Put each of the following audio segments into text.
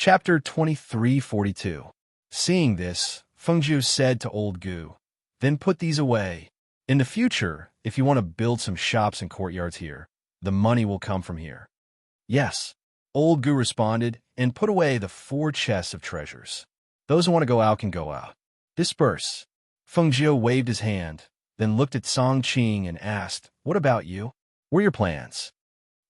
Chapter 2342. Seeing this, Fengjiu said to Old Gu, "Then put these away. In the future, if you want to build some shops and courtyards here, the money will come from here." "Yes," Old Gu responded, and put away the 4 chests of treasures. "Those who want to go out can go out. Disperse." Fengjiu waved his hand, then looked at Song Qing and asked, "What about you? What are your plans?"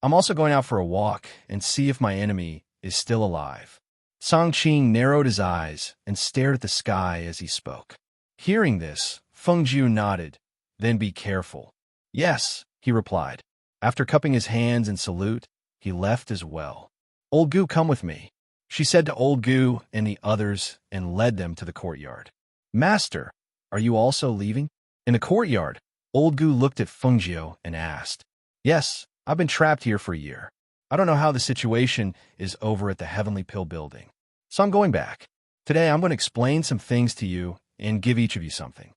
"I'm also going out for a walk and see if my enemy is still alive." Song Qing narrowed his eyes and stared at the sky as he spoke. Hearing this, Fengjiu nodded, "Then be careful." "Yes," he replied. After cupping his hands in salute, he left as well. "Old Gu, come with me," she said to Old Gu and the others, and led them to the courtyard. "Master, are you also leaving?" In the courtyard, Old Gu looked at Fengjiu and asked, "Yes, I've been trapped here for a year. I don't know how the situation is over at the Heavenly Pill building, so I'm going back. Today I'm going to explain some things to you and give each of you something."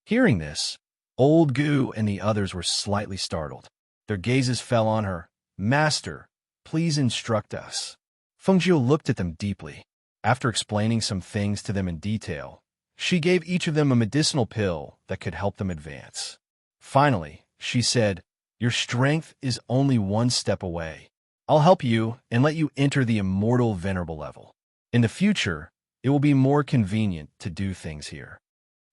Hearing this, Old Gu and the others were slightly startled. Their gazes fell on her. "Master, please instruct us." Fengjiu looked at them deeply. After explaining some things to them in detail, she gave each of them a medicinal pill that could help them advance. Finally, she said, "Your strength is only 1 step away. I'll help you and let you enter the immortal venerable level. In the future, it will be more convenient to do things here."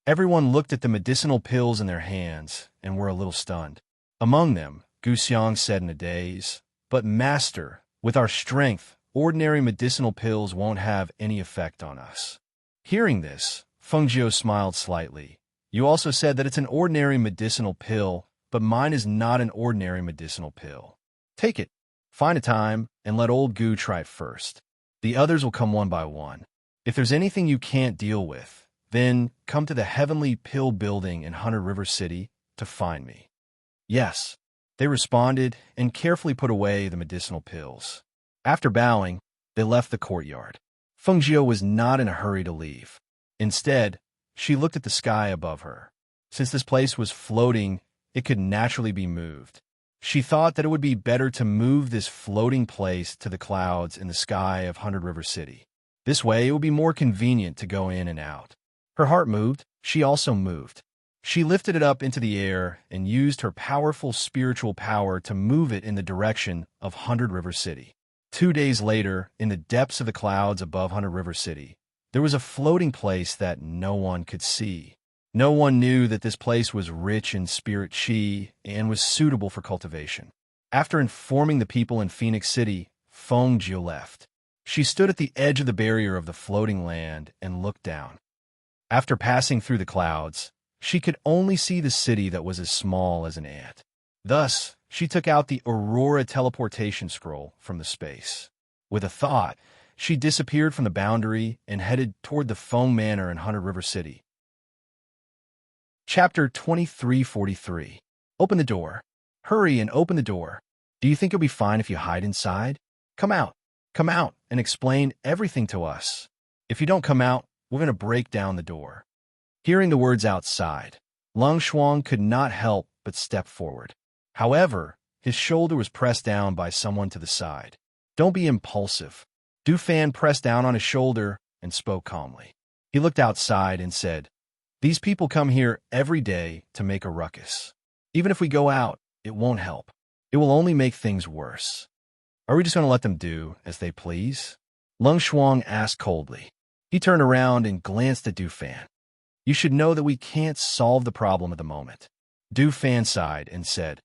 Everyone looked at the medicinal pills in their hands and were a little stunned. Among them, Gu Xiang said in a daze, "But Master, with our strength, ordinary medicinal pills won't have any effect on us." Hearing this, Fengjiu smiled slightly. "You also said that it's an ordinary medicinal pill, but mine is not an ordinary medicinal pill. Take it. Find a time and let Old Gu try it first. The others will come one by one. If there's anything you can't deal with, then come to the Heavenly Pill building in 100 River City to find me." "Yes," they responded and carefully put away the medicinal pills. After bowing, they left the courtyard. Fengjiu was not in a hurry to leave. Instead, she looked at the sky above her. Since this place was floating, it could naturally be moved. She thought that it would be better to move this floating place to the clouds in the sky of 100 River City. This way, it would be more convenient to go in and out. Her heart moved. She also moved. She lifted it up into the air and used her powerful spiritual power to move it in the direction of 100 River City. 2 days later, in the depths of the clouds above 100 River City, there was a floating place that no one could see. No one knew that this place was rich in spirit chi and was suitable for cultivation. After informing the people in Phoenix City, Fengjiu left. She stood at the edge of the barrier of the floating land and looked down. After passing through the clouds, she could only see the city that was as small as an ant. Thus, she took out the Aurora teleportation scroll from the space. With a thought, she disappeared from the boundary and headed toward the Feng Manor in 100 River City. Chapter 2343. Open the door. Hurry and open the door. Do you think you'll be fine if you hide inside? Come out, and explain everything to us. If you don't come out, we're going to break down the door." Hearing the words outside, Lung Shuang could not help but step forward. However, his shoulder was pressed down by someone to the side. "Don't be impulsive." Du Fan pressed down on his shoulder and spoke calmly. He looked outside and said, "These people come here every day to make a ruckus. Even if we go out, it won't help. It will only make things worse. Are we just going to let them do as they please?" Lung Shuang asked coldly. He turned around and glanced at Du Fan. "You should know that we can't solve the problem at the moment." Du Fan sighed and said,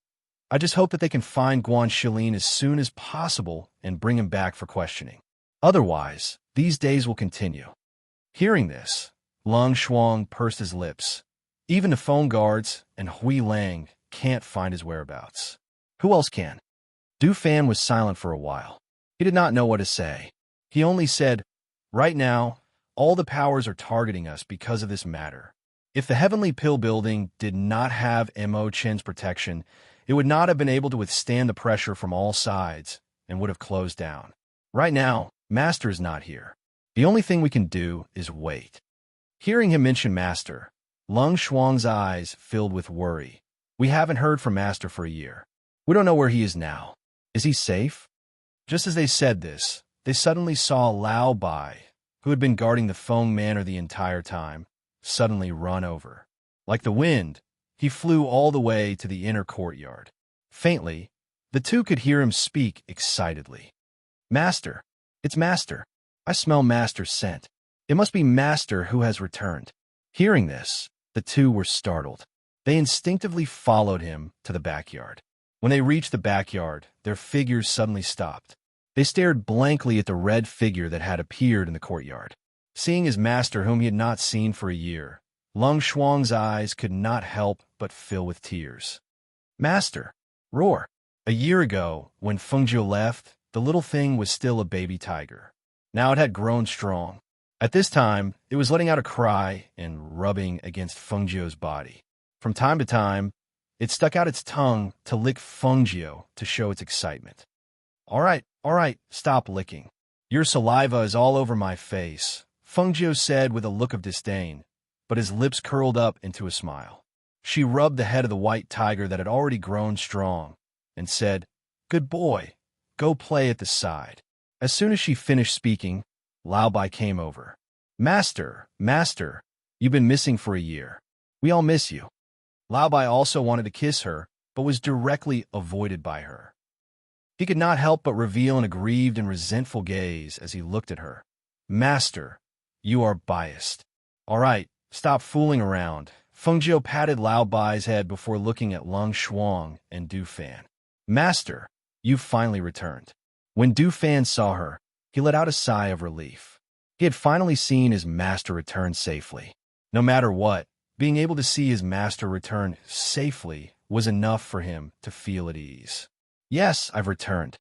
"I just hope that they can find Guan Shilin as soon as possible and bring him back for questioning. Otherwise, these days will continue." Hearing this, Lung Shuang pursed his lips. Even the phone guards and Hui Lang can't find his whereabouts. Who else can? Du Fan was silent for a while. He did not know what to say. He only said, "Right now, all the powers are targeting us because of this matter. If the Heavenly Pill building did not have Mo Chen's protection, it would not have been able to withstand the pressure from all sides and would have closed down. Right now, Master is not here. The only thing we can do is wait." Hearing him mention Master, Lung Shuang's eyes filled with worry. "We haven't heard from Master for a year. We don't know where he is now. Is he safe?" Just as they said this, they suddenly saw Lao Bai, who had been guarding the Feng Manor the entire time, suddenly run over. Like the wind, he flew all the way to the inner courtyard. Faintly, the two could hear him speak excitedly. "Master! It's Master! I smell Master's scent. It must be Master who has returned." Hearing this, the two were startled. They instinctively followed him to the backyard. When they reached the backyard, their figures suddenly stopped. They stared blankly at the red figure that had appeared in the courtyard. Seeing his master whom he had not seen for a year, Lung Shuang's eyes could not help but fill with tears. "Master!" Roar! A year ago, when Fengjiu left, the little thing was still a baby tiger. Now it had grown strong. At this time, it was letting out a cry and rubbing against Fengjiu's body. From time to time, it stuck out its tongue to lick Fengjiu to show its excitement. All right, stop licking. Your saliva is all over my face," Fengjiu said with a look of disdain, but his lips curled up into a smile. She rubbed the head of the white tiger that had already grown strong and said, "Good boy, go play at the side." As soon as she finished speaking, Lao Bai came over. Master, you've been missing for a year. We all miss you." Lao Bai also wanted to kiss her, but was directly avoided by her. He could not help but reveal an aggrieved and resentful gaze as he looked at her. "Master, you are biased." "All right, stop fooling around." Fengjiu patted Lao Bai's head before looking at Lung Shuang and Du Fan. "Master, you've finally returned." When Du Fan saw her, he let out a sigh of relief. He had finally seen his master return safely. No matter what, being able to see his master return safely was enough for him to feel at ease. "Yes, I've returned."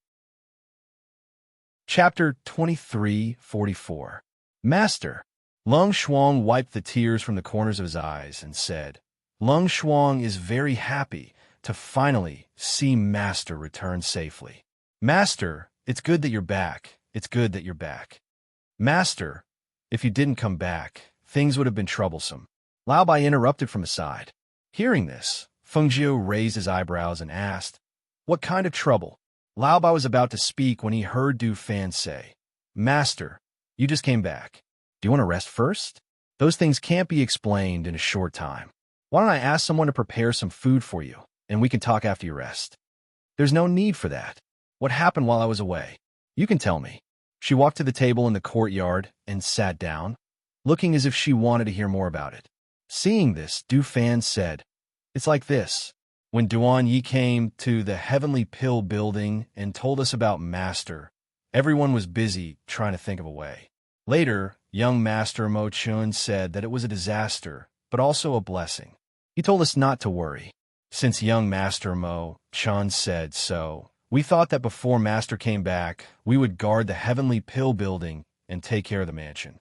Chapter 2344. Master! Lung Shuang wiped the tears from the corners of his eyes and said, "Lung Shuang is very happy to finally see Master return safely." "Master, it's good that you're back. It's good that you're back." "Master, if you didn't come back, things would have been troublesome." Lao Bai interrupted from aside. Hearing this, Fengjiu raised his eyebrows and asked, "What kind of trouble?" Lao Bai was about to speak when he heard Du Fan say, "Master, you just came back. Do you want to rest first? Those things can't be explained in a short time. Why don't I ask someone to prepare some food for you, and we can talk after you rest?" "There's no need for that. What happened while I was away? You can tell me." She walked to the table in the courtyard and sat down, looking as if she wanted to hear more about it. Seeing this, Du Fan said, "It's like this. When Duan Yi came to the Heavenly Pill building and told us about Master, everyone was busy trying to think of a way. Later, young Master Mo Chun said that it was a disaster, but also a blessing. He told us not to worry. Since young Master Mo Chun said so, we thought that before Master came back, we would guard the Heavenly Pill building and take care of the mansion.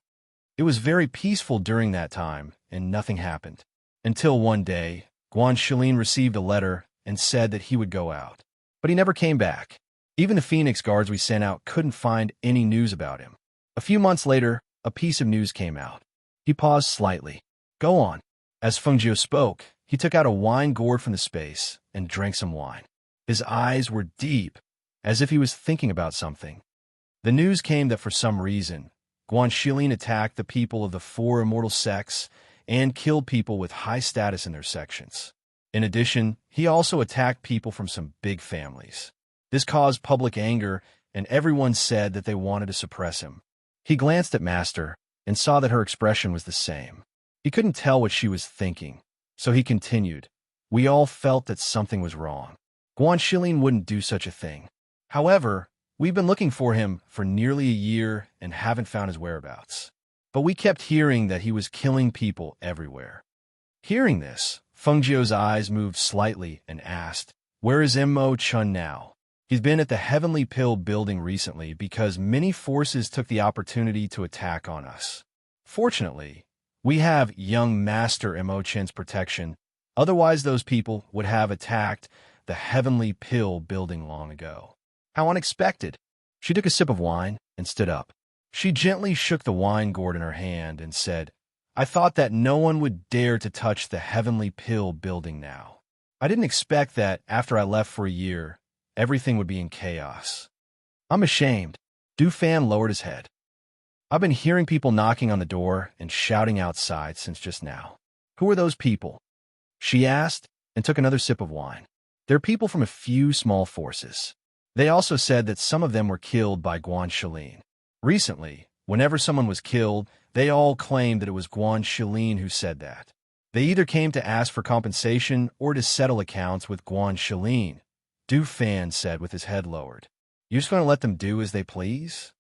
It was very peaceful during that time, and nothing happened. Until one day, Guan Shilin received a letter and said that he would go out. But he never came back. Even the Phoenix guards we sent out couldn't find any news about him. A few months later, a piece of news came out." He paused slightly. "Go on." As Fengjiu spoke, he took out a wine gourd from the space and drank some wine. His eyes were deep, as if he was thinking about something. The news came that for some reason, Guan Shilin attacked the people of the four immortal sects and killed people with high status in their sections. In addition, he also attacked people from some big families. This caused public anger, and everyone said that they wanted to suppress him. He glanced at Master and saw that her expression was the same. He couldn't tell what she was thinking, so he continued. "We all felt that something was wrong. Guan Shilin wouldn't do such a thing. However, we've been looking for him for nearly a year and haven't found his whereabouts. But we kept hearing that he was killing people everywhere." Hearing this, Fengjiu's eyes moved slightly and asked, "Where is Mo Chun now?" "He's been at the Heavenly Pill building recently because many forces took the opportunity to attack on us. Fortunately, we have young Master Mo Chun's protection, otherwise those people would have attacked the Heavenly Pill building long ago." "How unexpected." She took a sip of wine and stood up. She gently shook the wine gourd in her hand and said, "I thought that no one would dare to touch the Heavenly Pill building now. I didn't expect that after I left for a year, everything would be in chaos. I'm ashamed." Du Fan lowered his head. I've been hearing people knocking on the door and shouting outside since just now. Who are those people? She asked and took another sip of wine. They're people from a few small forces. They also said that some of them were killed by Guan Shilin. Recently, whenever someone was killed, they all claimed that it was Guan Shilin who said that. They either came to ask for compensation or to settle accounts with Guan Shilin, Du Fan said with his head lowered. You're just going to let them do as they please?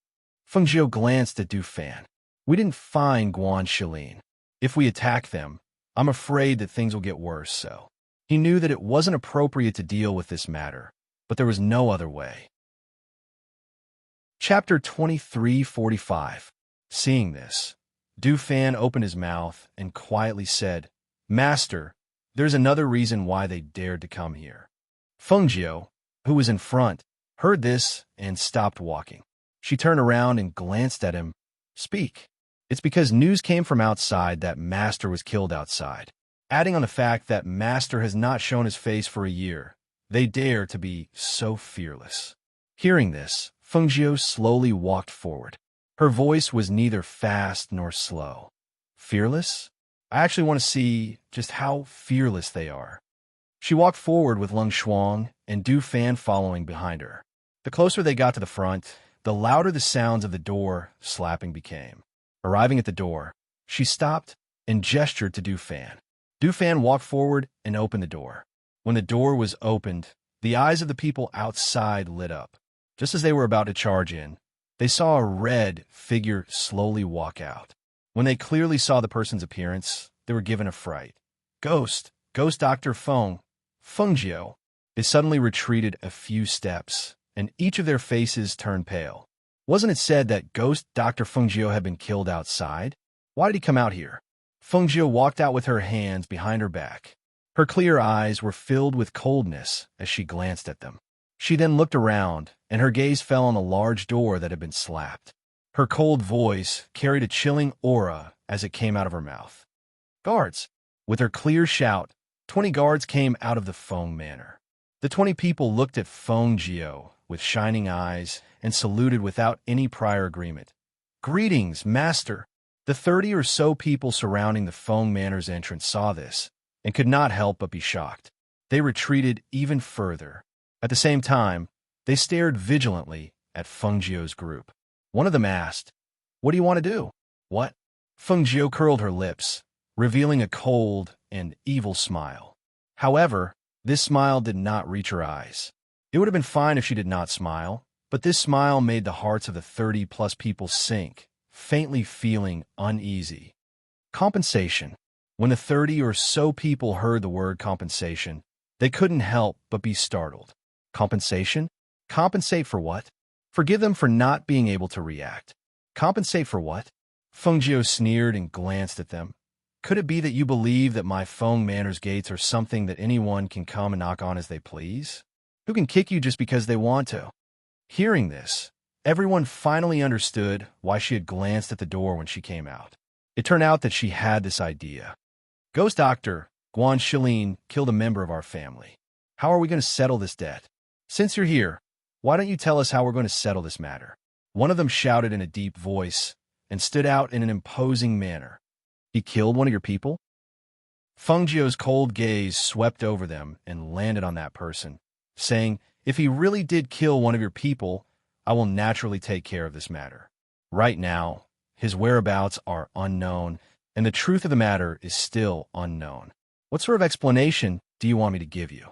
Feng Jiu glanced at Du Fan. We didn't find Guan Shilin. If we attack them, I'm afraid that things will get worse, so. He knew that it wasn't appropriate to deal with this matter, but there was no other way. Chapter 23:45. Seeing this, Du Fan opened his mouth and quietly said, Master, there's another reason why they dared to come here. Feng Jiu, who was in front, heard this and stopped walking. She turned around and glanced at him. Speak. It's because news came from outside that Master was killed outside. Adding on the fact that Master has not shown his face for a year, they dare to be so fearless. Hearing this, Feng Jiu slowly walked forward. Her voice was neither fast nor slow. Fearless? I actually want to see just how fearless they are. She walked forward with Lung Shuang and Du Fan following behind her. The closer they got to the front, the louder the sounds of the door slapping became. Arriving at the door, she stopped and gestured to Du Fan. Du Fan walked forward and opened the door. When the door was opened, the eyes of the people outside lit up. Just as they were about to charge in, they saw a red figure slowly walk out. When they clearly saw the person's appearance, they were given a fright. Ghost Dr. Feng Jiu. They suddenly retreated a few steps, and each of their faces turned pale. Wasn't it said that Ghost Dr. Feng Jiu had been killed outside? Why did he come out here? Feng Jiu walked out with her hands behind her back. Her clear eyes were filled with coldness as she glanced at them. She then looked around, and her gaze fell on the large door that had been slapped. Her cold voice carried a chilling aura as it came out of her mouth. Guards! With her clear shout, 20 guards came out of the Feng Manor. The 20 people looked at Feng Jiu with shining eyes and saluted without any prior agreement. Greetings, Master! The 30 or so people surrounding the Feng Manor's entrance saw this and could not help but be shocked. They retreated even further. At the same time, they stared vigilantly at Feng Jiu's group. One of them asked, What do you want to do? What? Feng Jiu curled her lips, revealing a cold and evil smile. However, this smile did not reach her eyes. It would have been fine if she did not smile, but this smile made the hearts of the 30-plus people sink, faintly feeling uneasy. Compensation. When the 30 or so people heard the word compensation, they couldn't help but be startled. Compensation? Compensate for what? Forgive them for not being able to react. Compensate for what? Feng Jiu sneered and glanced at them. Could it be that you believe that my Feng Manor's gates are something that anyone can come and knock on as they please? Who can kick you just because they want to? Hearing this, everyone finally understood why she had glanced at the door when she came out. It turned out that she had this idea. Ghost Doctor Guan Shilin killed a member of our family. How are we going to settle this debt? Since you're here, why don't you tell us how we're going to settle this matter? One of them shouted in a deep voice and stood out in an imposing manner. He killed one of your people? Feng Jiu's cold gaze swept over them and landed on that person, saying, If he really did kill one of your people, I will naturally take care of this matter. Right now, his whereabouts are unknown, and the truth of the matter is still unknown. What sort of explanation do you want me to give you?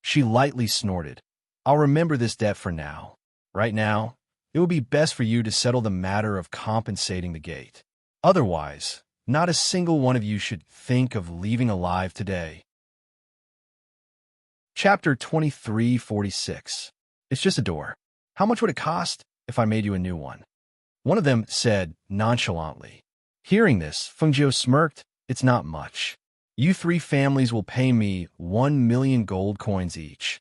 She lightly snorted. I'll remember this debt for now. Right now, it would be best for you to settle the matter of compensating the gate. Otherwise, not a single one of you should think of leaving alive today. Chapter 23:46. It's just a door. How much would it cost if I made you a new one? One of them said nonchalantly. Hearing this, Feng Jiu smirked. It's not much. You 3 families will pay me 1 million gold coins each.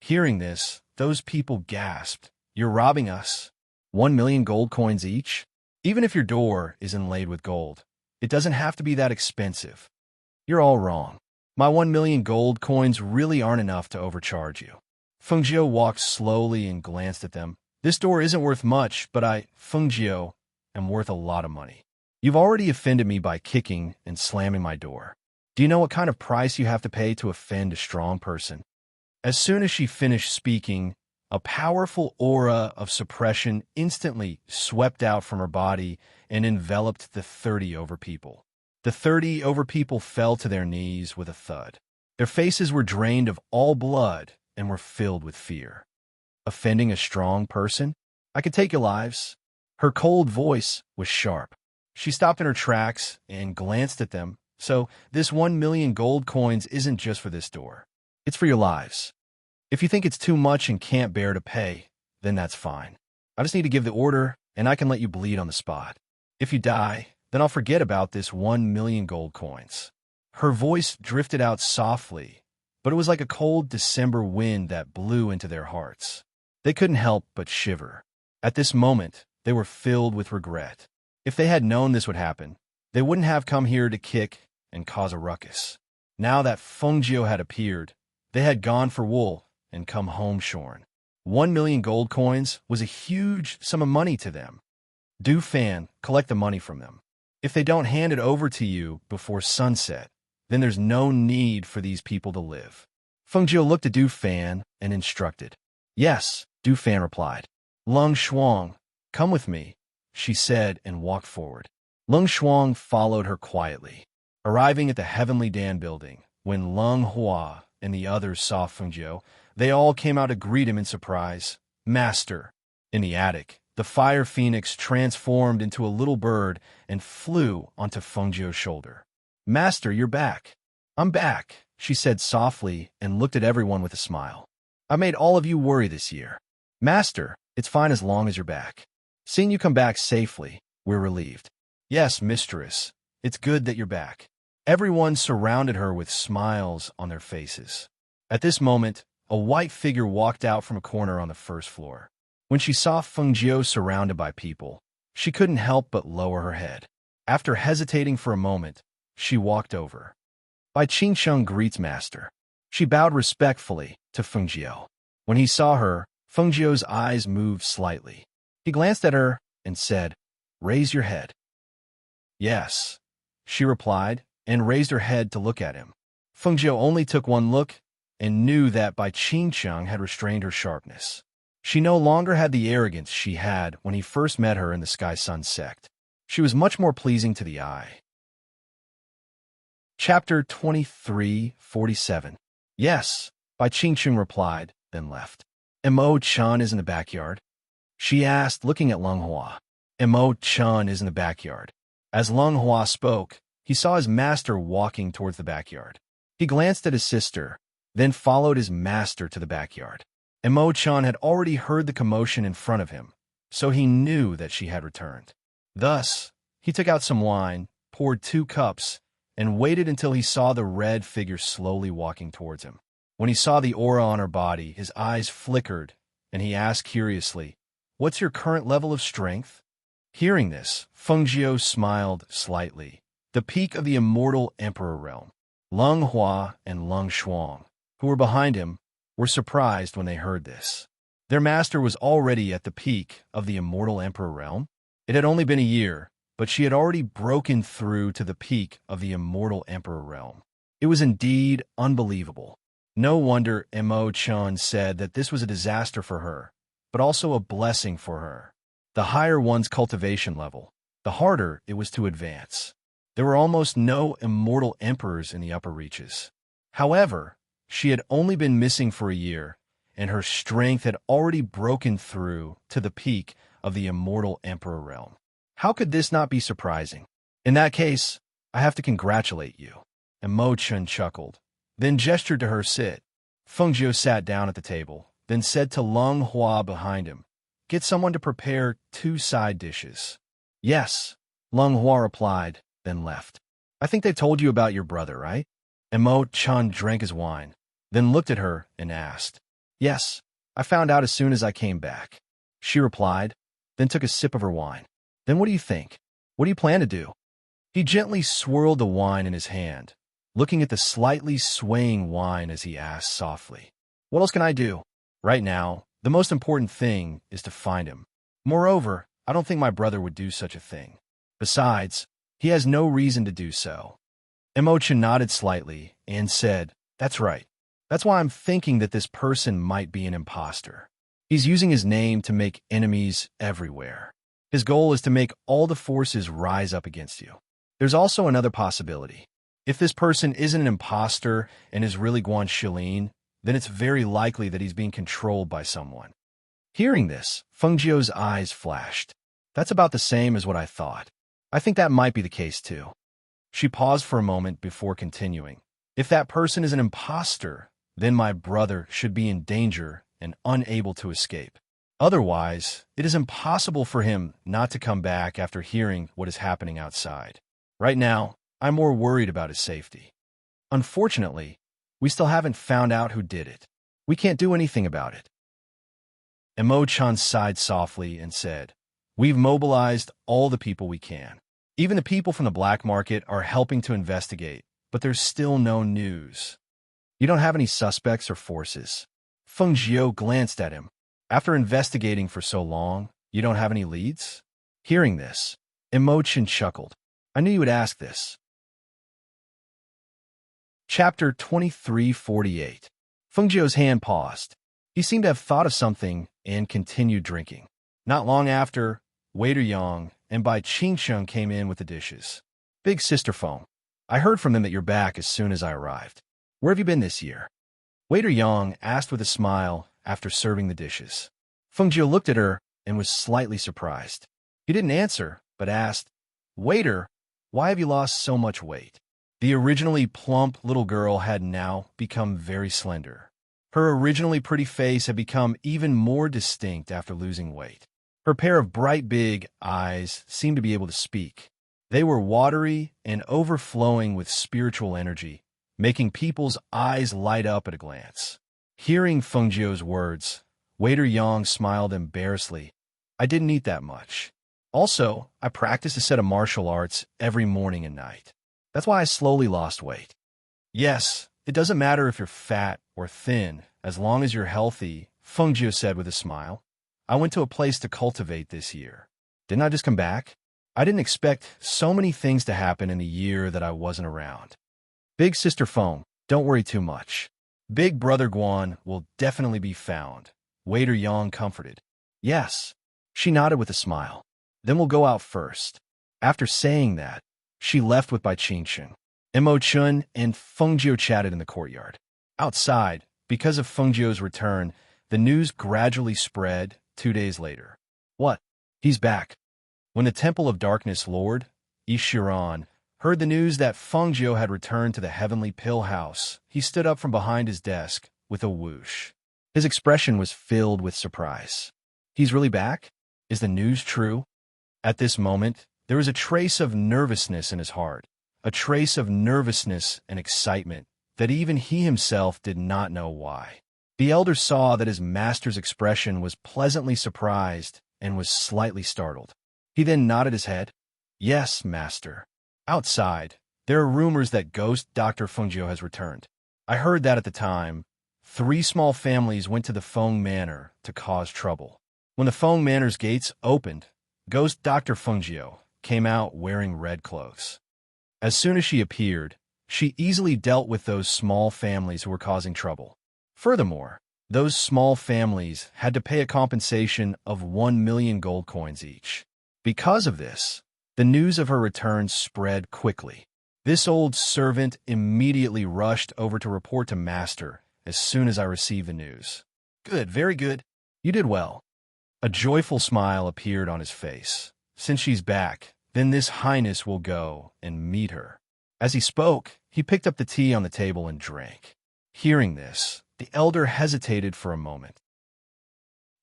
Hearing this, those people gasped. You're robbing us. 1 million gold coins each? Even if your door is inlaid with gold, it doesn't have to be that expensive. You're all wrong. My 1 million gold coins really aren't enough to overcharge you. Feng Jiu walked slowly and glanced at them. This door isn't worth much, but I, Fengjiu, am worth a lot of money. You've already offended me by kicking and slamming my door. Do you know what kind of price you have to pay to offend a strong person?" As soon as she finished speaking, a powerful aura of suppression instantly swept out from her body and enveloped the 30 over people. The 30 over people fell to their knees with a thud. Their faces were drained of all blood and were filled with fear. "Offending a strong person? I could take your lives." Her cold voice was sharp. She stopped in her tracks and glanced at them. "So this 1,000,000 gold coins isn't just for this door. It's for your lives. If you think it's too much and can't bear to pay, then that's fine. I just need to give the order, and I can let you bleed on the spot. If you die, then I'll forget about this 1,000,000 gold coins." Her voice drifted out softly, but it was like a cold December wind that blew into their hearts. They couldn't help but shiver. At this moment, they were filled with regret. If they had known this would happen, they wouldn't have come here to kick and cause a ruckus. Now that Fengjiu had appeared, they had gone for wool and come home shorn. 1,000,000 gold coins was a huge sum of money to them. Du Fan, collect the money from them. If they don't hand it over to you before sunset, then there's no need for these people to live. Fengjiu looked at Du Fan and instructed. "Yes," Du Fan replied. "Lung Shuang, come with me," she said and walked forward. Lung Shuang followed her quietly. Arriving at the Heavenly Dan building, when Lung Hua and the others saw Fengjiu, they all came out to greet him in surprise. "Master." In the attic, the fire phoenix transformed into a little bird and flew onto Fengjiu's shoulder. "Master, you're back." "I'm back," she said softly and looked at everyone with a smile. "I made all of you worry this year." "Master, it's fine as long as you're back. Seeing you come back safely, we're relieved." "Yes, mistress, it's good that you're back." Everyone surrounded her with smiles on their faces. At this moment, a white figure walked out from a corner on the first floor. When she saw Fengjiu surrounded by people, she couldn't help but lower her head. After hesitating for a moment, she walked over. "Bai Qingsheng greets master." She bowed respectfully to Fengjiu. When he saw her, Fengjiu's eyes moved slightly. He glanced at her and said, "Raise your head." "Yes," she replied, and raised her head to look at him. Fengjiu only took one look and knew that Bai Qingsheng had restrained her sharpness. She no longer had the arrogance she had when he first met her in the Sky Sun sect. She was much more pleasing to the eye. Chapter 23:47. "Yes," Bai Qingsheng replied, then left. "Mo-chan is in the backyard?" she asked, looking at Lung Hua. Mo-chan is in the backyard. As Lung Hua spoke, he saw his master walking towards the backyard. He glanced at his sister, then followed his master to the backyard. Mo-chan had already heard the commotion in front of him, so he knew that she had returned. Thus, he took out some wine, poured 2 cups, and waited until he saw the red figure slowly walking towards him. When he saw the aura on her body, his eyes flickered, and he asked curiously, "What's your current level of strength?" Hearing this, Fengjiu smiled slightly. The peak of the immortal emperor realm. Lung Hua and Lung Shuang, who were behind him, were surprised when they heard this. Their master was already at the peak of the immortal emperor realm. It had only been a year, but she had already broken through to the peak of the immortal emperor realm. It was indeed unbelievable. No wonder Mo-chan said that this was a disaster for her, but also a blessing for her. The higher one's cultivation level, the harder it was to advance. There were almost no immortal emperors in the upper reaches. However, she had only been missing for a year, and her strength had already broken through to the peak of the immortal emperor realm. How could this not be surprising? In that case, I have to congratulate you. And Mo-chan chuckled, then gestured to her sit. Fengjiu sat down at the table, then said to Lung Hua behind him, "Get someone to prepare 2 side dishes." "Yes," Lung Hua replied, then left. "I think they told you about your brother, right?" And Mo-chan drank his wine, then looked at her and asked. "Yes, I found out as soon as I came back," she replied, then took a sip of her wine. "Then what do you think? What do you plan to do?" He gently swirled the wine in his hand, looking at the slightly swaying wine as he asked softly, "What else can I do? Right now, The most important thing is to find him. Moreover, I don't think my brother would do such a thing. Besides, he has no reason to do so. Imogen nodded slightly and said, "That's right. That's why I'm thinking that this person might be an imposter. He's using his name to make enemies everywhere. His goal is to make all the forces rise up against you. There's also another possibility. If this person isn't an imposter and is really Guan Shilin, then it's very likely that he's being controlled by someone." Hearing this, Fengjiu's eyes flashed. "That's about the same as what I thought. I think that might be the case too." She paused for a moment before continuing. "If that person is an imposter, then my brother should be in danger and unable to escape. Otherwise, it is impossible for him not to come back after hearing what is happening outside. Right now, I'm more worried about his safety. Unfortunately, we still haven't found out who did it. We can't do anything about it." Imo-chan sighed softly and said, "We've mobilized all the people we can. Even the people from the black market are helping to investigate, but there's still no news." "You don't have any suspects or forces?" Feng Jiu glanced at him. "After investigating for so long, you don't have any leads?" Hearing this, Imo-chan chuckled. "I knew you would ask this." Chapter 2348. Feng Jiu's hand paused. He seemed to have thought of something and continued drinking. Not long after, Waiter Yang and Bai Qingsheng came in with the dishes. "Big Sister Feng, I heard from them that you're back as soon as I arrived. Where have you been this year?" Waiter Yang asked with a smile after serving the dishes. Feng Jiu looked at her and was slightly surprised. He didn't answer, but asked, "Waiter, why have you lost so much weight?" The originally plump little girl had now become very slender. Her originally pretty face had become even more distinct after losing weight. Her pair of bright big eyes seemed to be able to speak. They were watery and overflowing with spiritual energy, making people's eyes light up at a glance. Hearing Feng Jiu's words, Waiter Yang smiled embarrassedly. "I didn't eat that much. Also, I practice a set of martial arts every morning and night. That's why I slowly lost weight." "Yes, it doesn't matter if you're fat or thin, as long as you're healthy," Feng Jiu said with a smile. "I went to a place to cultivate this year. Didn't I just come back? I didn't expect so many things to happen in a year that I wasn't around." "Big Sister Feng, don't worry too much. Big Brother Guan will definitely be found," Waiter Yang comforted. "Yes." She nodded with a smile. "Then we'll go out first." After saying that, she left with Bai Qingsheng. Imo-chun and Feng Jiu chatted in the courtyard. Outside, because of Feng Jiu's return, the news gradually spread 2 days later. "What? He's back." When the Temple of Darkness Lord, Ishiran, heard the news that Feng Jiu had returned to the Heavenly Pill House, he stood up from behind his desk with a whoosh. His expression was filled with surprise. "He's really back? Is the news true?" At this moment, there was a trace of nervousness in his heart, a trace of nervousness and excitement that even he himself did not know why. The elder saw that his master's expression was pleasantly surprised and was slightly startled. He then nodded his head. "Yes, master. Outside, there are rumors that Ghost Dr. Feng Jiu has returned. I heard that at the time. 3 small families went to the Feng Manor to cause trouble. When the Feng Manor's gates opened, Ghost Dr. Feng Jiu came out wearing red clothes. As soon as she appeared, she easily dealt with those small families who were causing trouble. Furthermore, those small families had to pay a compensation of 1 million gold coins each. Because of this, the news of her return spread quickly. This old servant immediately rushed over to report to Master as soon as I received the news. Good, very good. You did well." A joyful smile appeared on his face. "Since she's back, then this highness will go and meet her." As he spoke, he picked up the tea on the table and drank. Hearing this, the elder hesitated for a moment.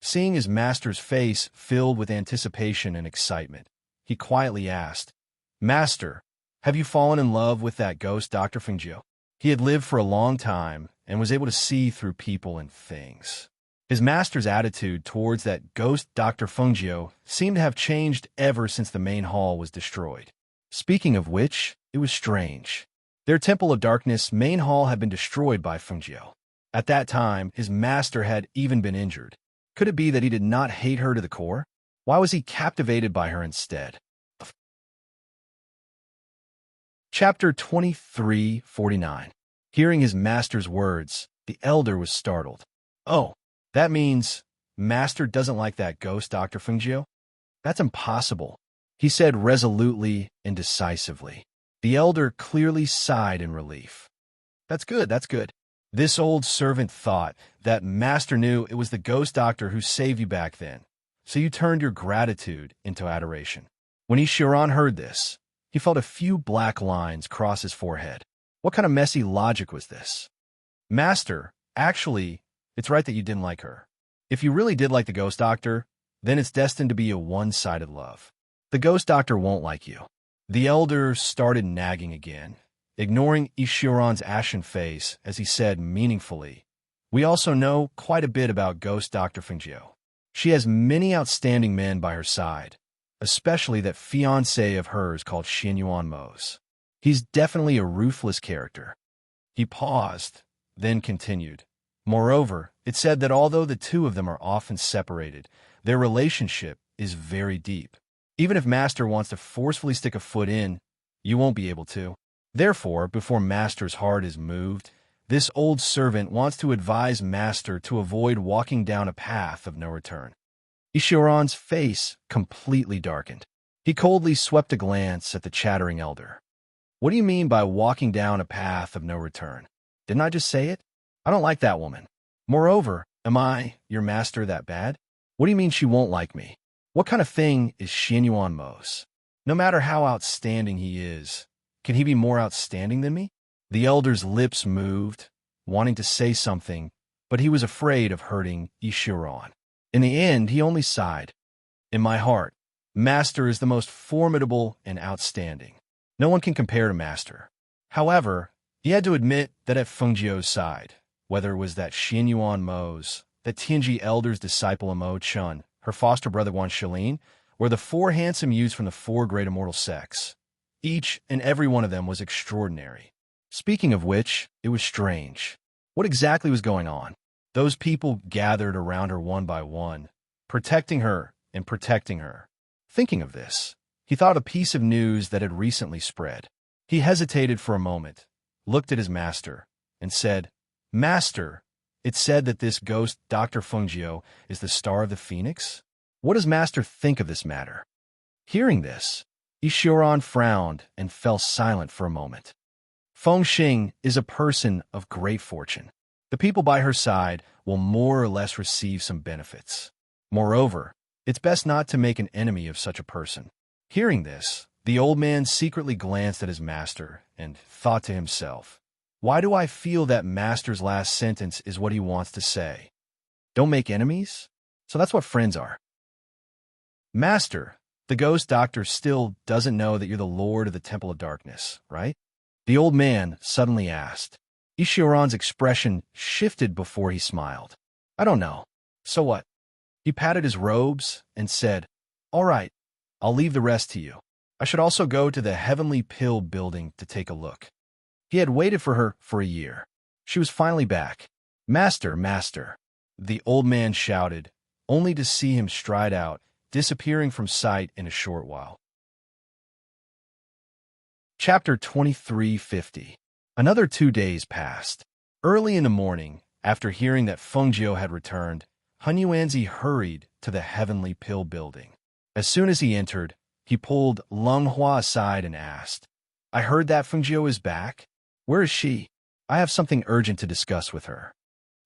Seeing his master's face filled with anticipation and excitement, he quietly asked, "Master, have you fallen in love with that ghost Dr. Feng Jiu?" He had lived for a long time and was able to see through people and things. His master's attitude towards that ghost Dr. Feng Jiu seemed to have changed ever since the main hall was destroyed. Speaking of which, it was strange. Their Temple of Darkness main hall had been destroyed by Feng Jiu. At that time, his master had even been injured. Could it be that he did not hate her to the core? Why was he captivated by her instead? Chapter 23:49. Hearing his master's words, the elder was startled. Oh, that means master doesn't like that ghost, Dr. Fungio? That's impossible, he said resolutely and decisively. The elder clearly sighed in relief. That's good, that's good. This old servant thought that master knew it was the ghost doctor who saved you back then, so you turned your gratitude into adoration. When Ishiran heard this, he felt a few black lines cross his forehead. What kind of messy logic was this? Master, actually, it's right that you didn't like her. If you really did like the ghost doctor, then it's destined to be a one-sided love. The ghost doctor won't like you. The elder started nagging again, ignoring Ishiran's ashen face as he said meaningfully, we also know quite a bit about ghost Dr. Fungio. She has many outstanding men by her side, especially that fiancé of hers called Xinyuan Mose. He's definitely a ruthless character. He paused, then continued. Moreover, it's said that although the two of them are often separated, their relationship is very deep. Even if Master wants to forcefully stick a foot in, you won't be able to. Therefore, before Master's heart is moved, this old servant wants to advise Master to avoid walking down a path of no return. Ishiran's face completely darkened. He coldly swept a glance at the chattering elder. What do you mean by walking down a path of no return? Didn't I just say it? I don't like that woman. Moreover, am I, your master, that bad? What do you mean she won't like me? What kind of thing is Xinyuan Mose? No matter how outstanding he is, can he be more outstanding than me? The elder's lips moved, wanting to say something, but he was afraid of hurting Ishiran. In the end, he only sighed. In my heart, Master is the most formidable and outstanding. No one can compare to Master. However, he had to admit that at Fungio's side, whether it was that Xinyuan Mose, the Tianji elder's disciple Mo Chun, her foster brother Wan Shilin, or the four handsome youths from the four great immortal sects, each and every one of them was extraordinary. Speaking of which, it was strange. What exactly was going on? Those people gathered around her one by one, protecting her and protecting her. Thinking of this, he thought of a piece of news that had recently spread. He hesitated for a moment, looked at his master, and said, Master, it's said that this ghost Dr. Fungio is the star of the Phoenix? What does Master think of this matter? Hearing this, Ishiran frowned and fell silent for a moment. Fengxing is a person of great fortune. The people by her side will more or less receive some benefits. Moreover, it's best not to make an enemy of such a person. Hearing this, the old man secretly glanced at his master and thought to himself, why do I feel that Master's last sentence is what he wants to say? Don't make enemies? So that's what friends are. Master, the ghost doctor still doesn't know that you're the Lord of the Temple of Darkness, right? The old man suddenly asked. Ishiran's expression shifted before he smiled. I don't know. So what? He patted his robes and said, all right, I'll leave the rest to you. I should also go to the Heavenly Pill building to take a look. He had waited for her for a year. She was finally back. Master, Master, the old man shouted, only to see him stride out, disappearing from sight in a short while. Chapter 23:50. Another 2 days passed. Early in the morning, after hearing that Fungio had returned, Han Yuanzi hurried to the Heavenly Pill building. As soon as he entered, he pulled Leng Hua aside and asked, I heard that Fungio is back. Where is she? I have something urgent to discuss with her.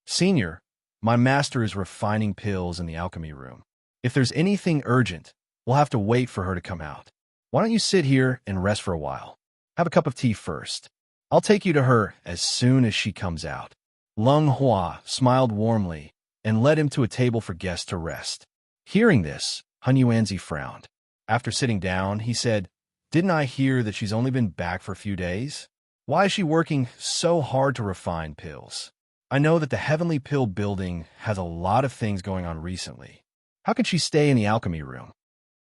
Senior, my master is refining pills in the alchemy room. If there's anything urgent, we'll have to wait for her to come out. Why don't you sit here and rest for a while? Have a cup of tea first. I'll take you to her as soon as she comes out. Leng Hua smiled warmly and led him to a table for guests to rest. Hearing this, Han Yuanzi frowned. After sitting down, he said, Didn't I hear that she's only been back for a few days? Why is she working so hard to refine pills? I know that the Heavenly Pill building has a lot of things going on recently. How can she stay in the alchemy room?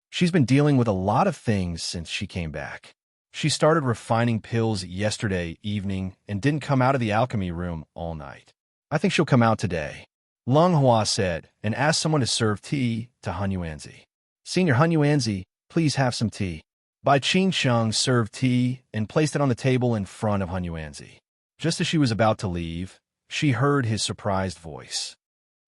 She's been dealing with a lot of things since she came back. She started refining pills yesterday evening and didn't come out of the alchemy room all night. I think she'll come out today. Lung Hua said, and asked someone to serve tea to Han Yuanzi. Senior Han Yuanzi, please have some tea. Bai Qingsheng served tea and placed it on the table in front of Han Yuanzi. Just as she was about to leave, she heard his surprised voice.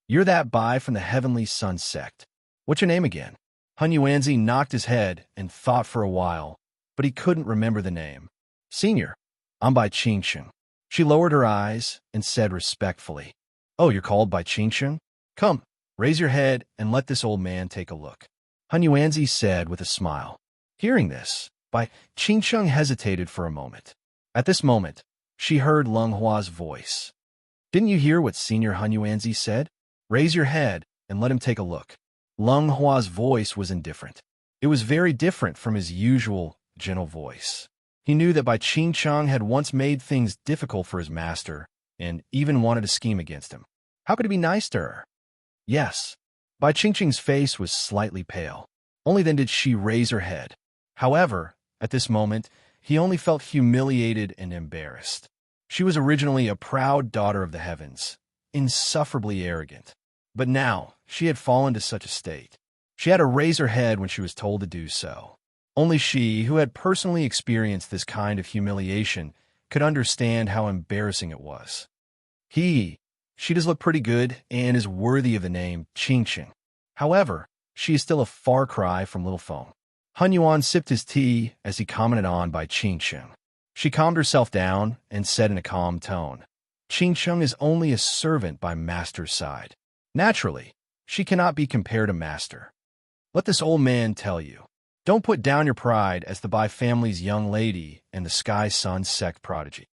You're that Bai from the Heavenly Sun sect. What's your name again? Han Yuanzi knocked his head and thought for a while, but he couldn't remember the name. Senior, I'm Bai Qingsheng. She lowered her eyes and said respectfully, Oh, you're called Bai Qingsheng? Come, raise your head and let this old man take a look. Han Yuanzi said with a smile. Hearing this, Bai Qingsheng hesitated for a moment. At this moment, she heard Lung Hua's voice. Didn't you hear what Senior Han Yuanzi said? Raise your head and let him take a look. Lung Hua's voice was indifferent. It was very different from his usual, gentle voice. He knew that Bai Qingsheng had once made things difficult for his master and even wanted to scheme against him. How could he be nice to her? Yes. Bai Qingsheng's face was slightly pale. Only then did she raise her head. However, at this moment, he only felt humiliated and embarrassed. She was originally a proud daughter of the heavens, insufferably arrogant. But now, she had fallen to such a state. She had to raise her head when she was told to do so. Only she, who had personally experienced this kind of humiliation, could understand how embarrassing it was. She does look pretty good and is worthy of the name Qingsheng. However, she is still a far cry from Little Feng. Han Yuan sipped his tea as he commented on Bai Qingsheng. She calmed herself down and said in a calm tone, Qingsheng is only a servant by master's side. Naturally, she cannot be compared to master. Let this old man tell you. Don't put down your pride as the Bai family's young lady and the Sky Sun sect prodigy.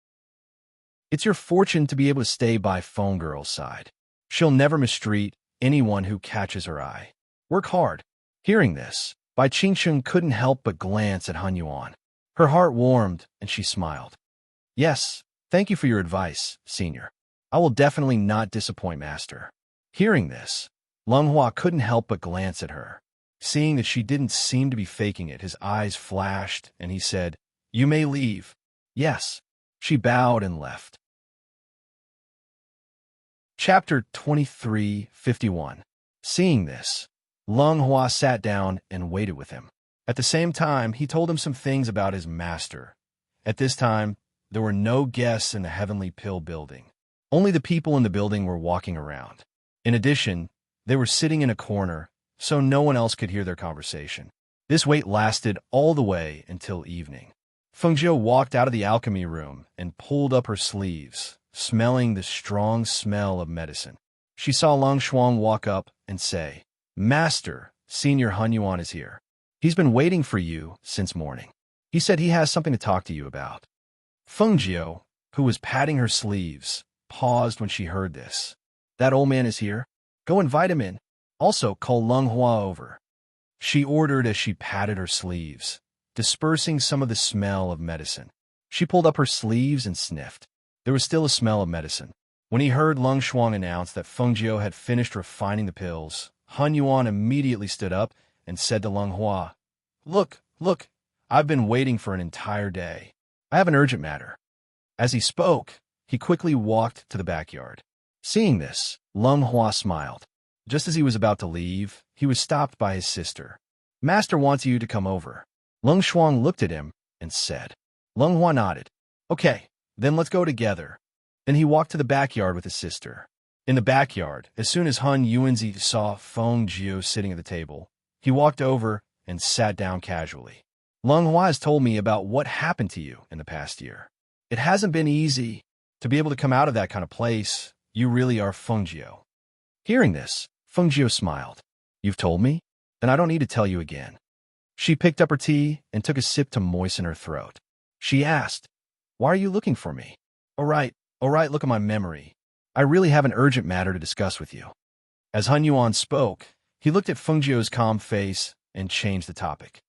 It's your fortune to be able to stay by Phone Girl's side. She'll never mistreat anyone who catches her eye. Work hard. Hearing this, Bai Qingsheng couldn't help but glance at Han Yuan. Her heart warmed, and she smiled. Yes, thank you for your advice, Senior. I will definitely not disappoint Master. Hearing this, Lung Hua couldn't help but glance at her. Seeing that she didn't seem to be faking it, his eyes flashed, and he said, You may leave. Yes. She bowed and left. Chapter 23:51. Seeing this, Lung Hua sat down and waited with him. At the same time, he told him some things about his master. At this time, there were no guests in the Heavenly Pill building. Only the people in the building were walking around. In addition, they were sitting in a corner, so no one else could hear their conversation. This wait lasted all the way until evening. Feng Zhou walked out of the alchemy room and pulled up her sleeves, smelling the strong smell of medicine. She saw Long Shuang walk up and say, Master, Senior Han Yuan is here. He's been waiting for you since morning. He said he has something to talk to you about. Feng Zhou, who was patting her sleeves, paused when she heard this. That old man is here. Go invite him in. Also call Lung Hua over. She ordered as she patted her sleeves, dispersing some of the smell of medicine. She pulled up her sleeves and sniffed. There was still a smell of medicine. When he heard Lung Shuang announce that Feng Zhou had finished refining the pills, Han Yuan immediately stood up and said to Lung Hua, Look, I've been waiting for an entire day. I have an urgent matter. As he spoke, he quickly walked to the backyard. Seeing this, Lung Hua smiled. Just as he was about to leave, he was stopped by his sister. Master wants you to come over. Lung Shuang looked at him and said. Lung Hua nodded. Okay, then let's go together. Then he walked to the backyard with his sister. In the backyard, as soon as Han Yuanzi saw Feng Zhou sitting at the table, he walked over and sat down casually. Lung Hua has told me about what happened to you in the past year. It hasn't been easy to be able to come out of that kind of place. You really are Feng Zhou. Hearing this, Feng Zhou smiled. You've told me? Then I don't need to tell you again. She picked up her tea and took a sip to moisten her throat. She asked, Why are you looking for me? All right, look at my memory. I really have an urgent matter to discuss with you. As Han Yuan spoke, he looked at Feng Zhou's calm face and changed the topic.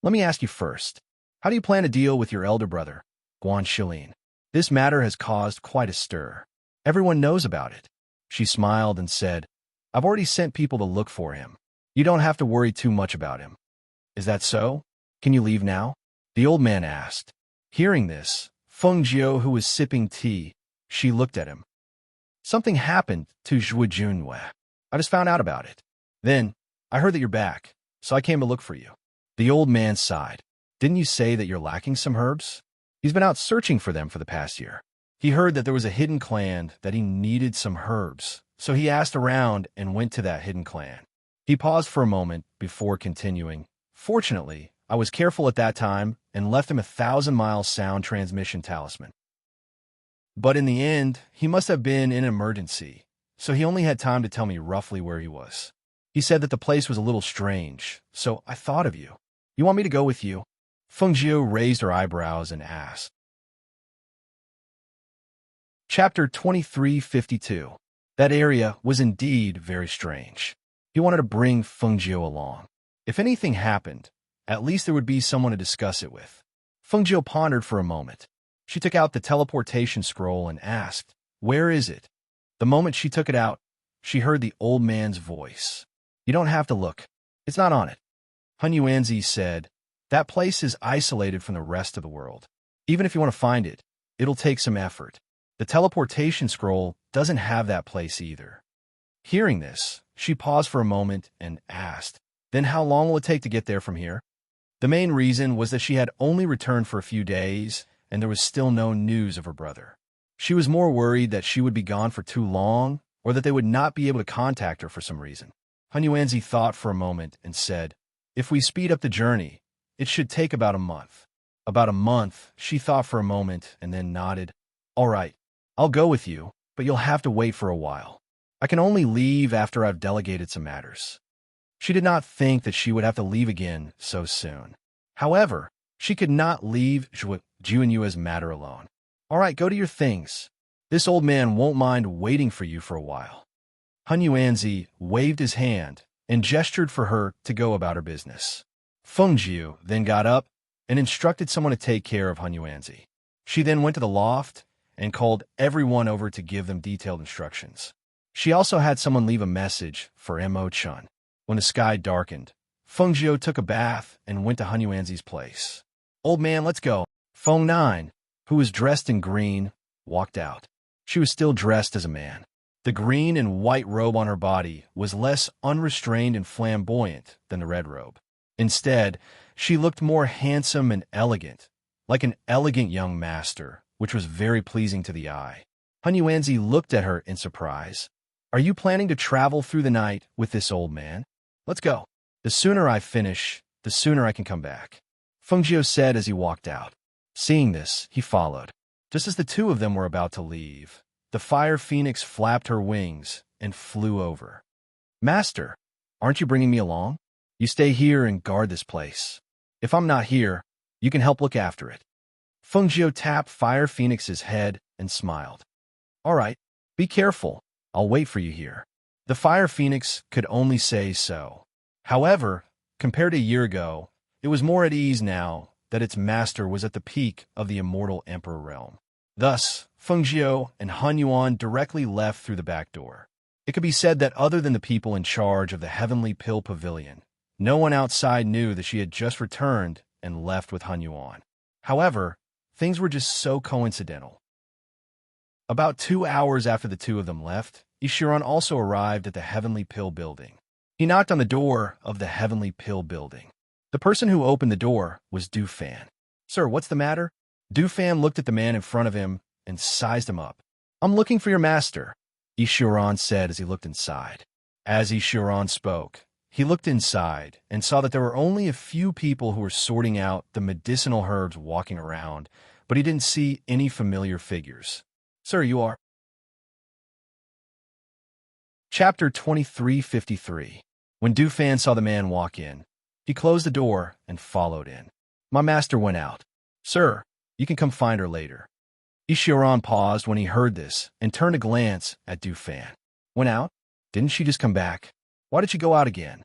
Let me ask you first, how do you plan to deal with your elder brother, Guan Shilin? This matter has caused quite a stir. Everyone knows about it. She smiled and said, I've already sent people to look for him. You don't have to worry too much about him. Is that so? Can you leave now? The old man asked. Hearing this, Feng Zhou, who was sipping tea, she looked at him. Something happened to Zhuo Junwei. I just found out about it. Then, I heard that you're back, so I came to look for you. The old man sighed. Didn't you say that you're lacking some herbs? He's been out searching for them for the past year. He heard that there was a hidden clan that he needed some herbs, so he asked around and went to that hidden clan. He paused for a moment before continuing. Fortunately, I was careful at that time and left him 1,000-mile sound transmission talisman. But in the end, he must have been in an emergency, so he only had time to tell me roughly where he was. He said that the place was a little strange, so I thought of you. You want me to go with you? Feng Jiu raised her eyebrows and asked. Chapter 2352. That area was indeed very strange. He wanted to bring Feng Jiu along. If anything happened, at least there would be someone to discuss it with. Feng Jiu pondered for a moment. She took out the teleportation scroll and asked, "Where is it?" The moment she took it out, she heard the old man's voice. "You don't have to look. It's not on it." Hun Yuanzi said, "That place is isolated from the rest of the world. Even if you want to find it, it'll take some effort. The teleportation scroll doesn't have that place either." Hearing this, she paused for a moment and asked, "Then how long will it take to get there from here?" The main reason was that she had only returned for a few days, and there was still no news of her brother. She was more worried that she would be gone for too long, or that they would not be able to contact her for some reason. Hun Yuanzi thought for a moment and said, "If we speed up the journey, it should take about a month." About a month, she thought for a moment and then nodded. "All right, I'll go with you, but you'll have to wait for a while. I can only leave after I've delegated some matters." She did not think that she would have to leave again so soon. However, she could not leave Zhuo Junyue's matter alone. "All right, go to your things. This old man won't mind waiting for you for a while." Hun Yuanzi waved his hand and gestured for her to go about her business. Feng Jiu then got up and instructed someone to take care of Hun Yuanzi. She then went to the loft and called everyone over to give them detailed instructions. She also had someone leave a message for Mo Chun. When the sky darkened, Feng Jiu took a bath and went to Hun Yuanzi's place. "Old man, let's go." Feng Nine, who was dressed in green, walked out. She was still dressed as a man. The green and white robe on her body was less unrestrained and flamboyant than the red robe. Instead, she looked more handsome and elegant, like an elegant young master, which was very pleasing to the eye. Hun Yuanzi looked at her in surprise. "Are you planning to travel through the night with this old man? Let's go. The sooner I finish, the sooner I can come back," Feng Jiu said as he walked out. Seeing this, he followed. Just as the two of them were about to leave, the fire phoenix flapped her wings and flew over. "Master, aren't you bringing me along? You stay here and guard this place. If I'm not here, you can help look after it." Feng Jiu tapped Fire Phoenix's head and smiled. "All right, be careful. I'll wait for you here." The Fire Phoenix could only say so. However, compared to a year ago, it was more at ease now that its master was at the peak of the immortal emperor realm. Thus, Feng Jiu and Han Yuan directly left through the back door. It could be said that other than the people in charge of the Heavenly Pill Pavilion, no one outside knew that she had just returned and left with Han Yuan. However, things were just so coincidental. About 2 hours after the two of them left, Ishiran also arrived at the Heavenly Pill Building. He knocked on the door of the Heavenly Pill Building. The person who opened the door was Du Fan. "Sir, what's the matter?" Du Fan looked at the man in front of him and sized him up. "I'm looking for your master," Ishiran said as he looked inside. As Ishiran spoke, he looked inside and saw that there were only a few people who were sorting out the medicinal herbs walking around, but he didn't see any familiar figures. "Sir, you are..." Chapter 2353. When Du Fan saw the man walk in, he closed the door and followed in. "My master went out. Sir, you can come find her later." Ishiran paused when he heard this and turned a glance at Du Fan. "Went out? Didn't she just come back? Why did she go out again?"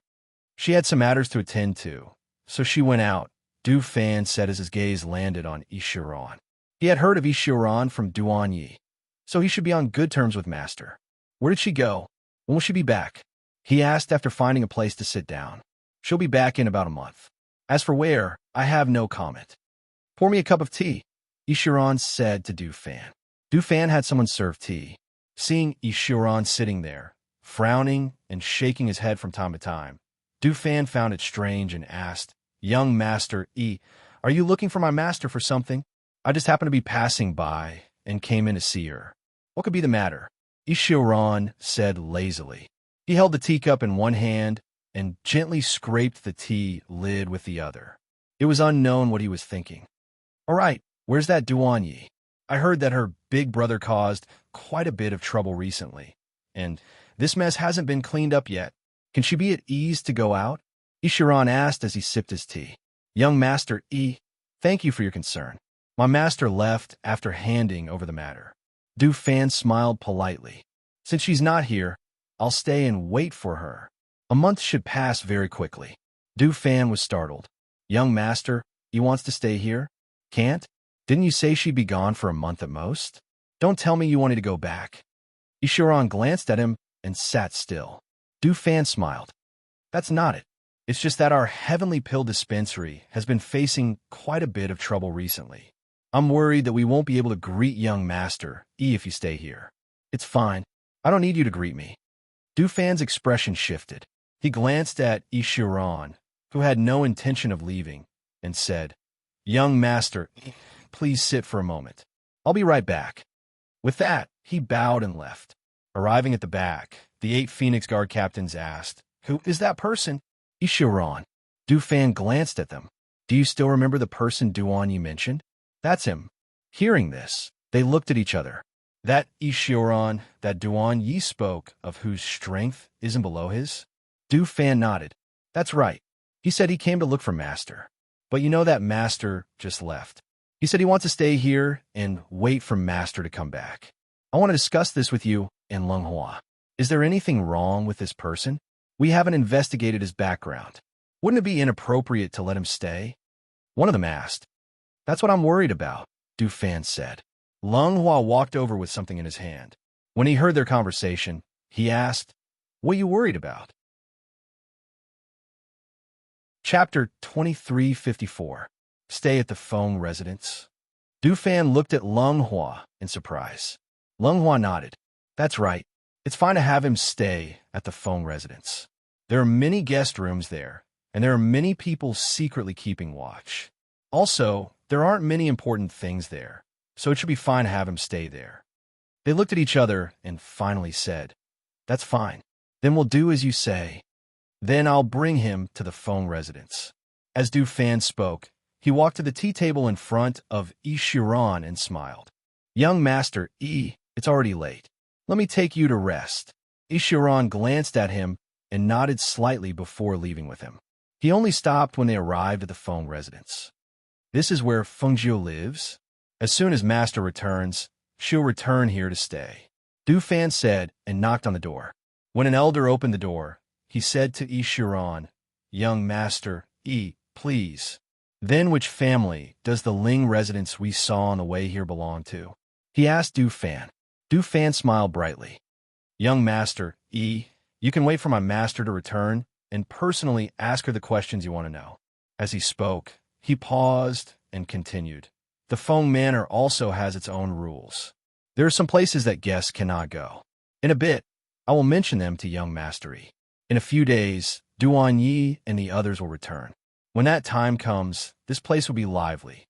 "She had some matters to attend to, so she went out," Du Fan said as his gaze landed on Ishiran. He had heard of Ishiran from Duanyi, so he should be on good terms with master. "Where did she go? When will she be back?" he asked after finding a place to sit down. "She'll be back in about a month. As for where, I have no comment." "Pour me a cup of tea," Ishiran said to Du Fan. Du Fan had someone serve tea. Seeing Ishiran sitting there, frowning and shaking his head from time to time, Du Fan found it strange and asked, "Young Master E, are you looking for my master for something? I just happened to be passing by and came in to see her. What could be the matter?" Ishiran said lazily. He held the teacup in one hand and gently scraped the tea lid with the other. It was unknown what he was thinking. "All right, where's that Duanyi? I heard that her big brother caused quite a bit of trouble recently, and this mess hasn't been cleaned up yet. Can she be at ease to go out?" Ishiran asked as he sipped his tea. "Young Master E, thank you for your concern. My master left after handing over the matter." Du Fan smiled politely. "Since she's not here, I'll stay and wait for her. A month should pass very quickly." Du Fan was startled. "Young Master, he wants to stay here? Can't? Didn't you say she'd be gone for a month at most? Don't tell me you wanted to go back." Ishiran glanced at him and sat still. Du Fan smiled. "That's not it. It's just that our heavenly pill dispensary has been facing quite a bit of trouble recently. I'm worried that we won't be able to greet young Master E if you stay here." "It's fine. I don't need you to greet me." Du Fan's expression shifted. He glanced at Ishiran, who had no intention of leaving, and said, "Young Master, please sit for a moment. I'll be right back." With that, he bowed and left. Arriving at the back, the 8 Phoenix Guard captains asked, "Who is that person?" "Ishiran." Du Fan glanced at them. "Do you still remember the person Duan you mentioned?" "That's him." Hearing this, they looked at each other. "That Ishiran, that Duan Yi spoke of whose strength isn't below his?" Du Fan nodded. "That's right. He said he came to look for Master. But you know that Master just left. He said he wants to stay here and wait for Master to come back. I want to discuss this with you and Lunghua. Is there anything wrong with this person? We haven't investigated his background. Wouldn't it be inappropriate to let him stay?" One of them asked. "That's what I'm worried about," Du Fan said. Lunghua walked over with something in his hand. When he heard their conversation, he asked, "What are you worried about?" Chapter 2354. Stay at the Feng residence. Du Fan looked at Lunghua in surprise. Lunghua nodded. "That's right. It's fine to have him stay at the Feng residence. There are many guest rooms there, and there are many people secretly keeping watch. Also, there aren't many important things there, so it should be fine to have him stay there." They looked at each other and finally said, "That's fine. Then we'll do as you say. Then I'll bring him to the Feng residence." As Du Fan spoke, he walked to the tea table in front of Ishiran and smiled. "Young Master E, it's already late. Let me take you to rest." Ishiran glanced at him and nodded slightly before leaving with him. He only stopped when they arrived at the Feng residence. "This is where Fengjiu lives? As soon as Master returns, she'll return here to stay," Du Fan said and knocked on the door. When an elder opened the door, he said to Ishiran, "Young Master E, please. Then which family does the Ling residence we saw on the way here belong to?" he asked Du Fan. Du Fan smiled brightly. "Young Master E, you can wait for my master to return and personally ask her the questions you want to know." As he spoke, he paused and continued. "The Feng Manor also has its own rules. There are some places that guests cannot go. In a bit, I will mention them to young Master E. In a few days, Duan Yi and the others will return. When that time comes, this place will be lively."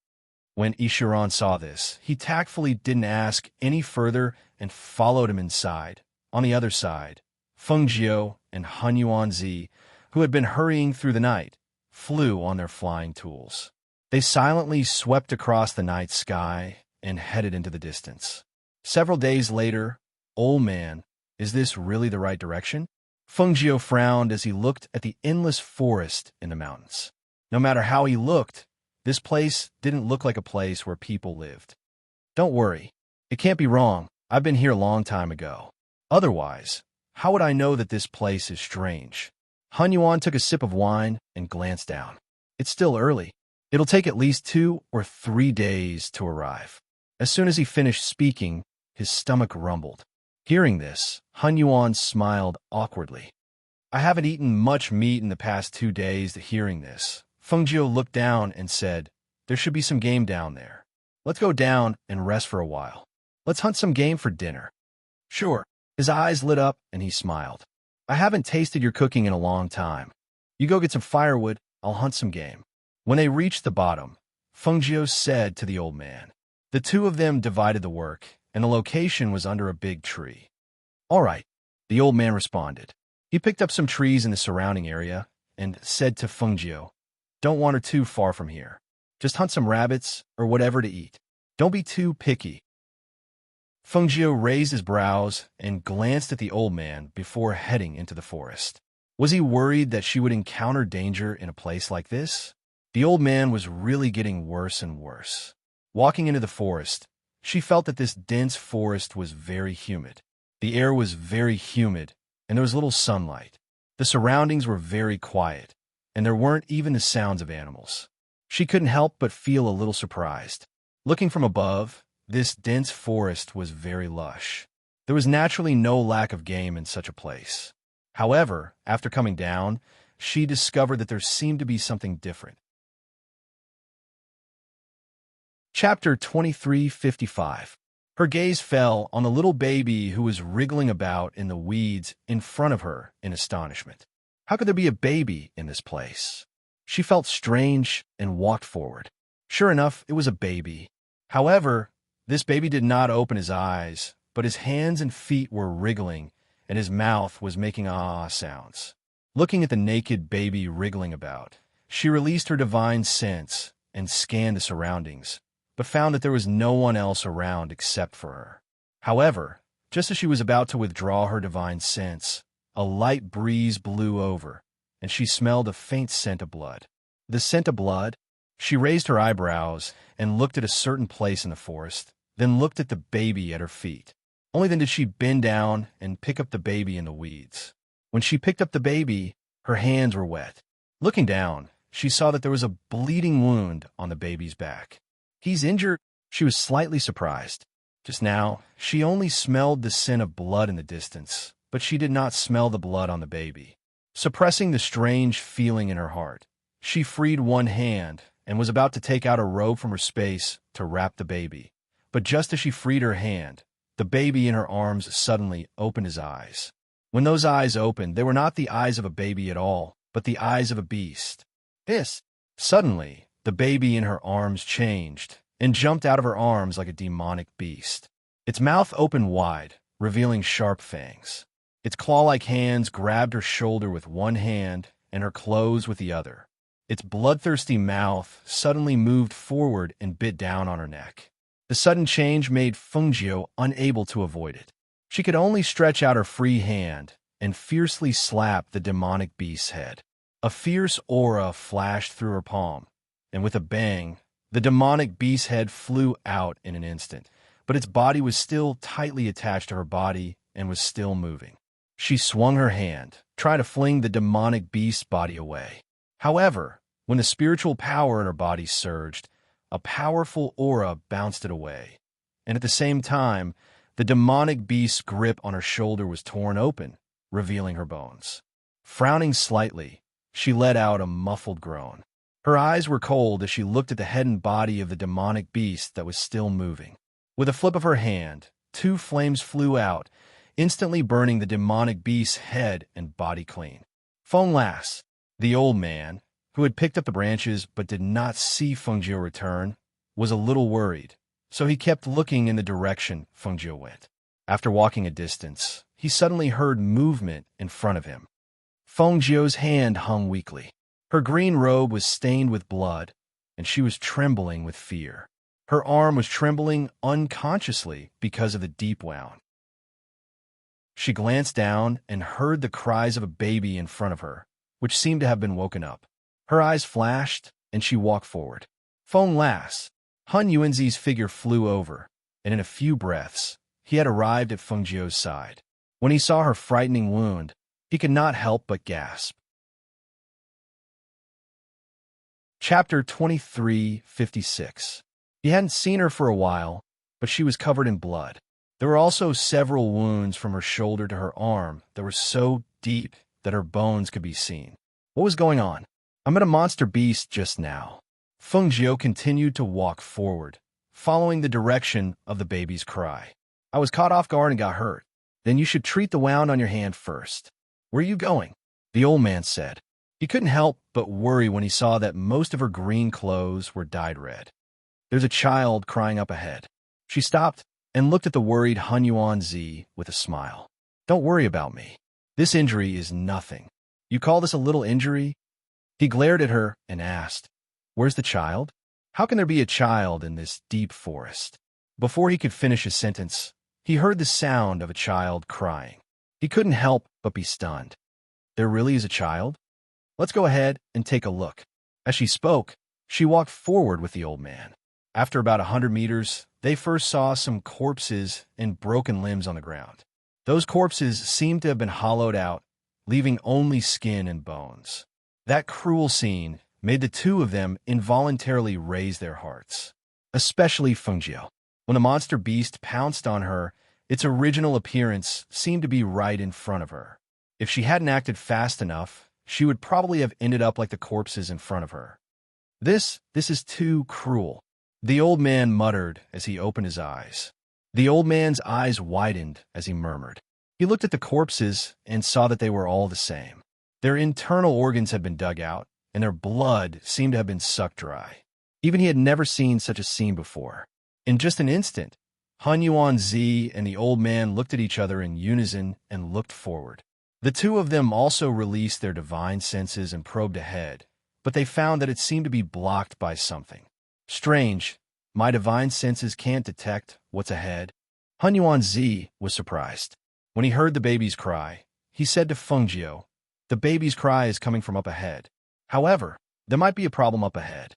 When Ishiran saw this, he tactfully didn't ask any further and followed him inside. On the other side, Feng Jiu and Han Yuanzi, who had been hurrying through the night, flew on their flying tools. They silently swept across the night sky and headed into the distance. Several days later, "Old man, is this really the right direction?" Feng Jiu frowned as he looked at the endless forest in the mountains. No matter how he looked, this place didn't look like a place where people lived. "Don't worry. It can't be wrong. I've been here a long time ago. Otherwise, how would I know that this place is strange?" Han Yuan took a sip of wine and glanced down. "It's still early. It'll take at least 2 or 3 days to arrive." As soon as he finished speaking, his stomach rumbled. Hearing this, Han Yuan smiled awkwardly. "I haven't eaten much meat in the past 2 days." Hearing this, Feng Jiu looked down and said, "There should be some game down there. Let's go down and rest for a while. Let's hunt some game for dinner." Sure. His eyes lit up and he smiled. I haven't tasted your cooking in a long time. You go get some firewood, I'll hunt some game. When they reached the bottom, Fengjiu said to the old man. The two of them divided the work, and the location was under a big tree. All right, the old man responded. He picked up some trees in the surrounding area and said to Fengjiu, don't wander too far from here. Just hunt some rabbits or whatever to eat. Don't be too picky. Fengjiu raised his brows and glanced at the old man before heading into the forest. Was he worried that she would encounter danger in a place like this? The old man was really getting worse and worse. Walking into the forest, she felt that this dense forest was very humid. The air was very humid, and there was little sunlight. The surroundings were very quiet, and there weren't even the sounds of animals. She couldn't help but feel a little surprised. Looking from above, this dense forest was very lush. There was naturally no lack of game in such a place. However, after coming down, she discovered that there seemed to be something different. Chapter 2355. Her gaze fell on the little baby who was wriggling about in the weeds in front of her in astonishment. How could there be a baby in this place? She felt strange and walked forward. Sure enough, it was a baby. However, this baby did not open his eyes, but his hands and feet were wriggling, and his mouth was making ah sounds. Looking at the naked baby wriggling about, she released her divine sense and scanned the surroundings, but found that there was no one else around except for her. However, just as she was about to withdraw her divine sense, a light breeze blew over, and she smelled a faint scent of blood. The scent of blood? She raised her eyebrows and looked at a certain place in the forest, then looked at the baby at her feet. Only then did she bend down and pick up the baby in the weeds. When she picked up the baby, her hands were wet. Looking down, she saw that there was a bleeding wound on the baby's back. He's injured. She was slightly surprised. Just now, she only smelled the scent of blood in the distance, but she did not smell the blood on the baby. Suppressing the strange feeling in her heart, she freed one hand and was about to take out a robe from her space to wrap the baby. But just as she freed her hand, the baby in her arms suddenly opened his eyes. When those eyes opened, they were not the eyes of a baby at all, but the eyes of a beast. Suddenly, the baby in her arms changed and jumped out of her arms like a demonic beast. Its mouth opened wide, revealing sharp fangs. Its claw-like hands grabbed her shoulder with one hand and her clothes with the other. Its bloodthirsty mouth suddenly moved forward and bit down on her neck. The sudden change made Fengjiu unable to avoid it. She could only stretch out her free hand and fiercely slap the demonic beast's head. A fierce aura flashed through her palm, and with a bang, the demonic beast's head flew out in an instant, but its body was still tightly attached to her body and was still moving. She swung her hand, trying to fling the demonic beast's body away. However, when the spiritual power in her body surged, a powerful aura bounced it away, and at the same time, the demonic beast's grip on her shoulder was torn open, revealing her bones. Frowning slightly, she let out a muffled groan. Her eyes were cold as she looked at the head and body of the demonic beast that was still moving. With a flip of her hand, two flames flew out, instantly burning the demonic beast's head and body clean. Feng Lass, the old man, who had picked up the branches but did not see Fengjiu return, was a little worried, so he kept looking in the direction Fengjiu went. After walking a distance, he suddenly heard movement in front of him. Fengjiu's hand hung weakly. Her green robe was stained with blood, and she was trembling with fear. Her arm was trembling unconsciously because of the deep wound. She glanced down and heard the cries of a baby in front of her, which seemed to have been woken up. Her eyes flashed, and she walked forward. Feng Lass, Han Yuanzi's figure flew over, and in a few breaths, he had arrived at Fengjiu's side. When he saw her frightening wound, he could not help but gasp. Chapter 2356. He hadn't seen her for a while, but she was covered in blood. There were also several wounds from her shoulder to her arm that were so deep that her bones could be seen. What was going on? I met a monster beast just now. Fengjiu continued to walk forward, following the direction of the baby's cry. I was caught off guard and got hurt. Then you should treat the wound on your hand first. Where are you going? The old man said. He couldn't help but worry when he saw that most of her green clothes were dyed red. There's a child crying up ahead. She stopped and looked at the worried Hunyuan with a smile. Don't worry about me. This injury is nothing. You call this a little injury? He glared at her and asked, Where's the child? How can there be a child in this deep forest? Before he could finish his sentence, he heard the sound of a child crying. He couldn't help but be stunned. There really is a child? Let's go ahead and take a look. As she spoke, she walked forward with the old man. After about 100 meters, they first saw some corpses and broken limbs on the ground. Those corpses seemed to have been hollowed out, leaving only skin and bones. That cruel scene made the two of them involuntarily raise their hearts, especially Fengjiu. When the monster beast pounced on her, its original appearance seemed to be right in front of her. If she hadn't acted fast enough, she would probably have ended up like the corpses in front of her. This is too cruel, the old man muttered as he opened his eyes. The old man's eyes widened as he murmured. He looked at the corpses and saw that they were all the same. Their internal organs had been dug out, and their blood seemed to have been sucked dry. Even he had never seen such a scene before. In just an instant, Hunyuan and the old man looked at each other in unison and looked forward. The two of them also released their divine senses and probed ahead, but they found that it seemed to be blocked by something. Strange, my divine senses can't detect what's ahead. Hunyuan was surprised. When he heard the baby's cry, he said to Fengjiu, The baby's cry is coming from up ahead. However, there might be a problem up ahead.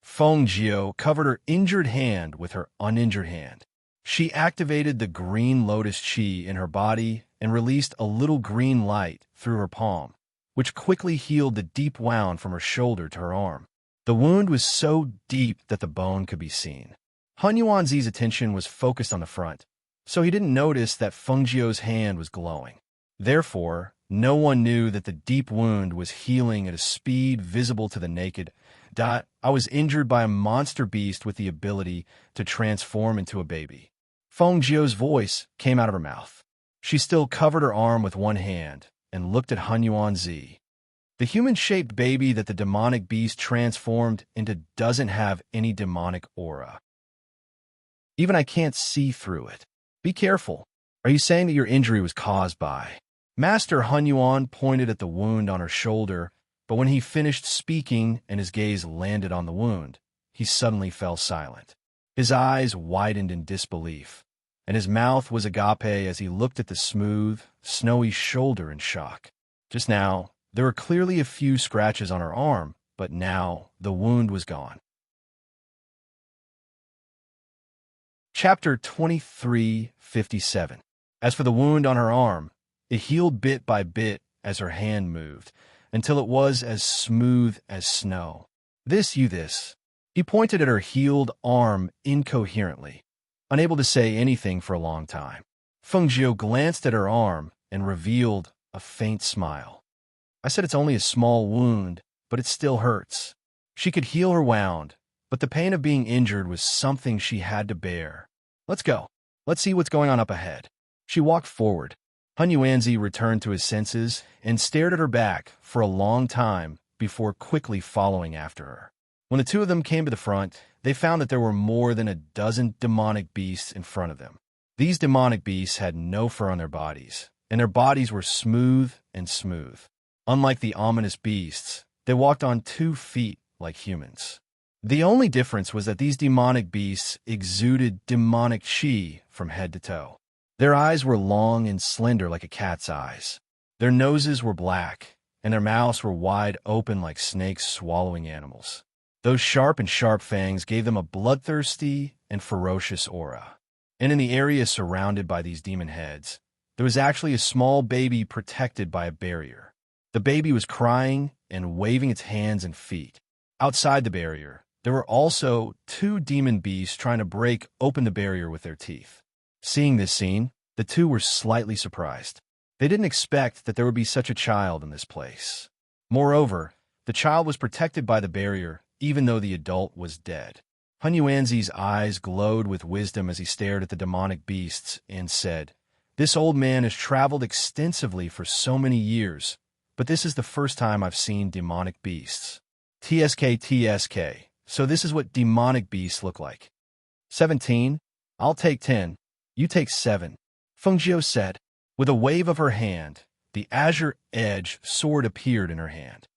Fengjiu covered her injured hand with her uninjured hand. She activated the green lotus chi in her body and released a little green light through her palm, which quickly healed the deep wound from her shoulder to her arm. The wound was so deep that the bone could be seen. Hunyuan's attention was focused on the front, so he didn't notice that Fengjiu's hand was glowing. Therefore, no one knew that the deep wound was healing at a speed visible to the naked. I was injured by a monster beast with the ability to transform into a baby. Fengjiu's voice came out of her mouth. She still covered her arm with one hand and looked at Hunyuan. The human-shaped baby that the demonic beast transformed into doesn't have any demonic aura. Even I can't see through it. Be careful. Are you saying that your injury was caused by? Master Hunyuan pointed at the wound on her shoulder, but when he finished speaking and his gaze landed on the wound, he suddenly fell silent. His eyes widened in disbelief, and his mouth was agape as he looked at the smooth, snowy shoulder in shock. Just now, there were clearly a few scratches on her arm, but now the wound was gone. Chapter 23:57. As for the wound on her arm, it healed bit by bit as her hand moved, until it was as smooth as snow. This. He pointed at her healed arm incoherently, unable to say anything for a long time. Fengjiu glanced at her arm and revealed a faint smile. I said it's only a small wound, but it still hurts. She could heal her wound, but the pain of being injured was something she had to bear. Let's go. Let's see what's going on up ahead. She walked forward. Hunyuan returned to his senses and stared at her back for a long time before quickly following after her. When the two of them came to the front, they found that there were more than a dozen demonic beasts in front of them. These demonic beasts had no fur on their bodies, and their bodies were smooth and smooth. Unlike the ominous beasts, they walked on 2 feet like humans. The only difference was that these demonic beasts exuded demonic chi from head to toe. Their eyes were long and slender like a cat's eyes. Their noses were black, and their mouths were wide open like snakes swallowing animals. Those sharp fangs gave them a bloodthirsty and ferocious aura. And in the area surrounded by these demon heads, there was actually a small baby protected by a barrier. The baby was crying and waving its hands and feet. Outside the barrier, there were also 2 demon beasts trying to break open the barrier with their teeth. Seeing this scene, the two were slightly surprised. They didn't expect that there would be such a child in this place. Moreover, the child was protected by the barrier, even though the adult was dead. Hunyuan's eyes glowed with wisdom as he stared at the demonic beasts and said, This old man has traveled extensively for so many years, but this is the first time I've seen demonic beasts. TSK. So this is what demonic beasts look like. 17. I'll take 10. You take 7. Fengjiu said. With a wave of her hand, the azure edge sword appeared in her hand.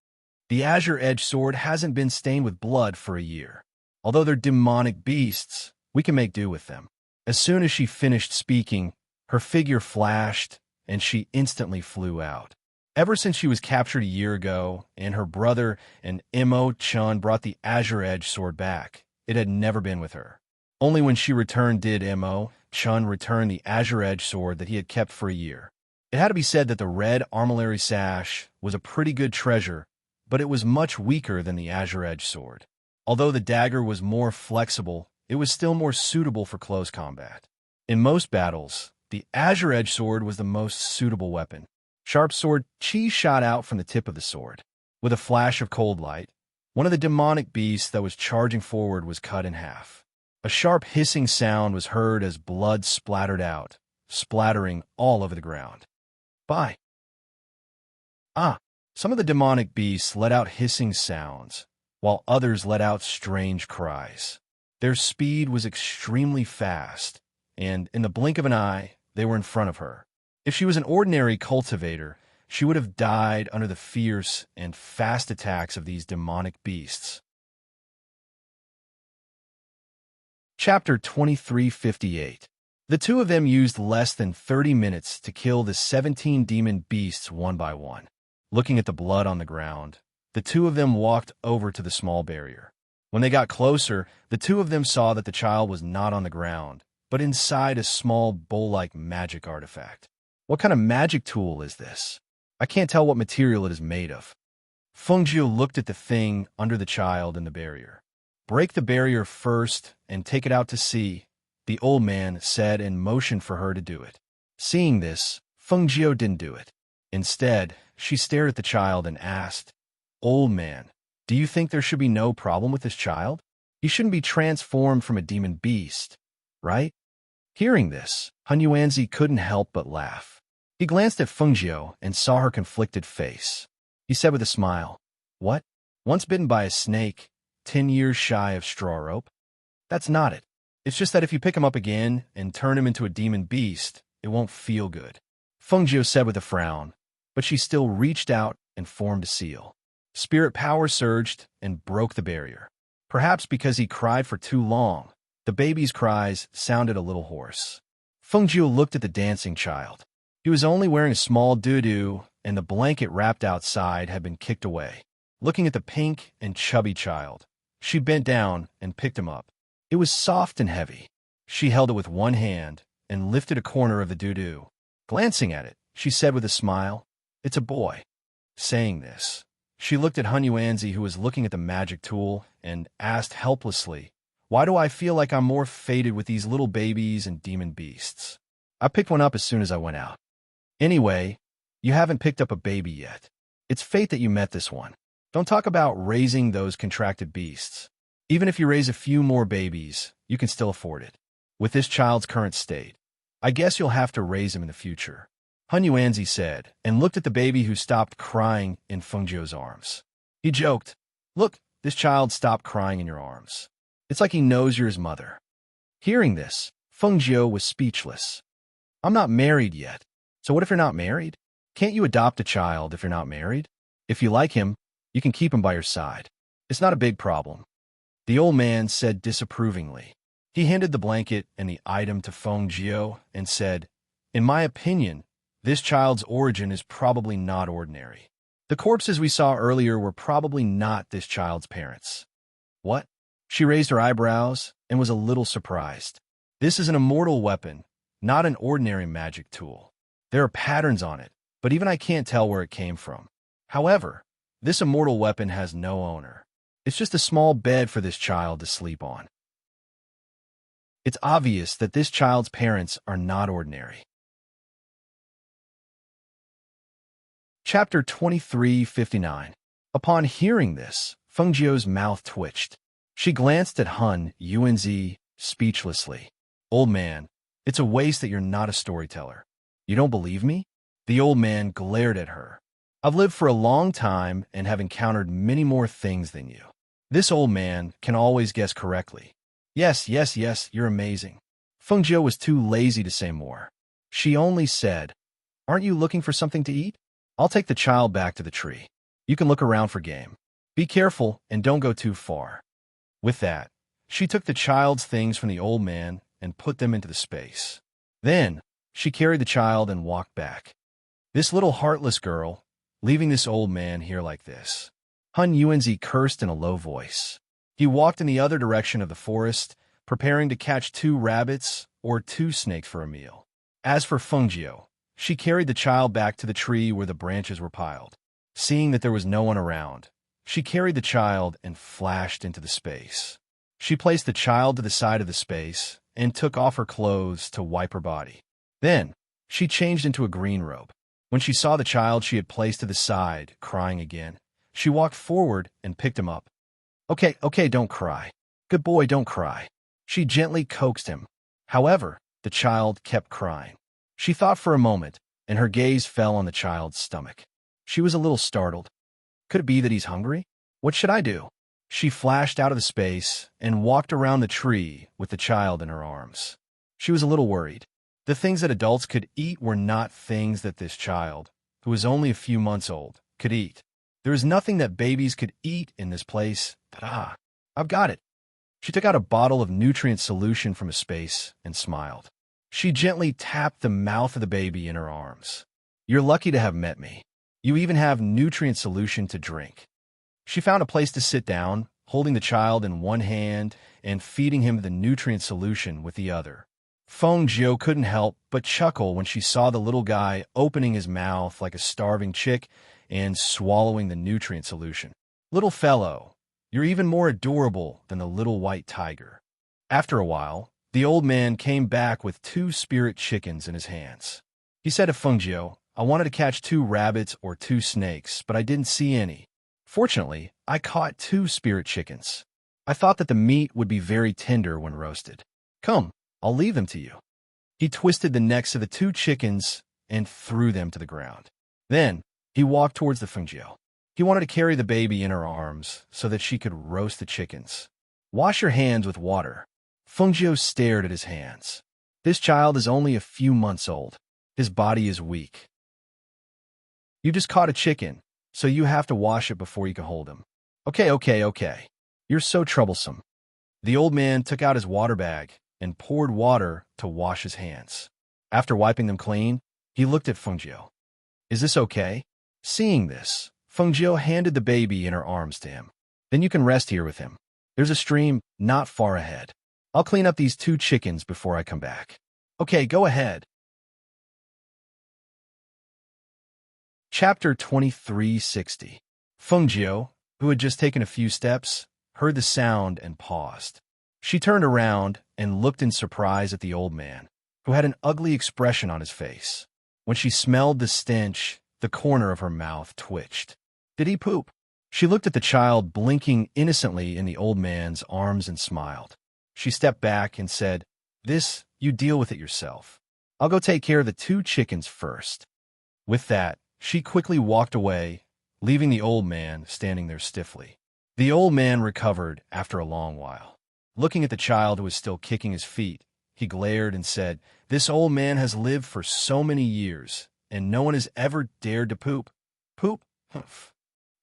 The azure edge sword hasn't been stained with blood for a year. Although they're demonic beasts, we can make do with them. As soon as she finished speaking, her figure flashed, and she instantly flew out. Ever since she was captured a year ago, and her brother and Imo Chun brought the azure edge sword back, it had never been with her. Only when she returned did Imo Chun return the azure edge sword that he had kept for a year. It had to be said that the red armillary sash was a pretty good treasure, but it was much weaker than the azure edge sword. Although the dagger was more flexible, it was still more suitable for close combat. In most battles, the azure edge sword was the most suitable weapon. Sharp sword chi shot out from the tip of the sword. With a flash of cold light, one of the demonic beasts that was charging forward was cut in half. A sharp hissing sound was heard as blood splattered out, splattering all over the ground. Bye. Some of the demonic beasts let out hissing sounds, while others let out strange cries. Their speed was extremely fast, and in the blink of an eye, they were in front of her. If she was an ordinary cultivator, she would have died under the fierce and fast attacks of these demonic beasts. Chapter 2358. The two of them used less than 30 minutes to kill the 17 demon beasts one by one. Looking at the blood on the ground, the two of them walked over to the small barrier. When they got closer, the two of them saw that the child was not on the ground, but inside a small bowl-like magic artifact. What kind of magic tool is this? I can't tell what material it is made of. Fengjiu looked at the thing under the child in the barrier. Break the barrier first and take it out to sea, the old man said and motioned for her to do it. Seeing this, Fengjiu didn't do it. Instead, she stared at the child and asked, "Old man, do you think there should be no problem with this child? He shouldn't be transformed from a demon beast, right?" Hearing this, Han Yuanzi couldn't help but laugh. He glanced at Fengjiu and saw her conflicted face. He said with a smile, "What? Once bitten by a snake, 10 years shy of straw rope? That's not it. It's just that if you pick him up again and turn him into a demon beast, it won't feel good," Fengjiu said with a frown, but she still reached out and formed a seal. Spirit power surged and broke the barrier. Perhaps because he cried for too long, the baby's cries sounded a little hoarse. Fengjiu looked at the dancing child. He was only wearing a small doo-doo, and the blanket wrapped outside had been kicked away. Looking at the pink and chubby child, she bent down and picked him up. It was soft and heavy. She held it with one hand and lifted a corner of the doo-doo. Glancing at it, she said with a smile, "It's a boy." Saying this, she looked at Han Yuanzi, who was looking at the magic tool, and asked helplessly, "Why do I feel like I'm more fated with these little babies and demon beasts? I picked one up as soon as I went out." "Anyway, you haven't picked up a baby yet. It's fate that you met this one. Don't talk about raising those contracted beasts. Even if you raise a few more babies, you can still afford it. With this child's current state, I guess you'll have to raise him in the future," Han Yuanzi said, and looked at the baby who stopped crying in Fengjiu's arms. He joked, "Look, this child stopped crying in your arms. It's like he knows you're his mother." Hearing this, Fengjiu was speechless. "I'm not married yet. So what if you're not married? Can't you adopt a child if you're not married? If you like him, you can keep him by your side. It's not a big problem," the old man said disapprovingly. He handed the blanket and the item to Fengjiu and said, "In my opinion, this child's origin is probably not ordinary. The corpses we saw earlier were probably not this child's parents." "What?" She raised her eyebrows and was a little surprised. "This is an immortal weapon, not an ordinary magic tool. There are patterns on it, but even I can't tell where it came from. However, this immortal weapon has no owner. It's just a small bed for this child to sleep on. It's obvious that this child's parents are not ordinary." Chapter 2359. Upon hearing this, Fengjiu's mouth twitched. She glanced at Han Yuanzi speechlessly. "Old man, it's a waste that you're not a storyteller. You don't believe me? The old man glared at her. I've lived for a long time and have encountered many more things than you. This old man can always guess correctly. Yes, yes, yes, you're amazing. Fengjiu was too lazy to say more. She only said, aren't you looking for something to eat? I'll take the child back to the tree. You can look around for game. Be careful and don't go too far. With that, she took the child's things from the old man and put them into the space. Then, she carried the child and walked back. This little heartless girl, leaving this old man here like this. Hun Yuanzi cursed in a low voice. He walked in the other direction of the forest, preparing to catch 2 rabbits or 2 snakes for a meal. As for Fengjiu, she carried the child back to the tree where the branches were piled. Seeing that there was no one around, she carried the child and flashed into the space. She placed the child to the side of the space and took off her clothes to wipe her body. Then, she changed into a green robe. When she saw the child she had placed to the side, crying again, she walked forward and picked him up. Okay, don't cry. Good boy, don't cry. She gently coaxed him. However, the child kept crying. She thought for a moment, and her gaze fell on the child's stomach. She was a little startled. Could it be that he's hungry? What should I do? She flashed out of the space and walked around the tree with the child in her arms. She was a little worried. The things that adults could eat were not things that this child, who was only a few months old, could eat. There is nothing that babies could eat in this place, but I've got it. She took out a bottle of nutrient solution from a space and smiled. She gently tapped the mouth of the baby in her arms. You're lucky to have met me. You even have nutrient solution to drink. She found a place to sit down, holding the child in one hand and feeding him the nutrient solution with the other. Fengjiu couldn't help but chuckle when she saw the little guy opening his mouth like a starving chick and swallowing the nutrient solution. Little fellow, you're even more adorable than the little white tiger. After a while, the old man came back with 2 spirit chickens in his hands. He said to Fengjiu, I wanted to catch 2 rabbits or 2 snakes, but I didn't see any. Fortunately, I caught 2 spirit chickens. I thought that the meat would be very tender when roasted. Come, I'll leave them to you. He twisted the necks of the 2 chickens and threw them to the ground. Then, he walked towards the Fengjiu. He wanted to carry the baby in her arms so that she could roast the chickens. Wash your hands with water. Fengjiu stared at his hands. This child is only a few months old. His body is weak. You just caught a chicken, so you have to wash it before you can hold him. Okay. You're so troublesome. The old man took out his water bag and poured water to wash his hands. After wiping them clean, he looked at Fengjiu. Is this okay? Seeing this, Fengjiu handed the baby in her arms to him. Then you can rest here with him. There's a stream not far ahead. I'll clean up these 2 chickens before I come back. Okay, go ahead. Chapter 2360. Fengjiu, who had just taken a few steps, heard the sound and paused. She turned around and looked in surprise at the old man, who had an ugly expression on his face. When she smelled the stench, the corner of her mouth twitched. Did he poop? She looked at the child blinking innocently in the old man's arms and smiled. She stepped back and said, This, you deal with it yourself. I'll go take care of the 2 chickens first. With that, she quickly walked away, leaving the old man standing there stiffly. The old man recovered after a long while. Looking at the child who was still kicking his feet, he glared and said, This old man has lived for so many years, and no one has ever dared to poop. Poop? Humph.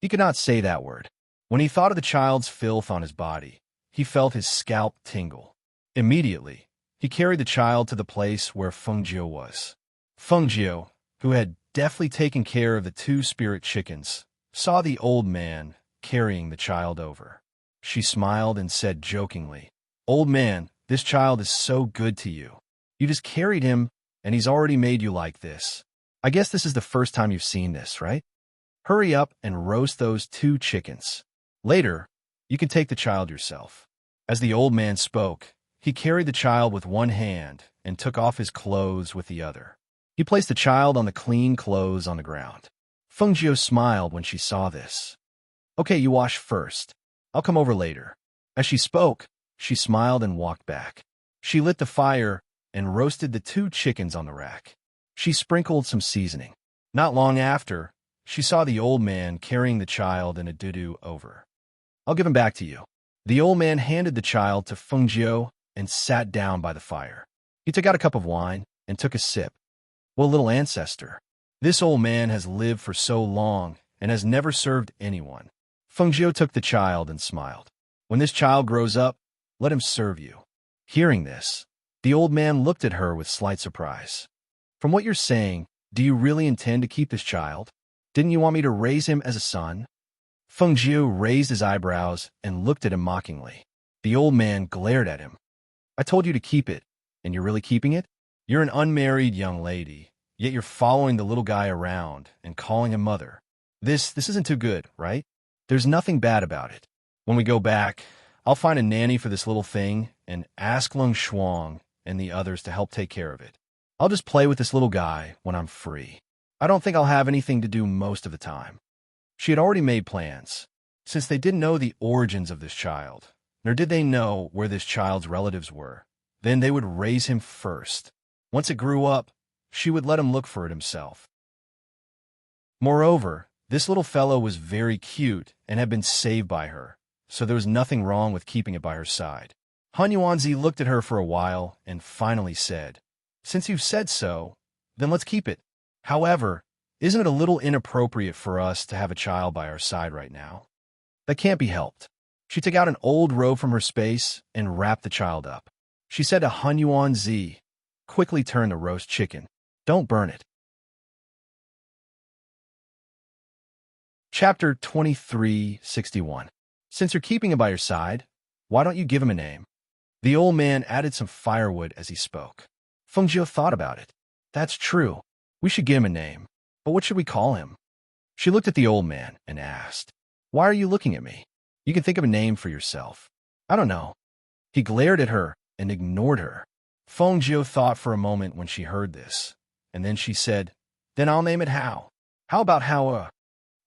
He could not say that word. When he thought of the child's filth on his body, he felt his scalp tingle. Immediately, he carried the child to the place where Fengjiu was. Fengjiu, who had deftly taken care of the 2 spirit chickens, saw the old man carrying the child over. She smiled and said jokingly, Old man, this child is so good to you. You just carried him, and he's already made you like this. I guess this is the first time you've seen this, right? Hurry up and roast those 2 chickens. Later, you can take the child yourself. As the old man spoke, he carried the child with one hand and took off his clothes with the other. He placed the child on the clean clothes on the ground. Fengjiu smiled when she saw this. Okay, you wash first. I'll come over later. As she spoke, she smiled and walked back. She lit the fire and roasted the 2 chickens on the rack. She sprinkled some seasoning. Not long after, she saw the old man carrying the child in a doo-doo over. I'll give him back to you. The old man handed the child to Fengjiu and sat down by the fire. He took out a cup of wine and took a sip. What a little ancestor. This old man has lived for so long and has never served anyone. Fengjiu took the child and smiled. When this child grows up, let him serve you. Hearing this, the old man looked at her with slight surprise. From what you're saying, do you really intend to keep this child? Didn't you want me to raise him as a son? Fengjiu raised his eyebrows and looked at him mockingly. The old man glared at him. I told you to keep it, and you're really keeping it? You're an unmarried young lady, yet you're following the little guy around and calling him mother. This isn't too good, right? There's nothing bad about it. When we go back, I'll find a nanny for this little thing and ask Lung Shuang and the others to help take care of it. I'll just play with this little guy when I'm free. I don't think I'll have anything to do most of the time. She had already made plans. Since they didn't know the origins of this child, nor did they know where this child's relatives were, then they would raise him first. Once it grew up, she would let him look for it himself. Moreover, this little fellow was very cute and had been saved by her, so there was nothing wrong with keeping it by her side. Han Yuanzi looked at her for a while and finally said, Since you've said so, then let's keep it. However, isn't it a little inappropriate for us to have a child by our side right now? That can't be helped. She took out an old robe from her space and wrapped the child up. She said to Han Yuanzi, quickly turn the roast chicken. Don't burn it. Chapter 2361. Since you're keeping him by your side, why don't you give him a name? The old man added some firewood as he spoke. Fengjiu thought about it. That's true. We should give him a name. But what should we call him? She looked at the old man and asked, Why are you looking at me? You can think of a name for yourself. I don't know. He glared at her and ignored her. Fengjiu thought for a moment when she heard this, and then she said, Then I'll name it How. How about How?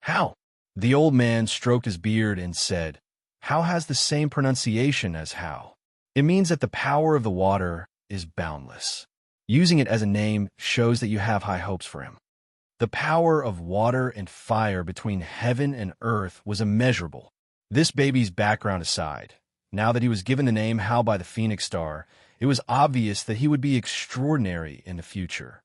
How? The old man stroked his beard and said, How has the same pronunciation as How. It means that the power of the water is boundless. Using it as a name shows that you have high hopes for him. The power of water and fire between heaven and earth was immeasurable. This baby's background aside, now that he was given the name How by the Phoenix Star, it was obvious that he would be extraordinary in the future.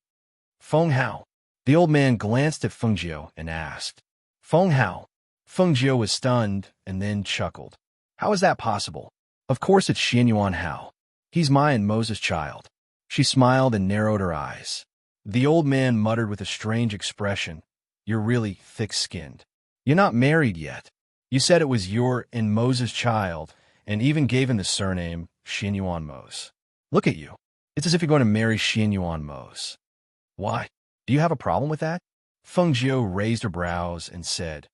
Feng Hao. The old man glanced at Fengjiu and asked, Feng Hao. Fengjiu was stunned and then chuckled. How is that possible? Of course it's Xianyuan Hao. He's my and Moses' child. She smiled and narrowed her eyes. The old man muttered with a strange expression, You're really thick-skinned. You're not married yet. You said it was your and Moses' child, and even gave him the surname Xianyuan Mose. Look at you. It's as if you're going to marry Xianyuan Mose. Why? Do you have a problem with that? Fengjiu raised her brows and said,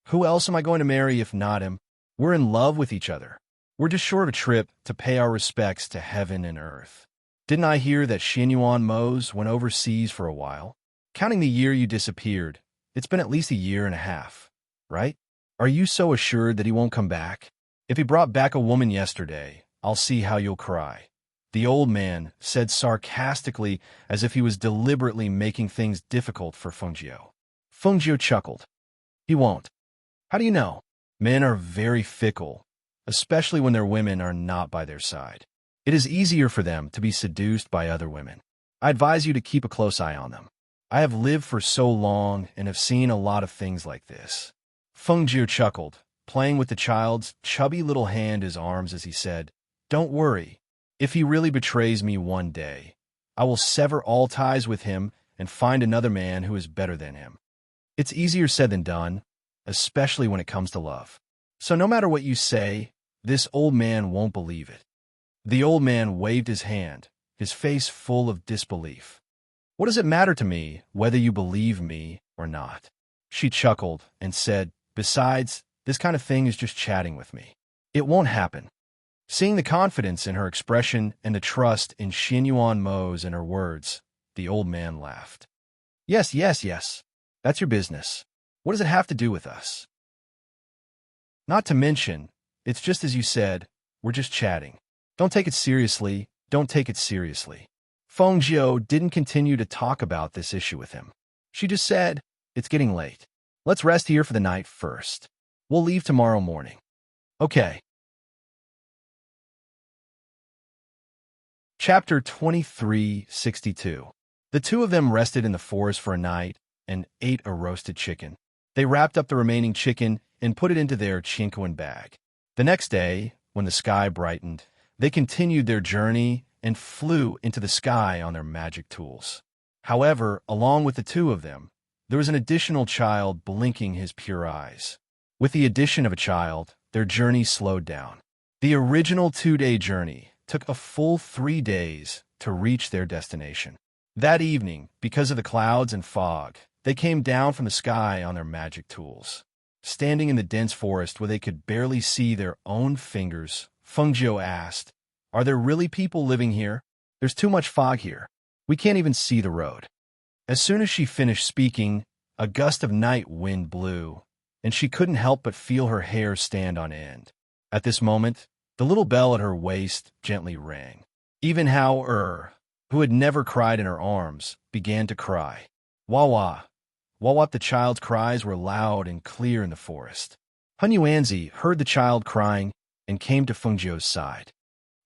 Who else am I going to marry if not him? We're in love with each other. We're just short of a trip to pay our respects to heaven and earth. Didn't I hear that Xianyuan Mose went overseas for a while? Counting the year you disappeared, it's been at least a year and a half, right? Are you so assured that he won't come back? If he brought back a woman yesterday, I'll see how you'll cry. The old man said sarcastically as if he was deliberately making things difficult for Fengjiu. Fengjiu chuckled. He won't. How do you know? Men are very fickle, especially when their women are not by their side. It is easier for them to be seduced by other women. I advise you to keep a close eye on them. I have lived for so long and have seen a lot of things like this. Fengjiu chuckled, playing with the child's chubby little hand in his arms as he said, Don't worry. If he really betrays me one day, I will sever all ties with him and find another man who is better than him. It's easier said than done, especially when it comes to love. So no matter what you say, this old man won't believe it. The old man waved his hand, his face full of disbelief. What does it matter to me whether you believe me or not? She chuckled and said, Besides, this kind of thing is just chatting with me. It won't happen. Seeing the confidence in her expression and the trust in Xianyuan Mose in her words, the old man laughed. Yes. That's your business. What does it have to do with us? Not to mention, it's just as you said, we're just chatting. Don't take it seriously. Fengjiu didn't continue to talk about this issue with him. She just said, "It's getting late. Let's rest here for the night first. We'll leave tomorrow morning." Okay. Chapter 2362. The two of them rested in the forest for a night and ate a roasted chicken. They wrapped up the remaining chicken and put it into their chinquan bag. The next day, when the sky brightened, they continued their journey and flew into the sky on their magic tools. However, along with the two of them, there was an additional child blinking his pure eyes. With the addition of a child, their journey slowed down. The original 2-day journey took a full 3 days to reach their destination. That evening, because of the clouds and fog, they came down from the sky on their magic tools. Standing in the dense forest where they could barely see their own fingers, Fengjiu asked, "Are there really people living here? There's too much fog here. We can't even see the road." As soon as she finished speaking, a gust of night wind blew, and she couldn't help but feel her hair stand on end. At this moment, the little bell at her waist gently rang. Even Hao who had never cried in her arms, began to cry. Wawa. Wawa, the child's cries were loud and clear in the forest. Hun Yuanzi heard the child crying and came to Fengjiu's side.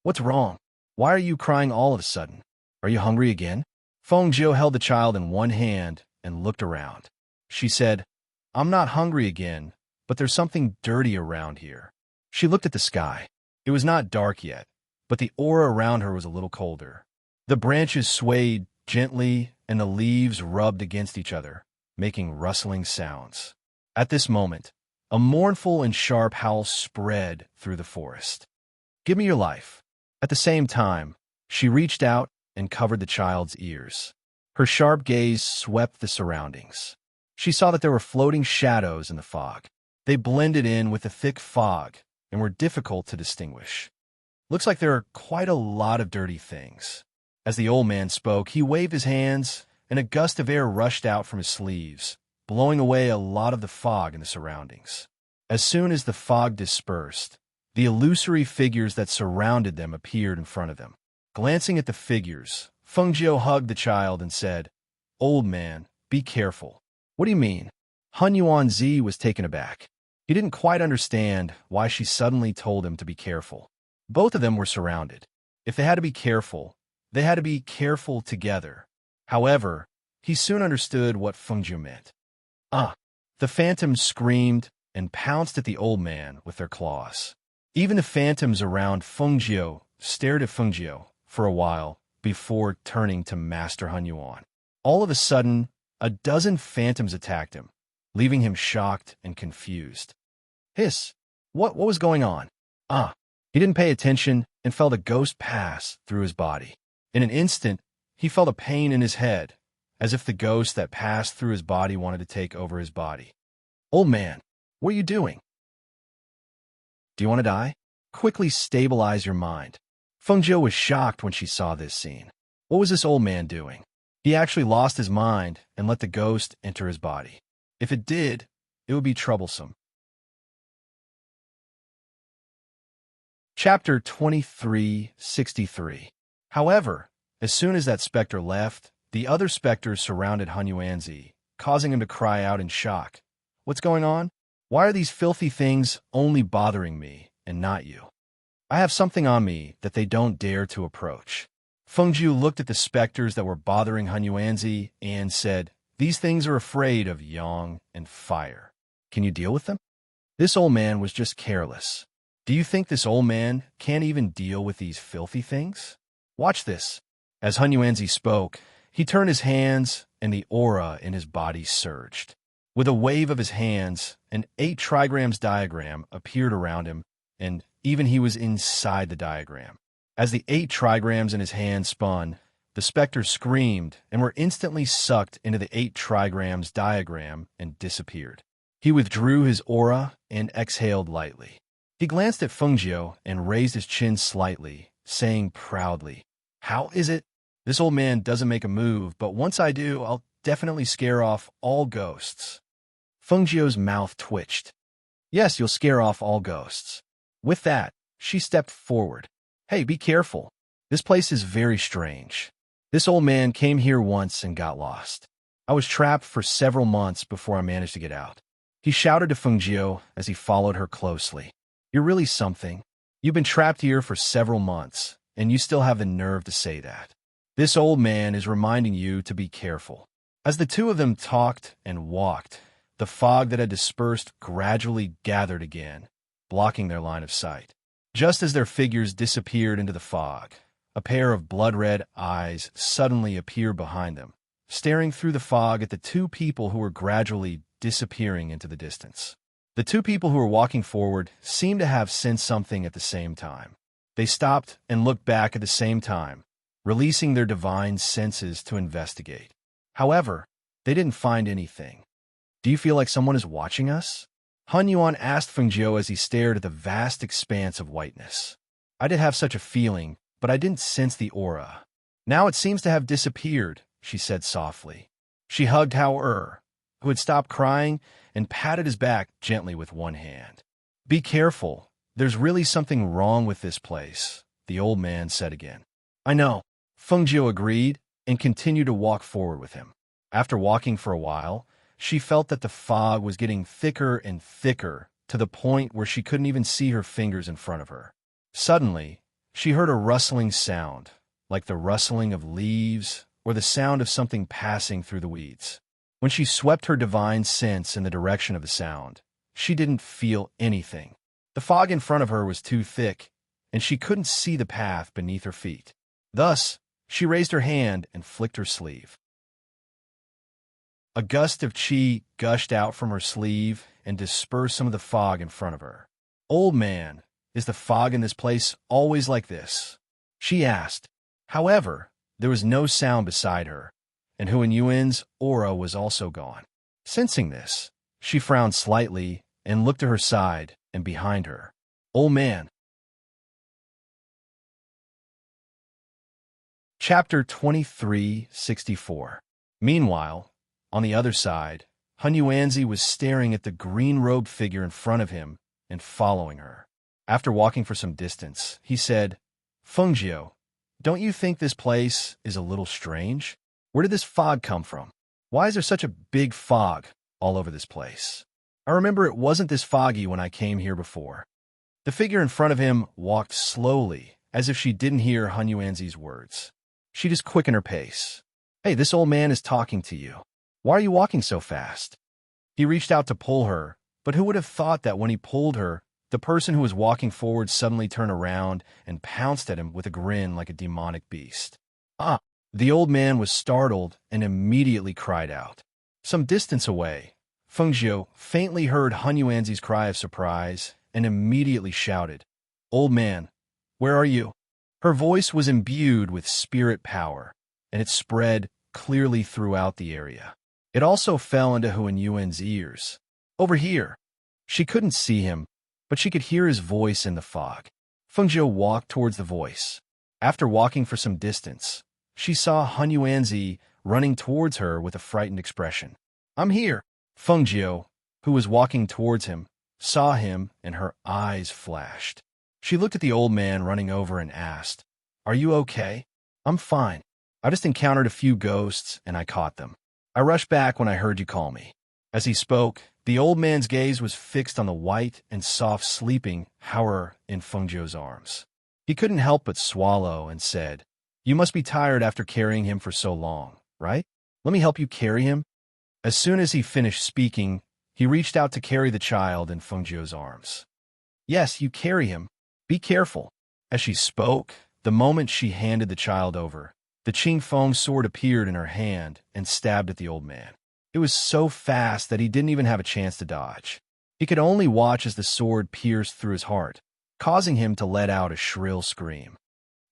"What's wrong? Why are you crying all of a sudden? Are you hungry again?" Fengjiu held the child in one hand and looked around. She said, "I'm not hungry again, but there's something dirty around here." She looked at the sky. It was not dark yet, but the aura around her was a little colder. The branches swayed gently and the leaves rubbed against each other, making rustling sounds. At this moment, a mournful and sharp howl spread through the forest. "Give me your life." At the same time, she reached out and covered the child's ears. Her sharp gaze swept the surroundings. She saw that there were floating shadows in the fog. They blended in with the thick fog and were difficult to distinguish. "Looks like there are quite a lot of dirty things." As the old man spoke, he waved his hands, and a gust of air rushed out from his sleeves, blowing away a lot of the fog in the surroundings. As soon as the fog dispersed, the illusory figures that surrounded them appeared in front of them. Glancing at the figures, Fengjiu hugged the child and said, "Old man, be careful." "What do you mean?" Hun Yuanzi was taken aback. He didn't quite understand why she suddenly told him to be careful. Both of them were surrounded. If they had to be careful, they had to be careful together. However, he soon understood what Fengjiu meant. The phantoms screamed and pounced at the old man with their claws. Even the phantoms around Fengjiu stared at Fengjiu for a while before turning to Master Hun Yuan. All of a sudden, a dozen phantoms attacked him, leaving him shocked and confused. Hiss! What was going on? He didn't pay attention and felt a ghost pass through his body. In an instant, he felt a pain in his head, as if the ghost that passed through his body wanted to take over his body. "Old man, what are you doing? Do you want to die? Quickly stabilize your mind." Fengjiu was shocked when she saw this scene. What was this old man doing? He actually lost his mind and let the ghost enter his body. If it did, it would be troublesome. Chapter 2363. However, as soon as that specter left, the other specters surrounded Hun Yuanzi, causing him to cry out in shock. "What's going on? Why are these filthy things only bothering me and not you? I have something on me that they don't dare to approach." Fengjiu looked at the specters that were bothering Hun Yuanzi and said, "These things are afraid of yang and fire. Can you deal with them?" This old man was just careless. Do you think this old man can't even deal with these filthy things? Watch this. As Hun Yuanzi spoke, he turned his hands and the aura in his body surged. With a wave of his hands, an 8 trigrams diagram appeared around him, and even he was inside the diagram. As the 8 trigrams in his hand spun, the specter screamed and were instantly sucked into the 8 trigrams diagram and disappeared. He withdrew his aura and exhaled lightly. He glanced at Fengjiu and raised his chin slightly, saying proudly, "How is it? This old man doesn't make a move, but once I do, I'll definitely scare off all ghosts." Fengjiu's mouth twitched. "Yes, you'll scare off all ghosts." With that, she stepped forward. "Hey, be careful. This place is very strange. This old man came here once and got lost. I was trapped for several months before I managed to get out. He shouted to Fengjiu as he followed her closely. You're really something. You've been trapped here for several months, and you still have the nerve to say that. This old man is reminding you to be careful. As the two of them talked and walked, the fog that had dispersed gradually gathered again, blocking their line of sight. Just as their figures disappeared into the fog, a pair of blood-red eyes suddenly appeared behind them, staring through the fog at the two people who were gradually disappearing into the distance. The two people who were walking forward seemed to have sensed something at the same time. They stopped and looked back at the same time, releasing their divine senses to investigate. However, they didn't find anything. Do you feel like someone is watching us? Han Yuan asked Fengjiu as he stared at the vast expanse of whiteness. I did have such a feeling, but I didn't sense the aura. Now it seems to have disappeared, she said softly. She hugged Hao who had stopped crying, and patted his back gently with one hand. Be careful. There's really something wrong with this place, the old man said again. I know. Fengjiu agreed and continued to walk forward with him. After walking for a while, she felt that the fog was getting thicker and thicker to the point where she couldn't even see her fingers in front of her. Suddenly, she heard a rustling sound, like the rustling of leaves or the sound of something passing through the weeds. When she swept her divine sense in the direction of the sound, she didn't feel anything. The fog in front of her was too thick, and she couldn't see the path beneath her feet. Thus, she raised her hand and flicked her sleeve. A gust of qi gushed out from her sleeve and dispersed some of the fog in front of her. Old man, is the fog in this place always like this? She asked. However, there was no sound beside her, and Huan Yuan's aura was also gone. Sensing this, she frowned slightly and looked to her side and behind her. Old man. Chapter 2364. Meanwhile, on the other side, Han Yuanzi was staring at the green-robed figure in front of him and following her. After walking for some distance, he said, Fengjiu, don't you think this place is a little strange? Where did this fog come from? Why is there such a big fog all over this place? I remember it wasn't this foggy when I came here before. The figure in front of him walked slowly, as if she didn't hear Han Yuanzi's words. She just quickened her pace. Hey, this old man is talking to you. Why are you walking so fast? He reached out to pull her, but who would have thought that when he pulled her, the person who was walking forward suddenly turned around and pounced at him with a grin like a demonic beast. Ah! The old man was startled and immediately cried out. Some distance away, Fengjiu faintly heard Han Yuanzi's cry of surprise and immediately shouted, Old man, where are you? Her voice was imbued with spirit power, and it spread clearly throughout the area. It also fell into Huan Yuan's ears. Over here. She couldn't see him, but she could hear his voice in the fog. Fengjiu walked towards the voice. After walking for some distance, she saw Han Yuanzi running towards her with a frightened expression. I'm here. Fengjiu, who was walking towards him, saw him and her eyes flashed. She looked at the old man running over and asked, Are you okay? I'm fine. I just encountered a few ghosts and I caught them. I rushed back when I heard you call me. As he spoke, the old man's gaze was fixed on the white and soft sleeping Hao in Fengjiu's arms. He couldn't help but swallow and said, You must be tired after carrying him for so long, right? Let me help you carry him. As soon as he finished speaking, he reached out to carry the child in Fengjiu's arms. Yes, you carry him. Be careful. As she spoke, the moment she handed the child over, the Qingfeng sword appeared in her hand and stabbed at the old man. It was so fast that he didn't even have a chance to dodge. He could only watch as the sword pierced through his heart, causing him to let out a shrill scream.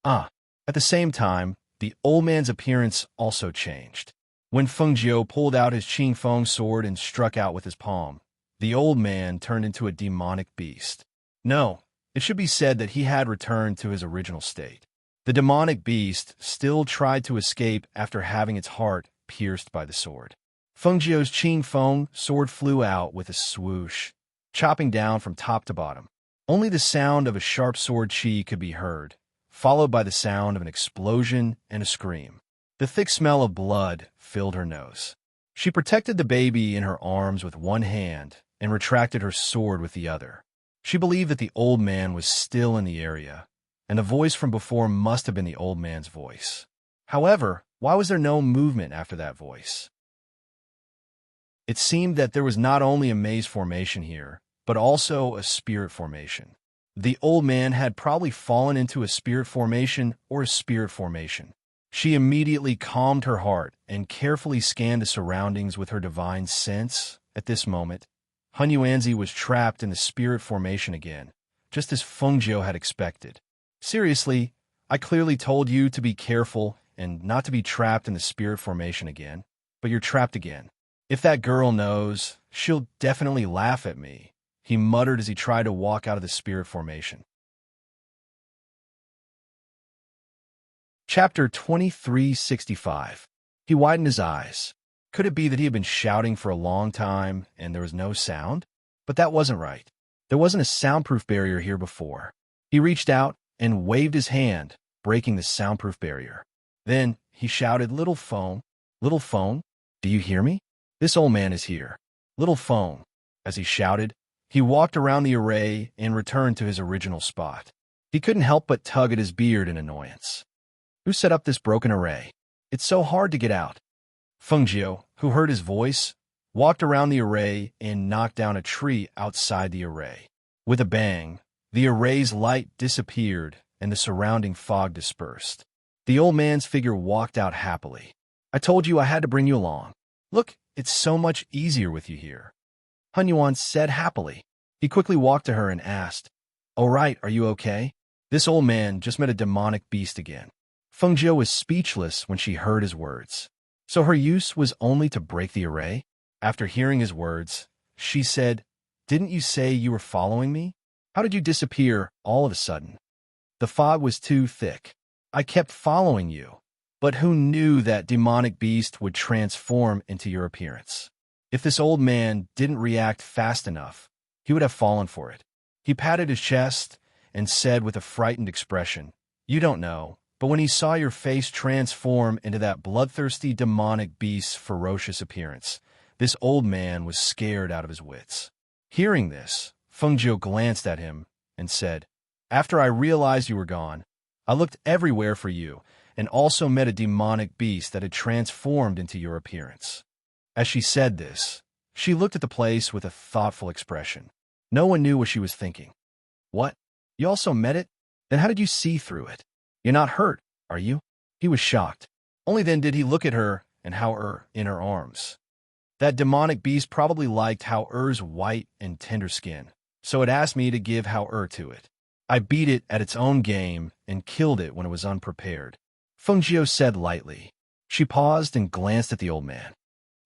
At the same time, the old man's appearance also changed. When Fengjiu pulled out his Qingfeng sword and struck out with his palm, the old man turned into a demonic beast. No, it should be said that he had returned to his original state. The demonic beast still tried to escape after having its heart pierced by the sword. Fengjiu's Qingfeng sword flew out with a swoosh, chopping down from top to bottom. Only the sound of a sharp sword qi could be heard, followed by the sound of an explosion and a scream. The thick smell of blood filled her nose. She protected the baby in her arms with one hand and retracted her sword with the other. She believed that the old man was still in the area, and the voice from before must have been the old man's voice. However, why was there no movement after that voice? It seemed that there was not only a maze formation here, but also a spirit formation. The old man had probably fallen into a spirit formation or a spirit formation. She immediately calmed her heart and carefully scanned the surroundings with her divine sense. At this moment, Hunyuanzi was trapped in the spirit formation again, just as Fengjiu had expected. Seriously, I clearly told you to be careful and not to be trapped in the spirit formation again, but you're trapped again. If that girl knows, she'll definitely laugh at me, he muttered as he tried to walk out of the spirit formation. Chapter 2365. He widened his eyes. Could it be that he had been shouting for a long time and there was no sound? But that wasn't right. There wasn't a soundproof barrier here before. He reached out and waved his hand, breaking the soundproof barrier. Then he shouted, little phone, do you hear me? This old man is here. Little phone. As he shouted, he walked around the array and returned to his original spot. He couldn't help but tug at his beard in annoyance. Who set up this broken array? It's so hard to get out. Fengjiu, who heard his voice, walked around the array and knocked down a tree outside the array. With a bang, the array's light disappeared and the surrounding fog dispersed. The old man's figure walked out happily. I told you I had to bring you along. Look, it's so much easier with you here. Hunyuan said happily. He quickly walked to her and asked, "All right, are you okay?" This old man just met a demonic beast again. Fengjiu was speechless when she heard his words. So her use was only to break the array? After hearing his words, she said, "Didn't you say you were following me? How did you disappear all of a sudden?" The fog was too thick. I kept following you. But who knew that demonic beast would transform into your appearance? If this old man didn't react fast enough, he would have fallen for it. He patted his chest and said with a frightened expression, "You don't know, but when he saw your face transform into that bloodthirsty demonic beast's ferocious appearance, this old man was scared out of his wits." Hearing this, Fengjiu glanced at him and said, "After I realized you were gone, I looked everywhere for you, and also met a demonic beast that had transformed into your appearance." As she said this, she looked at the place with a thoughtful expression. No one knew what she was thinking. "What? You also met it? Then how did you see through it? You're not hurt, are you?" He was shocked. Only then did he look at her and Hao in her arms. That demonic beast probably liked Hao's white and tender skin, so it asked me to give Hao to it. I beat it at its own game and killed it when it was unprepared. Fengjiu said lightly. She paused and glanced at the old man.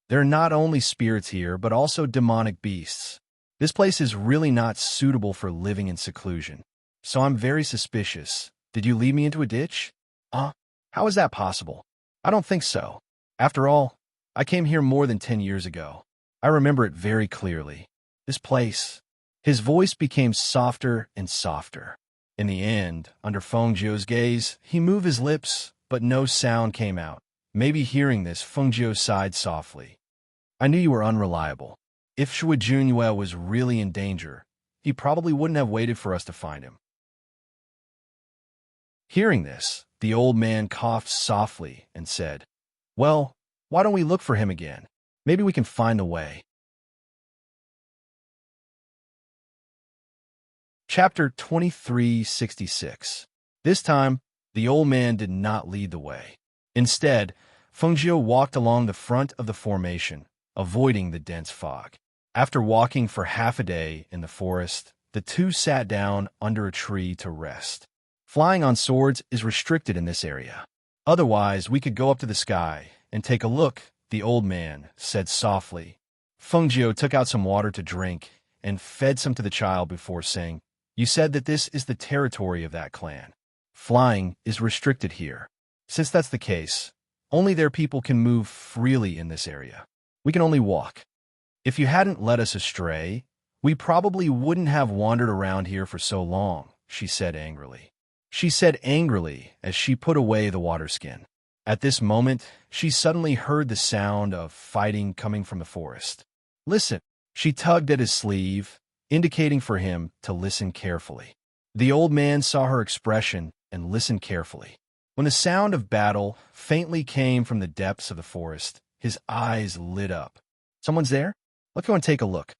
There are not only spirits here, but also demonic beasts. This place is really not suitable for living in seclusion. So I'm very suspicious. Did you lead me into a ditch? How is that possible? I don't think so. After all, I came here more than 10 years ago. I remember it very clearly. This place. His voice became softer and softer. In the end, under Fengjiu's gaze, he moved his lips, but no sound came out. Maybe hearing this, Fengjiu sighed softly. I knew you were unreliable. If Shui Junyue was really in danger, he probably wouldn't have waited for us to find him. Hearing this, the old man coughed softly and said, "Well, why don't we look for him again? Maybe we can find a way." Chapter 2366. This time, the old man did not lead the way. Instead, Fengjiu walked along the front of the formation, avoiding the dense fog. After walking for half a day in the forest, the two sat down under a tree to rest. Flying on swords is restricted in this area. Otherwise, we could go up to the sky and take a look, the old man said softly. Fengjiu took out some water to drink and fed some to the child before saying, "You said that this is the territory of that clan. Flying is restricted here. Since that's the case, only their people can move freely in this area. We can only walk. If you hadn't led us astray, we probably wouldn't have wandered around here for so long," she said angrily. She said angrily as she put away the water skin. At this moment, she suddenly heard the sound of fighting coming from the forest. Listen, she tugged at his sleeve, indicating for him to listen carefully. The old man saw her expression and listened carefully. When the sound of battle faintly came from the depths of the forest, his eyes lit up. Someone's there? Let's go and take a look.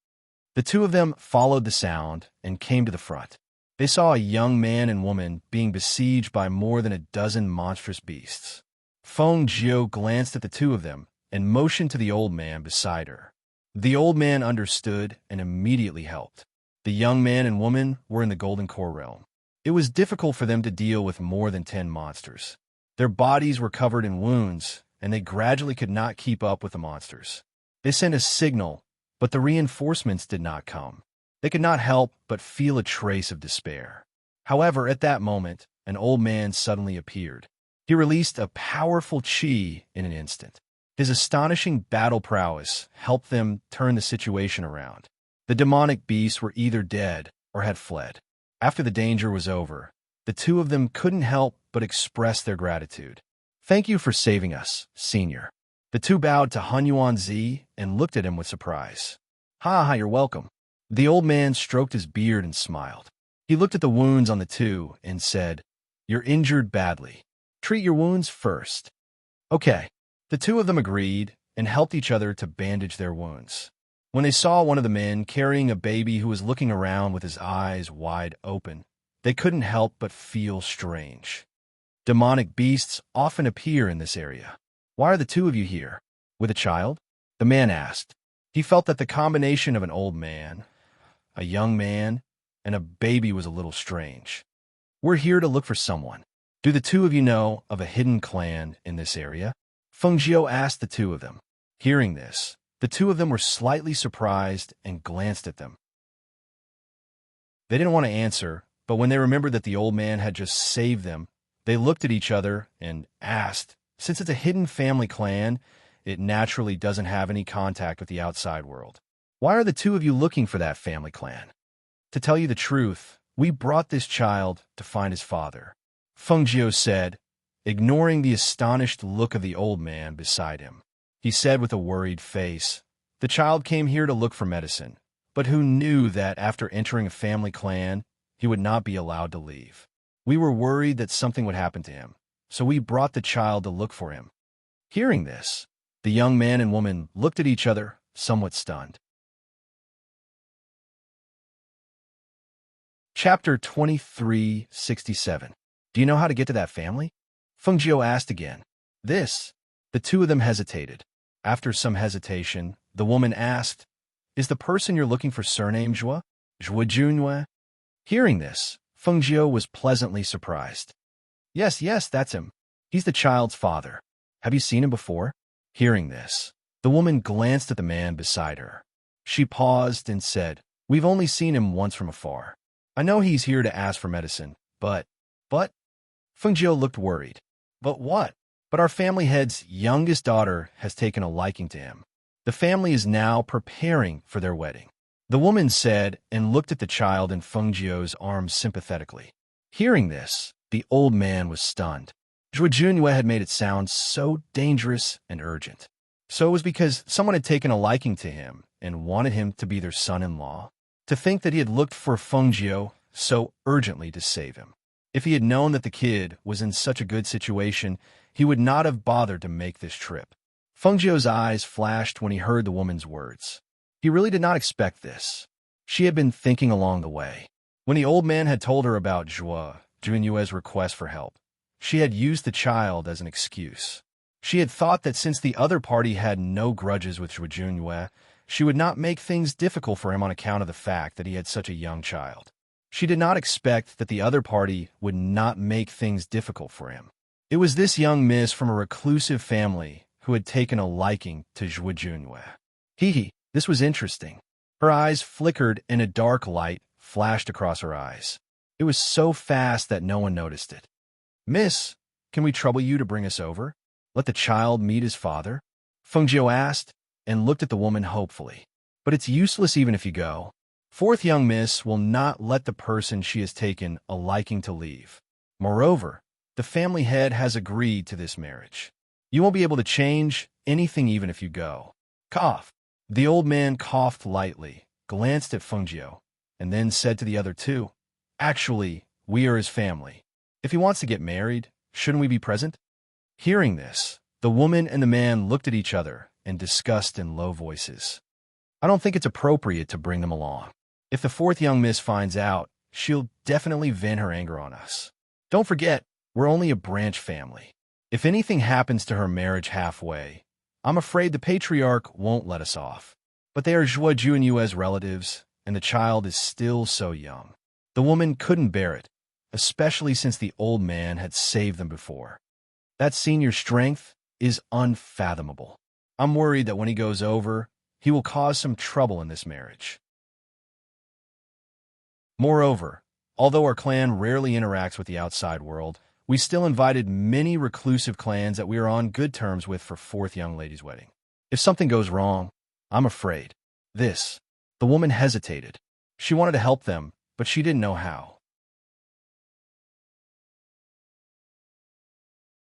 The two of them followed the sound and came to the front. They saw a young man and woman being besieged by more than a dozen monstrous beasts. Feng Jiu glanced at the two of them and motioned to the old man beside her. The old man understood and immediately helped. The young man and woman were in the Golden Core realm. It was difficult for them to deal with more than 10 monsters. Their bodies were covered in wounds, and they gradually could not keep up with the monsters. They sent a signal, but the reinforcements did not come. They could not help but feel a trace of despair. However, at that moment, an old man suddenly appeared. He released a powerful chi in an instant. His astonishing battle prowess helped them turn the situation around. The demonic beasts were either dead or had fled. After the danger was over, the two of them couldn't help but express their gratitude. Thank you for saving us, Senior. The two bowed to Hunyuan Zi and looked at him with surprise. Ha, you're welcome. The old man stroked his beard and smiled. He looked at the wounds on the two and said, You're injured badly. Treat your wounds first. Okay. The two of them agreed and helped each other to bandage their wounds. When they saw one of the men carrying a baby who was looking around with his eyes wide open, they couldn't help but feel strange. Demonic beasts often appear in this area. Why are the two of you here? With a child? The man asked. He felt that the combination of an old man, a young man, and a baby was a little strange. We're here to look for someone. Do the two of you know of a hidden clan in this area? Feng Jiu asked the two of them. Hearing this, the two of them were slightly surprised and glanced at them. They didn't want to answer, but when they remembered that the old man had just saved them, they looked at each other and asked, since it's a hidden family clan, it naturally doesn't have any contact with the outside world. Why are the two of you looking for that family clan? To tell you the truth, we brought this child to find his father, Feng Jiu said, ignoring the astonished look of the old man beside him. He said with a worried face, The child came here to look for medicine, but who knew that after entering a family clan, he would not be allowed to leave? We were worried that something would happen to him, so we brought the child to look for him. Hearing this, the young man and woman looked at each other, somewhat stunned. Chapter 2367. Do you know how to get to that family? Feng Jiu asked again. The two of them hesitated. After some hesitation, the woman asked, Is the person you're looking for surnamed Zhua? Zhua Junhua? Hearing this, Feng Jiu was pleasantly surprised. Yes, that's him. He's the child's father. Have you seen him before? Hearing this, the woman glanced at the man beside her. She paused and said, We've only seen him once from afar. I know he's here to ask for medicine, but... Feng Jiu looked worried. But what? But our family head's youngest daughter has taken a liking to him. The family is now preparing for their wedding. The woman said and looked at the child in Feng Jiu's arms sympathetically. Hearing this, the old man was stunned. Zhua Junhua had made it sound so dangerous and urgent. So it was because someone had taken a liking to him and wanted him to be their son-in-law. To think that he had looked for Feng Jiu so urgently to save him. If he had known that the kid was in such a good situation, he would not have bothered to make this trip. Feng Jiu's eyes flashed when he heard the woman's words. He really did not expect this. She had been thinking along the way. When the old man had told her about Zhua Junhua's request for help, she had used the child as an excuse. She had thought that since the other party had no grudges with Zhua Junhua, she would not make things difficult for him on account of the fact that he had such a young child. She did not expect that the other party would not make things difficult for him. It was this young miss from a reclusive family who had taken a liking to Zhua Junhua. This was interesting. Her eyes flickered and a dark light flashed across her eyes. It was so fast that no one noticed it. Miss, can we trouble you to bring us over? Let the child meet his father? Feng Jiu asked and looked at the woman hopefully. But it's useless even if you go. Fourth young miss will not let the person she has taken a liking to leave. Moreover, the family head has agreed to this marriage. You won't be able to change anything even if you go. Cough. The old man coughed lightly, glanced at Fengjiu, and then said to the other two, "Actually, we are his family. If he wants to get married, shouldn't we be present?" Hearing this, the woman and the man looked at each other and discussed in low voices. "I don't think it's appropriate to bring them along. If the fourth young miss finds out, she'll definitely vent her anger on us. Don't forget, we're only a branch family. If anything happens to her marriage halfway, I'm afraid the patriarch won't let us off. But they are Zhuoju and you as relatives, and the child is still so young." The woman couldn't bear it, especially since the old man had saved them before. "That senior's strength is unfathomable. I'm worried that when he goes over, he will cause some trouble in this marriage. Moreover, although our clan rarely interacts with the outside world, we still invited many reclusive clans that we are on good terms with for fourth young lady's wedding. If something goes wrong, I'm afraid." The woman hesitated. She wanted to help them, but she didn't know how.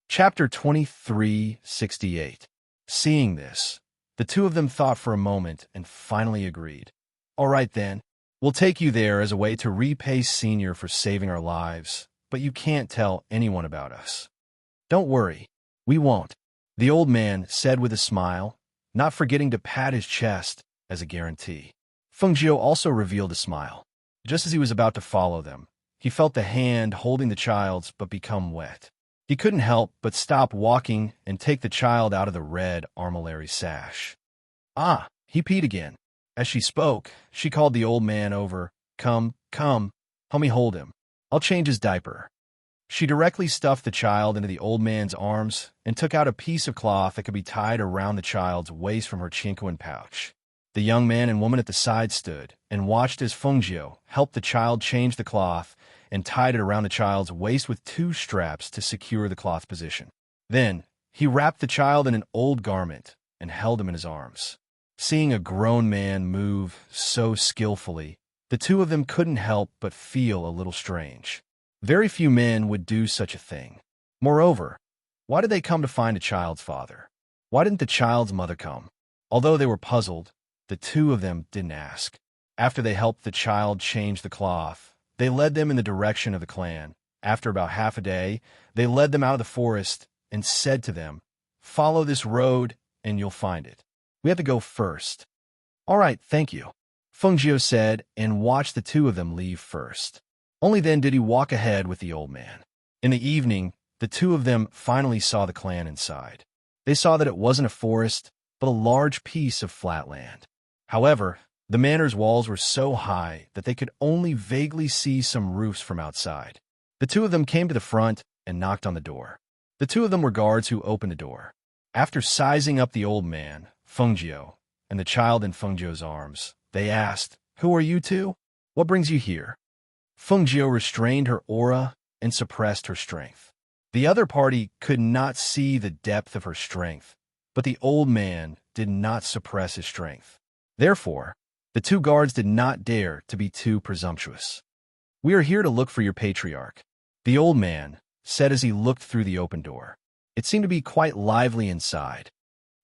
Chapter 2368. Seeing this, the two of them thought for a moment and finally agreed. "All right then, we'll take you there as a way to repay Senior for saving our lives, but you can't tell anyone about us." "Don't worry, we won't," the old man said with a smile, not forgetting to pat his chest as a guarantee. Fengjiu also revealed a smile. Just as he was about to follow them, he felt the hand holding the child's but become wet. He couldn't help but stop walking and take the child out of the red armillary sash. "Ah," he peed again. As she spoke, she called the old man over. Come, help me hold him. I'll change his diaper." She directly stuffed the child into the old man's arms and took out a piece of cloth that could be tied around the child's waist from her chinquan pouch. The young man and woman at the side stood and watched as Fengjiu helped the child change the cloth and tied it around the child's waist with two straps to secure the cloth position. Then, he wrapped the child in an old garment and held him in his arms. Seeing a grown man move so skillfully, the two of them couldn't help but feel a little strange. Very few men would do such a thing. Moreover, why did they come to find a child's father? Why didn't the child's mother come? Although they were puzzled, the two of them didn't ask. After they helped the child change the cloth, they led them in the direction of the clan. After about half a day, they led them out of the forest and said to them, "Follow this road and you'll find it. We have to go first." "All right, thank you," Fengjiu said and watched the two of them leave first. Only then did he walk ahead with the old man. In the evening, the two of them finally saw the clan inside. They saw that it wasn't a forest, but a large piece of flat land. However, the manor's walls were so high that they could only vaguely see some roofs from outside. The two of them came to the front and knocked on the door. The two of them were guards who opened the door. After sizing up the old man, Fengjiu, and the child in Fengjiu's arms, they asked, "Who are you two? What brings you here?" Fengjiu restrained her aura and suppressed her strength. The other party could not see the depth of her strength, but the old man did not suppress his strength. Therefore, the two guards did not dare to be too presumptuous. "We are here to look for your patriarch," the old man said as he looked through the open door. It seemed to be quite lively inside.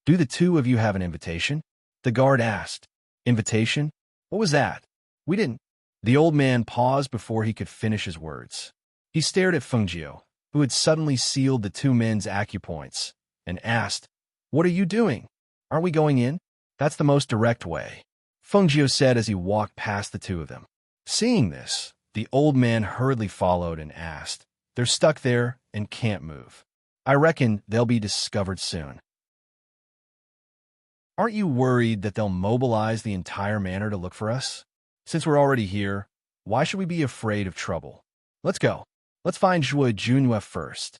"Do the two of you have an invitation?" the guard asked. "Invitation? What was that? We didn't." The old man paused before he could finish his words. He stared at Fengjiu, who had suddenly sealed the two men's acupoints, and asked, "What are you doing? Aren't we going in?" "That's the most direct way," Fengjiu said as he walked past the two of them. Seeing this, the old man hurriedly followed and asked, "They're stuck there and can't move. I reckon they'll be discovered soon. Aren't you worried that they'll mobilize the entire manor to look for us? Since we're already here, why should we be afraid of trouble? Let's go. Let's find Zhuo Junhua first."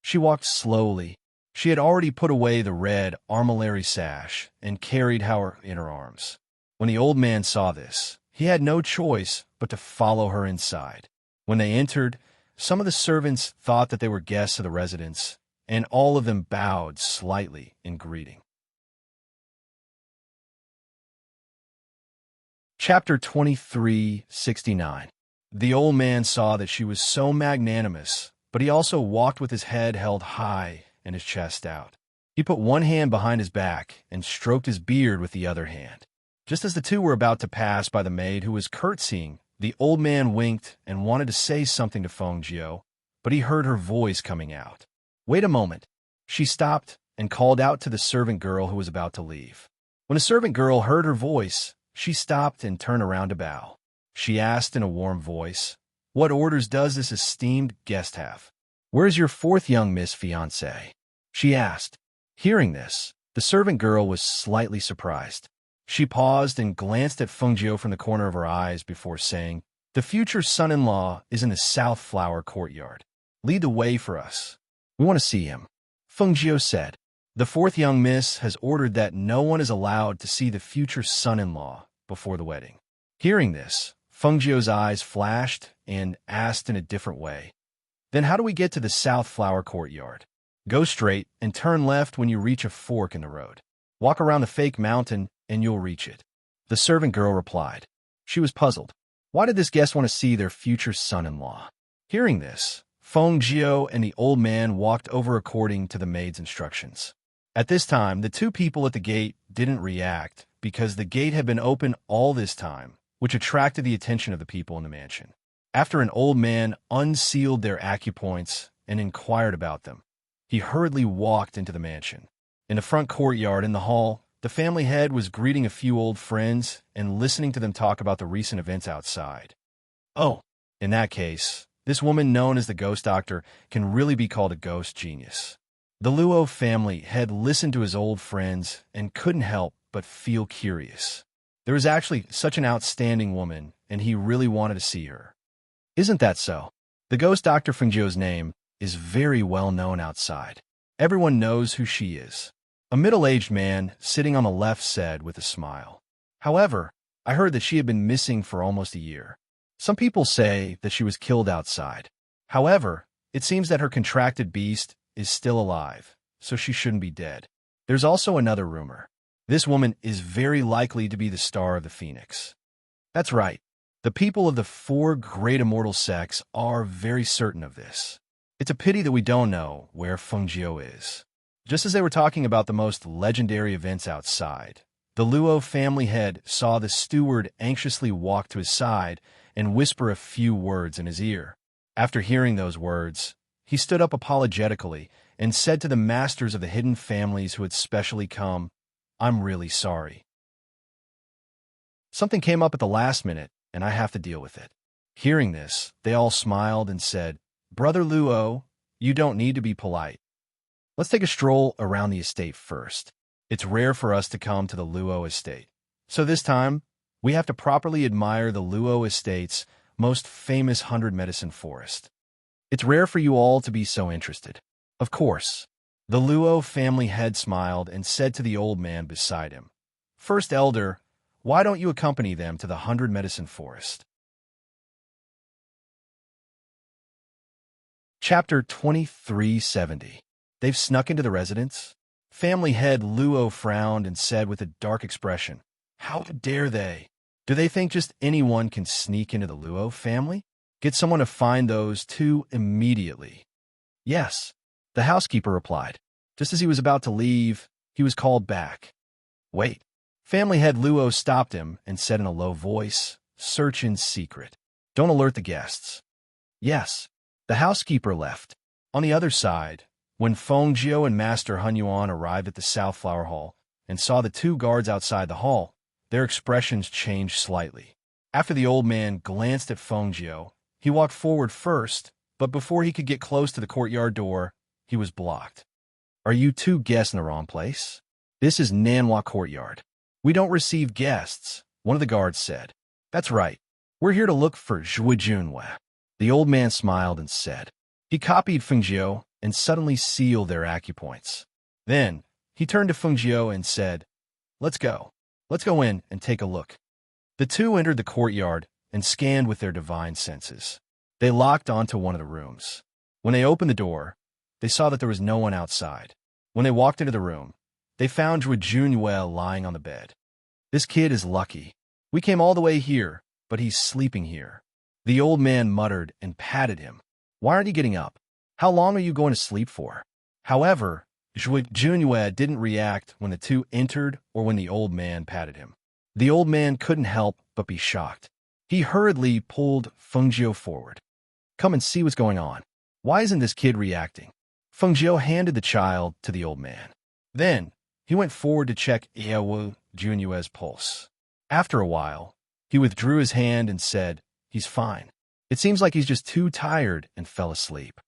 She walked slowly. She had already put away the red armillary sash and carried her in her arms. When the old man saw this, he had no choice but to follow her inside. When they entered, some of the servants thought that they were guests of the residence, and all of them bowed slightly in greeting. Chapter 2369. The old man saw that she was so magnanimous, but he also walked with his head held high and his chest out. He put one hand behind his back and stroked his beard with the other hand. Just as the two were about to pass by the maid who was curtsying, the old man winked and wanted to say something to Feng Jiu, but he heard her voice coming out. "Wait a moment." She stopped and called out to the servant girl who was about to leave. When the servant girl heard her voice, she stopped and turned around to bow. She asked in a warm voice, "What orders does this esteemed guest have?" "Where's your fourth young Miss Fiancé?" she asked. Hearing this, the servant girl was slightly surprised. She paused and glanced at Feng Jiu from the corner of her eyes before saying, "The future son-in-law is in the South Flower Courtyard. Lead the way for us. We want to see him." Feng Jiu said, "The fourth young miss has ordered that no one is allowed to see the future son-in-law before the wedding." Hearing this, Feng Jiu's eyes flashed and asked in a different way, "Then how do we get to the South Flower Courtyard?" "Go straight and turn left when you reach a fork in the road. Walk around the fake mountain and you'll reach it," the servant girl replied. She was puzzled. Why did this guest want to see their future son-in-law? Hearing this, Feng Jiu and the old man walked over according to the maid's instructions. At this time, the two people at the gate didn't react because the gate had been open all this time, which attracted the attention of the people in the mansion. After an old man unsealed their acupoints and inquired about them, he hurriedly walked into the mansion. In the front courtyard in the hall, the family head was greeting a few old friends and listening to them talk about the recent events outside. Oh, in that case, this woman known as the ghost doctor can really be called a ghost genius. The Luo family had listened to his old friends and couldn't help but feel curious. There was actually such an outstanding woman, and he really wanted to see her. Isn't that so? The ghost doctor Feng Jiu's name is very well known outside. Everyone knows who she is. A middle-aged man sitting on the left said with a smile. However, I heard that she had been missing for almost a year. Some people say that she was killed outside. However, it seems that her contracted beast is still alive, so she shouldn't be dead. There's also another rumor. This woman is very likely to be the star of the Phoenix. That's right. The people of the four great immortal sects are very certain of this. It's a pity that we don't know where Feng Jiu is. Just as they were talking about the most legendary events outside, the Luo family head saw the steward anxiously walk to his side and whisper a few words in his ear. After hearing those words, he stood up apologetically and said to the masters of the hidden families who had specially come, "I'm really sorry. Something came up at the last minute, and I have to deal with it." Hearing this, they all smiled and said, "Brother Luo, you don't need to be polite. Let's take a stroll around the estate first. It's rare for us to come to the Luo estate. So this time, we have to properly admire the Luo estate's most famous 100-medicine forest. It's rare for you all to be so interested." Of course, the Luo family head smiled and said to the old man beside him, "First elder, why don't you accompany them to the 100-medicine forest?" Chapter 2370. They've snuck into the residence? Family head Luo frowned and said with a dark expression, "How dare they? Do they think just anyone can sneak into the Luo family? Get someone to find those two immediately." "Yes," the housekeeper replied. Just as he was about to leave, he was called back. "Wait." Family head Luo stopped him and said in a low voice, "Search in secret. Don't alert the guests." "Yes." The housekeeper left. On the other side, when Feng Jiu and Master Hun Yuan arrived at the South Flower Hall and saw the two guards outside the hall, their expressions changed slightly. After the old man glanced at Feng Jiu, he walked forward first, but before he could get close to the courtyard door, he was blocked. "Are you two guests in the wrong place? This is Nanhua Courtyard. We don't receive guests," one of the guards said. "That's right. We're here to look for Zhuijunwe." The old man smiled and said. He copied Feng Jiu and suddenly sealed their acupoints. Then, he turned to Feng Jiu and said, Let's go. Let's go in and take a look." The two entered the courtyard and scanned with their divine senses. They locked onto one of the rooms. When they opened the door, they saw that there was no one outside. When they walked into the room, they found Zhuijunwe lying on the bed. "This kid is lucky. We came all the way here, but he's sleeping here." The old man muttered and patted him. "Why aren't you getting up? How long are you going to sleep for?" However, Zhui Junyue didn't react when the two entered or when the old man patted him. The old man couldn't help but be shocked. He hurriedly pulled Fengjiu forward. Come and see what's going on. Why isn't this kid reacting? Fengjiu handed the child to the old man. Then, he went forward to check Yewu Junyue's pulse. After a while, he withdrew his hand and said, "He's fine. It seems like he's just too tired and fell asleep."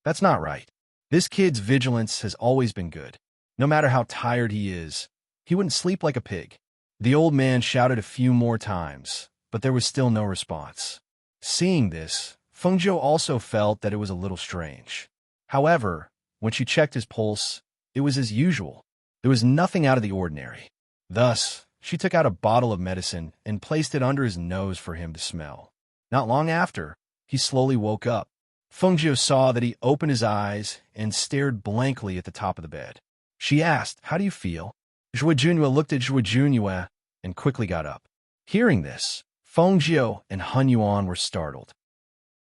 That's not right. This kid's vigilance has always been good. No matter how tired he is, he wouldn't sleep like a pig. The old man shouted a few more times, but there was still no response. Seeing this, Fengjiu also felt that it was a little strange. However, when she checked his pulse, it was as usual. There was nothing out of the ordinary. Thus, she took out a bottle of medicine and placed it under his nose for him to smell. Not long after, he slowly woke up. Fengjiu saw that he opened his eyes and stared blankly at the top of the bed. She asked, "How do you feel?" Zhui Junyue looked at Zhui Junyue and quickly got up. Hearing this, Fengjiu and Han Yuan were startled.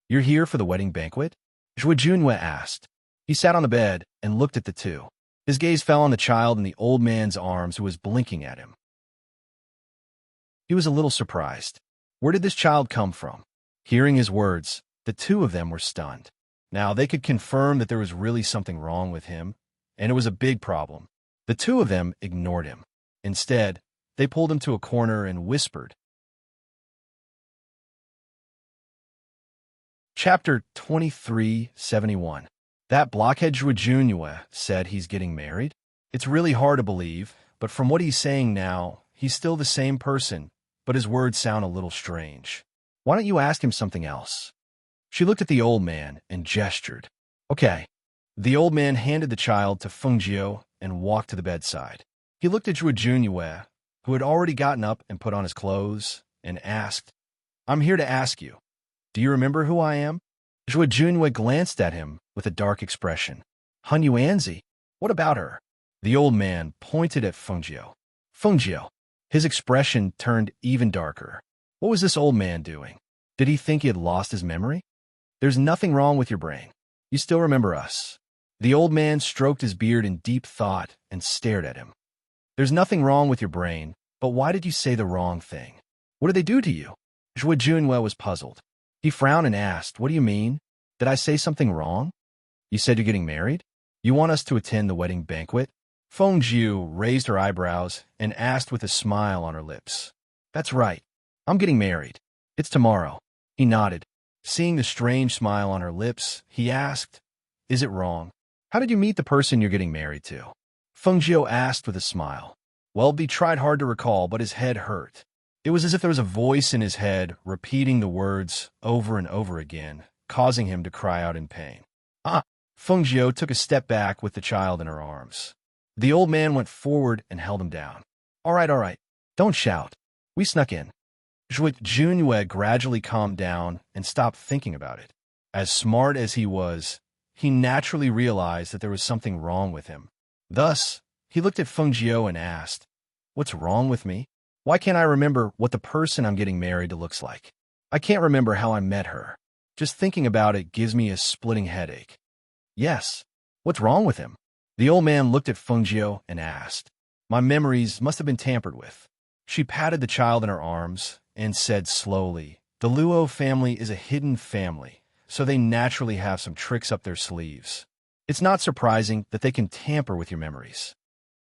"You're here for the wedding banquet?" Zhui Junyue asked. He sat on the bed and looked at the two. His gaze fell on the child in the old man's arms who was blinking at him. He was a little surprised. Where did this child come from? Hearing his words, the two of them were stunned. Now, they could confirm that there was really something wrong with him, and it was a big problem. The two of them ignored him. Instead, they pulled him to a corner and whispered. Chapter 2371. That blockhead Zhui Junyue said he's getting married? It's really hard to believe, but from what he's saying now, he's still the same person, but his words sound a little strange. Why don't you ask him something else? She looked at the old man and gestured. Okay. The old man handed the child to Fengjiu and walked to the bedside. He looked at Zhui Junyue, who had already gotten up and put on his clothes, and asked, "I'm here to ask you, do you remember who I am?" Zhui Junyue glanced at him with a dark expression. Han Yuanzi, what about her? The old man pointed at Fengjiu. Fengjiu. His expression turned even darker. What was this old man doing? Did he think he had lost his memory? There's nothing wrong with your brain. You still remember us. The old man stroked his beard in deep thought and stared at him. There's nothing wrong with your brain, but why did you say the wrong thing? What did they do to you? Zhui Junyue was puzzled. He frowned and asked, "What do you mean? Did I say something wrong? You said you're getting married? You want us to attend the wedding banquet?" Fengjiu raised her eyebrows and asked with a smile on her lips. "That's right. I'm getting married. It's tomorrow." He nodded. Seeing the strange smile on her lips, he asked, "Is it wrong? How did you meet the person you're getting married to?" Fengjiu asked with a smile. Welby tried hard to recall, but his head hurt. It was as if there was a voice in his head repeating the words over and over again, causing him to cry out in pain. Fengjiu took a step back with the child in her arms. The old man went forward and held him down. All right. Don't shout. We snuck in." Zhui Junyue gradually calmed down and stopped thinking about it. As smart as he was, he naturally realized that there was something wrong with him. Thus, he looked at Fengjiu and asked, "What's wrong with me? Why can't I remember what the person I'm getting married to looks like? I can't remember how I met her. Just thinking about it gives me a splitting headache." "Yes. What's wrong with him?" The old man looked at Fengjiu and asked. "My memories must have been tampered with." She patted the child in her arms and said slowly, "The Luo family is a hidden family, so they naturally have some tricks up their sleeves. It's not surprising that they can tamper with your memories."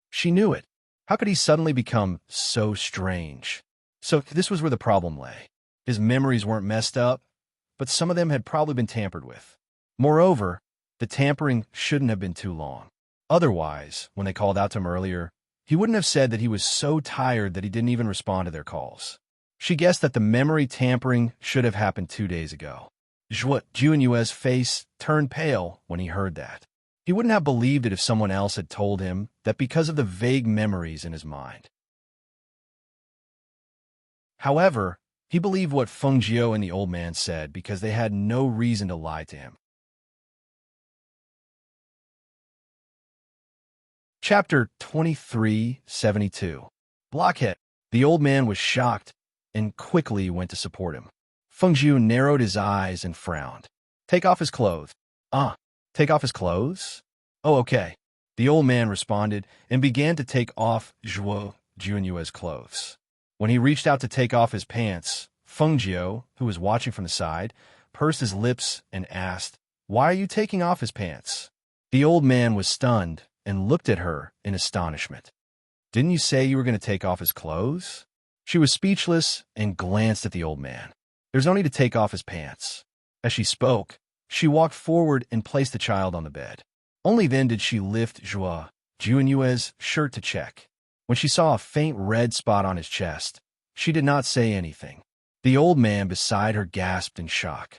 She knew it. How could he suddenly become so strange? So this was where the problem lay. His memories weren't messed up, but some of them had probably been tampered with. Moreover, the tampering shouldn't have been too long. Otherwise, when they called out to him earlier, he wouldn't have said that he was so tired that he didn't even respond to their calls. She guessed that the memory tampering should have happened 2 days ago. Zhui Junyue's face turned pale when he heard that. He wouldn't have believed it if someone else had told him that because of the vague memories in his mind. However, he believed what Fengjiu and the old man said because they had no reason to lie to him. Chapter 2372. Blockhead. The old man was shocked and quickly went to support him. Fengjiu narrowed his eyes and frowned. "Take off his clothes." Take off his clothes? Oh, okay. The old man responded and began to take off Zhuo Junyue's clothes. When he reached out to take off his pants, Fengjiu, who was watching from the side, pursed his lips and asked, "Why are you taking off his pants?" The old man was stunned and looked at her in astonishment. "Didn't you say you were going to take off his clothes?" She was speechless and glanced at the old man. "There's no need to take off his pants." As she spoke, she walked forward and placed the child on the bed. Only then did she lift Zhuo Junyue's shirt to check. When she saw a faint red spot on his chest, she did not say anything. The old man beside her gasped in shock.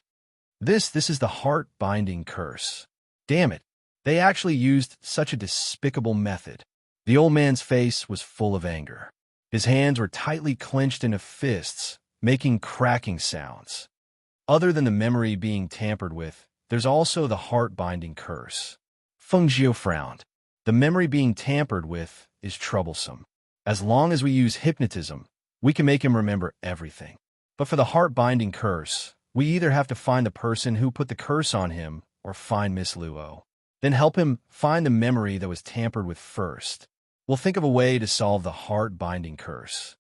This is the heart-binding curse. Damn it, they actually used such a despicable method. The old man's face was full of anger. His hands were tightly clenched into fists, making cracking sounds. Other than the memory being tampered with, there's also the heart-binding curse. Fengjiu frowned. The memory being tampered with is troublesome. As long as we use hypnotism, we can make him remember everything. But for the heart-binding curse, we either have to find the person who put the curse on him or find Miss Luo. Then help him find the memory that was tampered with first. We'll think of a way to solve the heart-binding curse.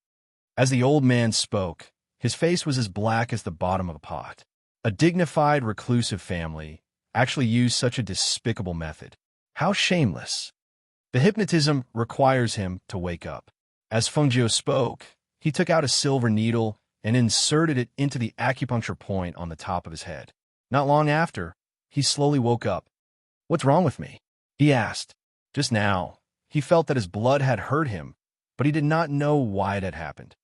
As the old man spoke, his face was as black as the bottom of a pot. A dignified, reclusive family actually used such a despicable method. How shameless. The hypnotism requires him to wake up. As Fengjiu spoke, he took out a silver needle and inserted it into the acupuncture point on the top of his head. Not long after, he slowly woke up. "What's wrong with me?" he asked. Just now, he felt that his blood had hurt him, but he did not know why it had happened.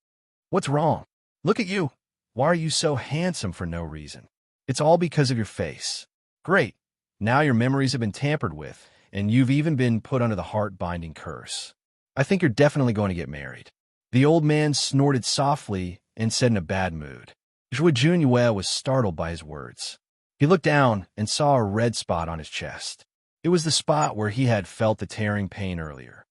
"What's wrong? Look at you. Why are you so handsome for no reason?" "It's all because of your face." "Great. Now your memories have been tampered with, and you've even been put under the heart-binding curse. I think you're definitely going to get married." The old man snorted softly and said in a bad mood. Zhuo Junyue was startled by his words. He looked down and saw a red spot on his chest. It was the spot where he had felt the tearing pain earlier.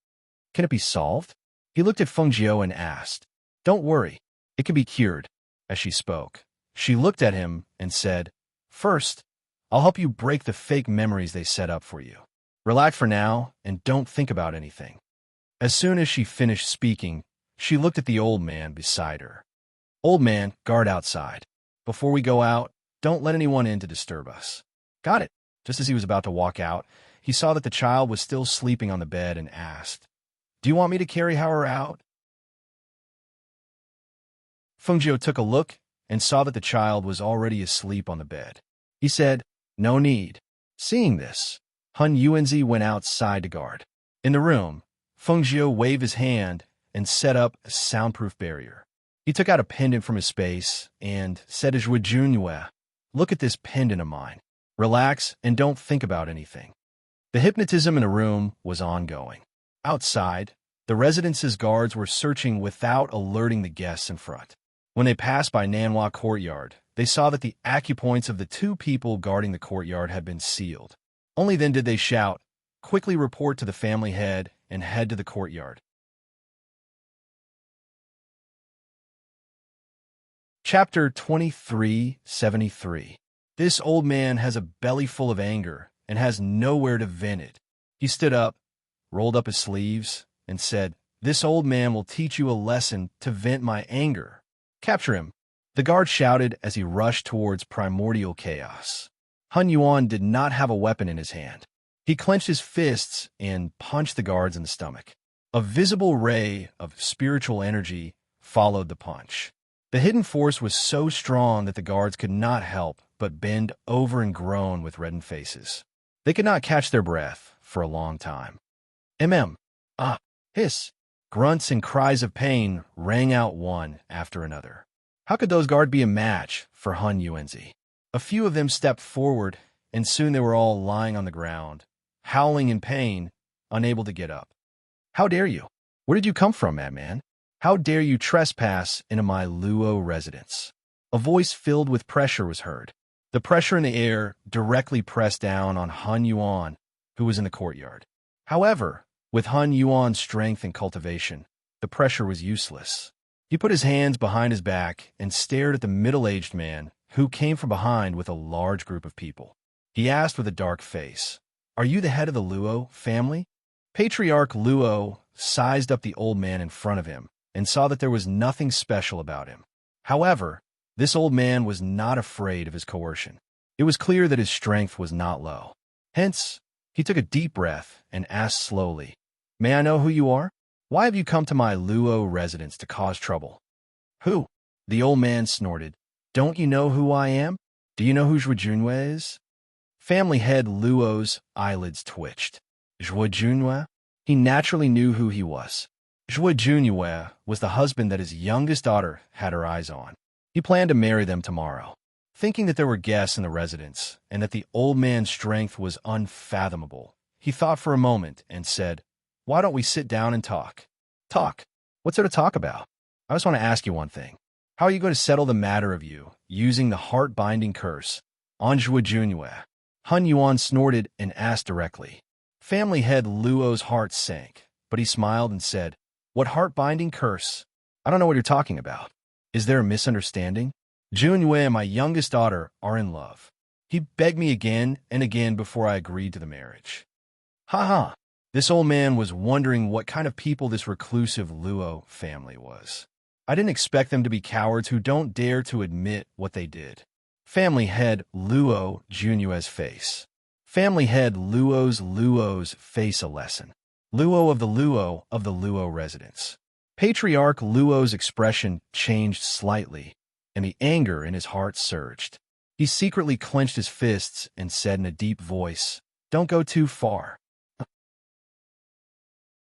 "Can it be solved?" He looked at Fengjiu and asked. "Don't worry, it can be cured." As she spoke, she looked at him and said, "First, I'll help you break the fake memories they set up for you. Relax for now and don't think about anything." As soon as she finished speaking, she looked at the old man beside her. "Old man, guard outside. Before we go out, don't let anyone in to disturb us." "Got it." Just as he was about to walk out, he saw that the child was still sleeping on the bed and asked, "Do you want me to carry her out?" Fengjiu took a look and saw that the child was already asleep on the bed. He said, "No need." Seeing this, Han Yuanzi went outside to guard. In the room, Fengjiu waved his hand and set up a soundproof barrier. He took out a pendant from his space and said to Zhuo Junyue, "Look at this pendant of mine. Relax and don't think about anything." The hypnotism in the room was ongoing. Outside, the residence's guards were searching without alerting the guests in front. When they passed by Nanhua Courtyard, they saw that the acupoints of the two people guarding the courtyard had been sealed. Only then did they shout, "Quickly report to the family head and head to the courtyard." Chapter 2373. This old man has a belly full of anger and has nowhere to vent it. He stood up, rolled up his sleeves, and said, "This old man will teach you a lesson to vent my anger. Capture him." The guard shouted as he rushed towards primordial chaos. Han Yuan did not have a weapon in his hand. He clenched his fists and punched the guards in the stomach. A visible ray of spiritual energy followed the punch. The hidden force was so strong that the guards could not help but bend over and groan with reddened faces. They could not catch their breath for a long time. Ah, hiss. Grunts and cries of pain rang out one after another. How could those guards be a match for Han Yuanzi? A few of them stepped forward, and soon they were all lying on the ground, howling in pain, unable to get up. "How dare you? Where did you come from, madman? How dare you trespass into my Luo residence?" A voice filled with pressure was heard. The pressure in the air directly pressed down on Han Yuan, who was in the courtyard. However, with Han Yuan's strength and cultivation, the pressure was useless. He put his hands behind his back and stared at the middle-aged man who came from behind with a large group of people. He asked with a dark face, "Are you the head of the Luo family?" Patriarch Luo sized up the old man in front of him and saw that there was nothing special about him. However, this old man was not afraid of his coercion. It was clear that his strength was not low. Hence, he took a deep breath and asked slowly, "May I know who you are? Why have you come to my Luo residence to cause trouble?" "Who?" The old man snorted. "Don't you know who I am? Do you know who Zhuo Junwei is?" Family head Luo's eyelids twitched. Zhuo Junwei? He naturally knew who he was. Zhuo Junwei was the husband that his youngest daughter had her eyes on. He planned to marry them tomorrow. Thinking that there were guests in the residence and that the old man's strength was unfathomable, he thought for a moment and said, "Why don't we sit down and talk?" "Talk? What's there to talk about? I just want to ask you one thing. How are you going to settle the matter of you using the heart-binding curse on Zhuo Junwei?" Hun Yuan snorted and asked directly. Family head Luo's heart sank, but he smiled and said, "What heart-binding curse? I don't know what you're talking about. Is there a misunderstanding? Junwei and my youngest daughter are in love. He begged me again and again before I agreed to the marriage." Ha ha! This old man was wondering what kind of people this reclusive Luo family was. "I didn't expect them to be cowards who don't dare to admit what they did." Family head Luo Junwei's face. Family head Luo's face a lesson. Luo of the Luo residence. Patriarch Luo's expression changed slightly, and the anger in his heart surged. He secretly clenched his fists and said in a deep voice, "Don't go too far.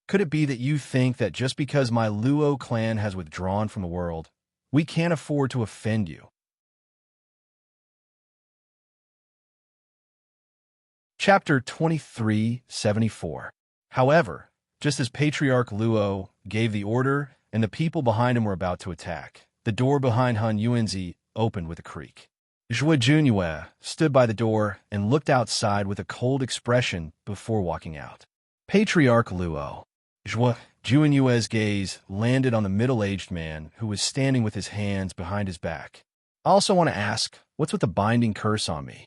Could it be that you think that just because my Luo clan has withdrawn from the world, we can't afford to offend you?" Chapter 2374. However, just as Patriarch Luo gave the order and the people behind him were about to attack, the door behind Han Yuanzi opened with a creak. Zhuo Junwei stood by the door and looked outside with a cold expression before walking out. Patriarch Luo. Zhuo Junwei's gaze landed on the middle-aged man who was standing with his hands behind his back. "I also want to ask, what's with the binding curse on me?"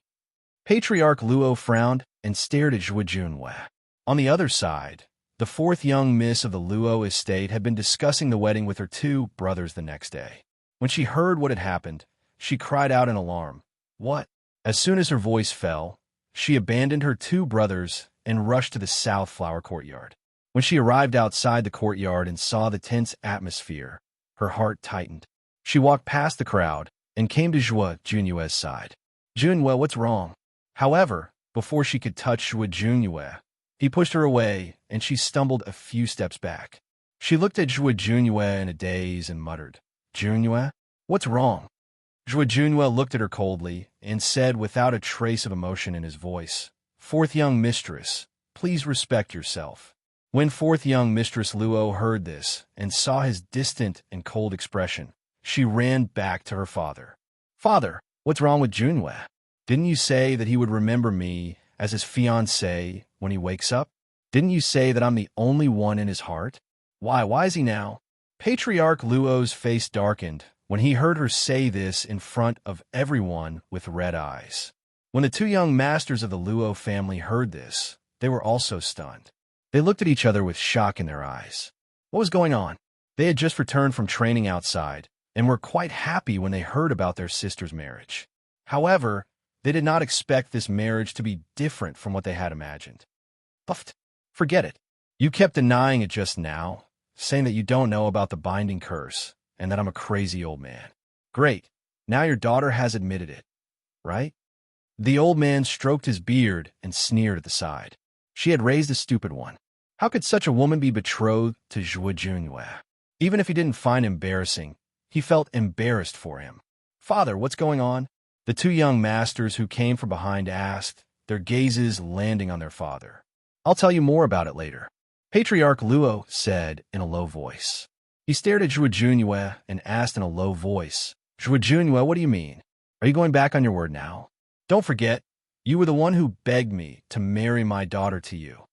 Patriarch Luo frowned and stared at Zhuo Junwei. On the other side, the fourth young miss of the Luo estate had been discussing the wedding with her two brothers the next day. When she heard what had happened, she cried out in alarm. "What?" As soon as her voice fell, she abandoned her two brothers and rushed to the south flower courtyard. When she arrived outside the courtyard and saw the tense atmosphere, her heart tightened. She walked past the crowd and came to Zhuo Junwei's side. "Junwei, what's wrong?" However, before she could touch Zhuo Junwei, he pushed her away and she stumbled a few steps back. She looked at Zhuo Junwei in a daze and muttered, "Junwei, what's wrong?" Zhuo Junwei looked at her coldly and said without a trace of emotion in his voice, "Fourth young mistress, please respect yourself." When fourth young mistress Luo heard this and saw his distant and cold expression, she ran back to her father. "Father, what's wrong with Junwei? Didn't you say that he would remember me as his fiancée when he wakes up? Didn't you say that I'm the only one in his heart? Why is he now?" Patriarch Luo's face darkened when he heard her say this in front of everyone with red eyes. When the two young masters of the Luo family heard this, they were also stunned. They looked at each other with shock in their eyes. What was going on? They had just returned from training outside and were quite happy when they heard about their sister's marriage. However, they did not expect this marriage to be different from what they had imagined. "Buffed. Forget it. You kept denying it just now, saying that you don't know about the binding curse and that I'm a crazy old man. Great. Now your daughter has admitted it, right?" The old man stroked his beard and sneered at the side. She had raised a stupid one. How could such a woman be betrothed to Zhuo Junwei? Even if he didn't find embarrassing, he felt embarrassed for him. "Father, what's going on?" The two young masters who came from behind asked, their gazes landing on their father. "I'll tell you more about it later," Patriarch Luo said in a low voice. He stared at Zhuo Junwei and asked in a low voice, "Zhuo Junwei, what do you mean? Are you going back on your word now? Don't forget, you were the one who begged me to marry my daughter to you."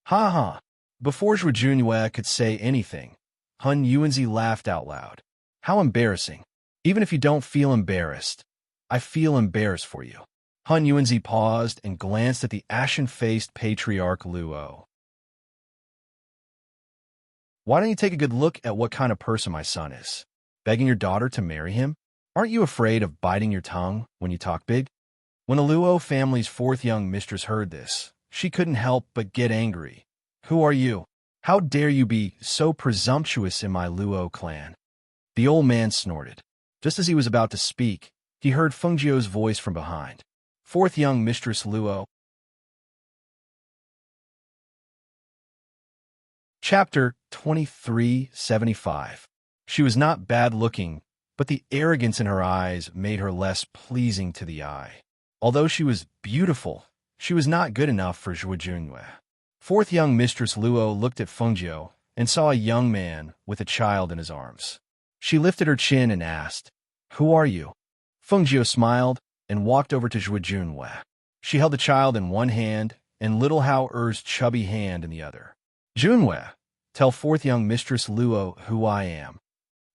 "Ha ha." Before Zhuo Junwei could say anything, Hun Yuanzi laughed out loud. "How embarrassing. Even if you don't feel embarrassed, I feel embarrassed for you." Hun Yuanzi paused and glanced at the ashen-faced Patriarch Luo. Why don't you take a good look at what kind of person my son is? Begging your daughter to marry him? Aren't you afraid of biting your tongue when you talk big? When the Luo family's fourth young mistress heard this, she couldn't help but get angry. Who are you? How dare you be so presumptuous in my Luo clan? The old man snorted. Just as he was about to speak, he heard Fengjiu's voice from behind. Fourth young mistress Luo. Chapter 2375. She was not bad-looking, but the arrogance in her eyes made her less pleasing to the eye. Although she was beautiful, she was not good enough for Zhuo Junyue. Fourth young mistress Luo looked at Fengjiu and saw a young man with a child in his arms. She lifted her chin and asked, "Who are you?" Fengjiu smiled and walked over to Zhuo Junyue. She held the child in one hand and little Hao Er's chubby hand in the other. "Junyue, tell fourth young mistress Luo who I am."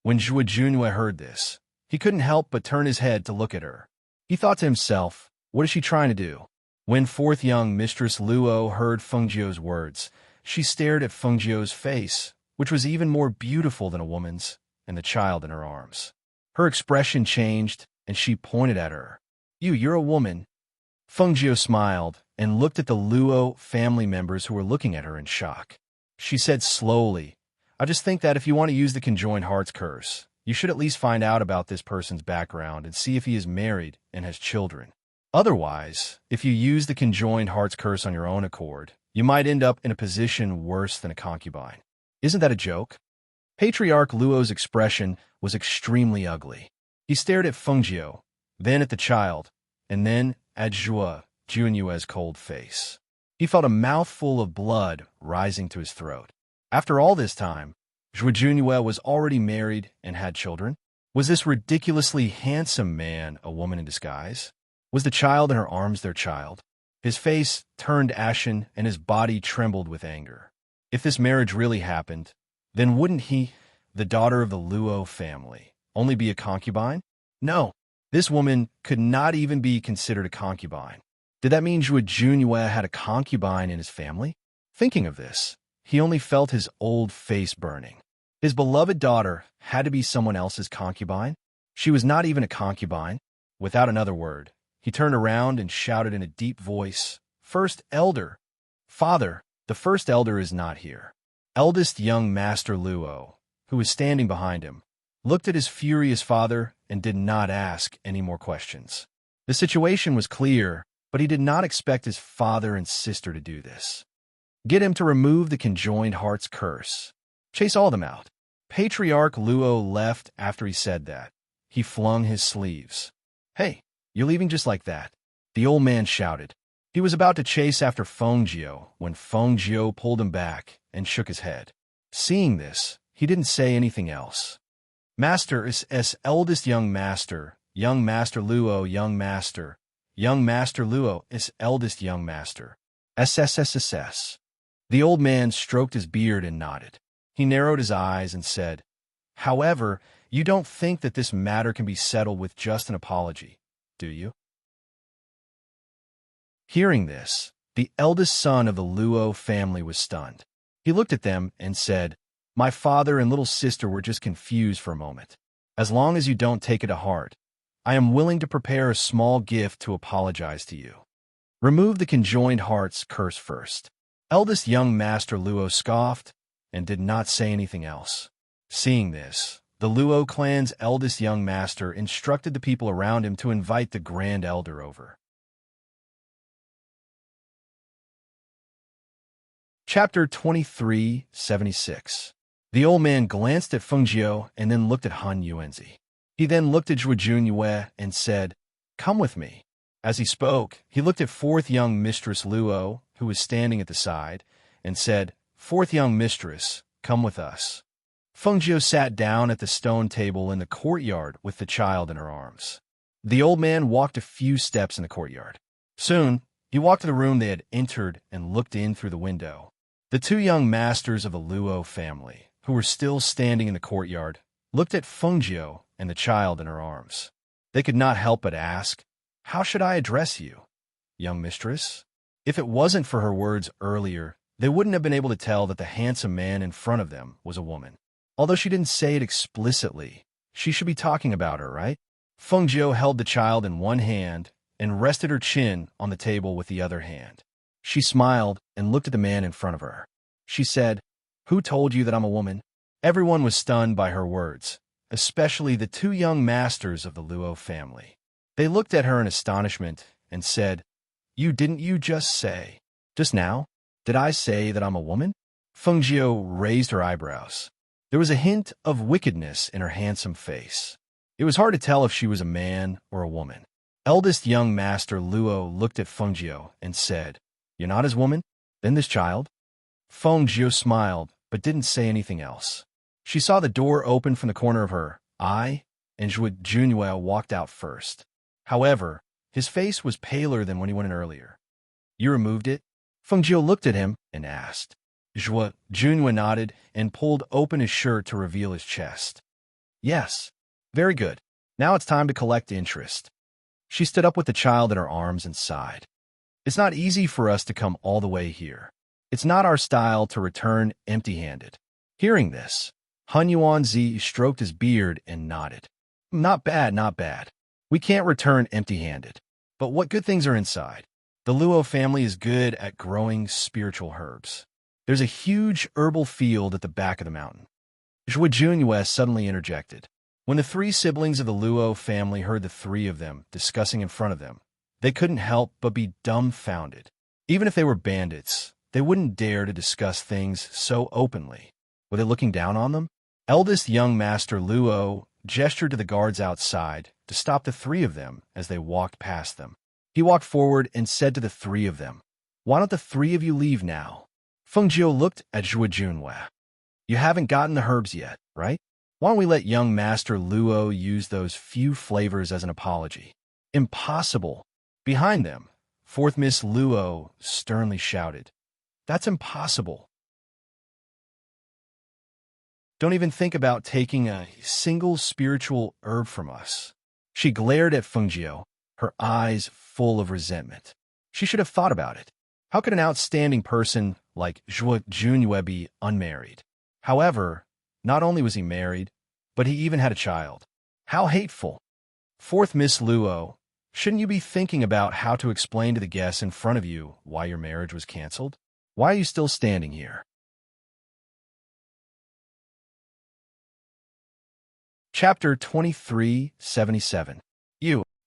When Zhuo Junyue heard this, he couldn't help but turn his head to look at her. He thought to himself, what is she trying to do? When fourth young mistress Luo heard Fengjiu's words, she stared at Fengjiu's face, which was even more beautiful than a woman's, and the child in her arms. Her expression changed, and she pointed at her. You're a woman." Fengjiu smiled and looked at the Luo family members who were looking at her in shock. She said slowly, "I just think that if you want to use the conjoined hearts curse, you should at least find out about this person's background and see if he is married and has children. Otherwise, if you use the conjoined hearts curse on your own accord, you might end up in a position worse than a concubine. Isn't that a joke?" Patriarch Luo's expression was extremely ugly. He stared at Fengjiu, then at the child, and then at Zhuo Junyue's cold face. He felt a mouthful of blood rising to his throat. After all this time, Zhuo Junyue was already married and had children. Was this ridiculously handsome man a woman in disguise? Was the child in her arms their child? His face turned ashen and his body trembled with anger. If this marriage really happened, then wouldn't he, the daughter of the Luo family, only be a concubine? No, this woman could not even be considered a concubine. Did that mean Zhuo Junyue had a concubine in his family? Thinking of this, he only felt his old face burning. His beloved daughter had to be someone else's concubine? She was not even a concubine. Without another word, he turned around and shouted in a deep voice, "First elder! Father, the first elder is not here." Eldest young Master Luo, who was standing behind him, looked at his furious father and did not ask any more questions. The situation was clear, but he did not expect his father and sister to do this. Get him to remove the conjoined hearts curse. Chase all them out. Patriarch Luo left after he said that. He flung his sleeves. "Hey, you're leaving just like that?" The old man shouted. He was about to chase after Fengjiu when Fengjiu pulled him back and shook his head. Seeing this, he didn't say anything else. "Master is eldest young master Luo, young master Luo is eldest young master. SSSSS. The old man stroked his beard and nodded. He narrowed his eyes and said, "However, you don't think that this matter can be settled with just an apology, do you?" Hearing this, the eldest son of the Luo family was stunned. He looked at them and said, "My father and little sister were just confused for a moment. As long as you don't take it to heart, I am willing to prepare a small gift to apologize to you. Remove the conjoined hearts curse first." Eldest young Master Luo scoffed and did not say anything else. Seeing this, the Luo clan's eldest young master instructed the people around him to invite the Grand Elder over. Chapter 2376. The old man glanced at Fengjiu and then looked at Han Yuanzi. He then looked at Zhuo Junyue and said, "Come with me." As he spoke, he looked at fourth young mistress Luo, who was standing at the side, and said, "Fourth young mistress, come with us." Fengjiu sat down at the stone table in the courtyard with the child in her arms. The old man walked a few steps in the courtyard. Soon, he walked to the room they had entered and looked in through the window. The two young masters of the Luo family, who were still standing in the courtyard, looked at Fengjiu and the child in her arms. They could not help but ask, "How should I address you, young mistress?" If it wasn't for her words earlier, they wouldn't have been able to tell that the handsome man in front of them was a woman. Although she didn't say it explicitly, she should be talking about her, right? Fengjiu held the child in one hand and rested her chin on the table with the other hand. She smiled and looked at the man in front of her. She said, "Who told you that I'm a woman?" Everyone was stunned by her words, especially the two young masters of the Luo family. They looked at her in astonishment and said, Didn't you just say? Just now? Did I say that I'm a woman?" Fengjiu raised her eyebrows. There was a hint of wickedness in her handsome face. It was hard to tell if she was a man or a woman. Eldest young master Luo looked at Fengjiu and said, "You're not his woman? Then this child?" Fengjiu smiled, but didn't say anything else. She saw the door open from the corner of her eye, and Zhuo Junyue walked out first. However, his face was paler than when he went in earlier. "You removed it?" Fengjiu looked at him and asked. Zhuo Junyue nodded and pulled open his shirt to reveal his chest. "Yes. Very good. Now it's time to collect interest." She stood up with the child in her arms and sighed. "It's not easy for us to come all the way here. It's not our style to return empty-handed." Hearing this, Han Yuanzi stroked his beard and nodded. Not bad, not bad. We can't return empty-handed. But what good things are inside? The Luo family is good at growing spiritual herbs. There's a huge herbal field at the back of the mountain. Zhuo Junyue suddenly interjected. When the three siblings of the Luo family heard the three of them discussing in front of them, they couldn't help but be dumbfounded. Even if they were bandits, they wouldn't dare to discuss things so openly. Were they looking down on them? Eldest young master Luo gestured to the guards outside to stop the three of them as they walked past them. He walked forward and said to the three of them, "Why don't the three of you leave now?" Fengjiu looked at Zhuo Junyue. "You haven't gotten the herbs yet, right? Why don't we let young master Luo use those few flavors as an apology?" "Impossible." Behind them, fourth Miss Luo sternly shouted, "That's impossible. Don't even think about taking a single spiritual herb from us." She glared at Fengjiu, her eyes full of resentment. She should have thought about it. How could an outstanding person like Zhuo Junyue be unmarried? However, not only was he married, but he even had a child. How hateful. Fourth Miss Luo, shouldn't you be thinking about how to explain to the guests in front of you why your marriage was canceled? Why are you still standing here? Chapter 2377.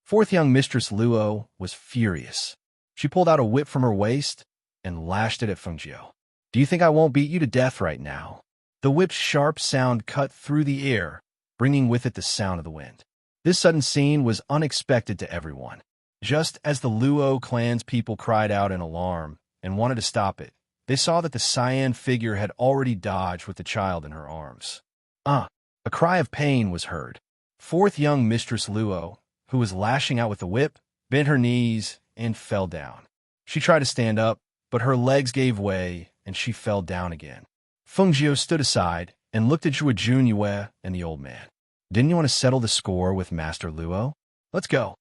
Fourth young mistress Luo was furious. She pulled out a whip from her waist and lashed it at Fengjiu. "Do you think I won't beat you to death right now?" The whip's sharp sound cut through the air, bringing with it the sound of the wind. This sudden scene was unexpected to everyone. Just as the Luo clan's people cried out in alarm and wanted to stop it, they saw that the cyan figure had already dodged with the child in her arms. A cry of pain was heard. Fourth young mistress Luo, who was lashing out with the whip, bent her knees and fell down. She tried to stand up, but her legs gave way and she fell down again. Fengjiu stood aside and looked at Zhuo Junyue and the old man. "Didn't you want to settle the score with Master Luo? Let's go.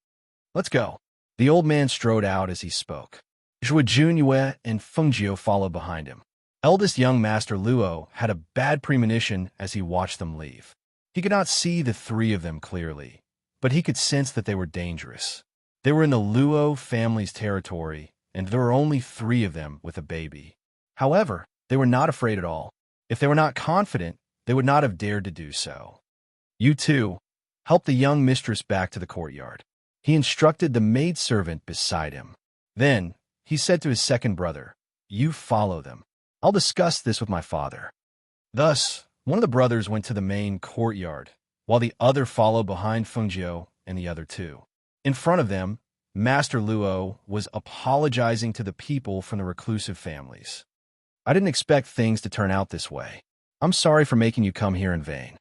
Let's go." The old man strode out as he spoke. Zhuo Junyue and Fengjiu followed behind him. Eldest young Master Luo had a bad premonition as he watched them leave. He could not see the three of them clearly, but he could sense that they were dangerous. They were in the Luo family's territory, and there were only three of them with a baby. However, they were not afraid at all. If they were not confident, they would not have dared to do so. "You two, help the young mistress back to the courtyard." He instructed the maidservant beside him. Then, he said to his second brother, "You follow them. I'll discuss this with my father." Thus, one of the brothers went to the main courtyard, while the other followed behind Fengjiu and the other two. In front of them, Master Luo was apologizing to the people from the reclusive families. "I didn't expect things to turn out this way. I'm sorry for making you come here in vain."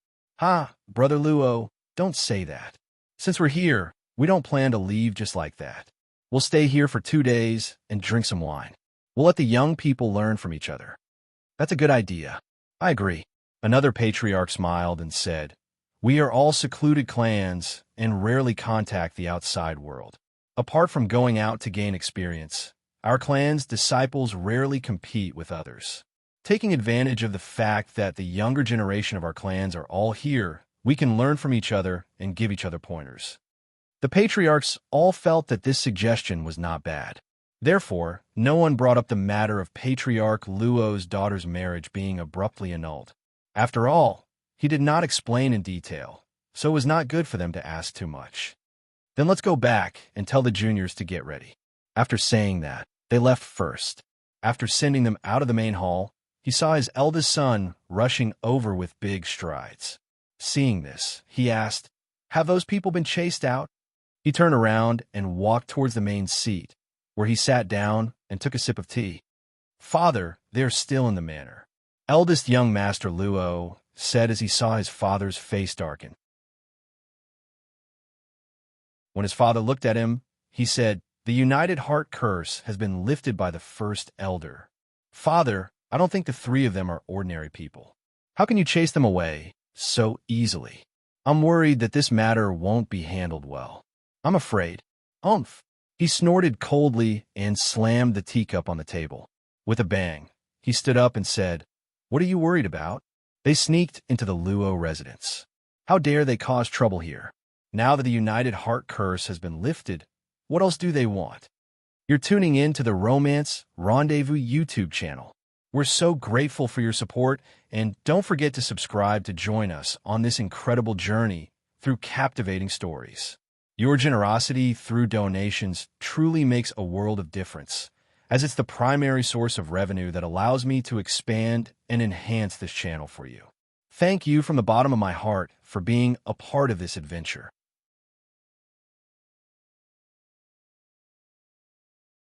Brother Luo, don't say that. Since we're here, we don't plan to leave just like that. We'll stay here for 2 days and drink some wine. We'll let the young people learn from each other." "That's a good idea." "I agree." Another patriarch smiled and said, "We are all secluded clans and rarely contact the outside world. Apart from going out to gain experience, Our clan's disciples rarely compete with others. Taking advantage of the fact that the younger generation of our clans are all here, we can learn from each other and give each other pointers. The patriarchs all felt that this suggestion was not bad. Therefore, no one brought up the matter of Patriarch Luo's daughter's marriage being abruptly annulled. After all, he did not explain in detail, so it was not good for them to ask too much. Then let's go back and tell the juniors to get ready. After saying that, they left first. After sending them out of the main hall, he saw his eldest son rushing over with big strides. Seeing this, he asked, "Have those people been chased out?" He turned around and walked towards the main seat, where he sat down and took a sip of tea. "Father, they are still in the manor," eldest young Master Luo said as he saw his father's face darken. When his father looked at him, he said, "The United Heart curse has been lifted by the first elder. Father, I don't think the three of them are ordinary people. How can you chase them away so easily? I'm worried that this matter won't be handled well. I'm afraid." "Umph." He snorted coldly and slammed the teacup on the table. With a bang, he stood up and said, "What are you worried about? They sneaked into the Luo residence. How dare they cause trouble here? Now that the United Heart curse has been lifted, what else do they want?" You're tuning in to the Romance Rendezvous YouTube channel. We're so grateful for your support, and don't forget to subscribe to join us on this incredible journey through captivating stories. Your generosity through donations truly makes a world of difference, as it's the primary source of revenue that allows me to expand and enhance this channel for you. Thank you from the bottom of my heart for being a part of this adventure.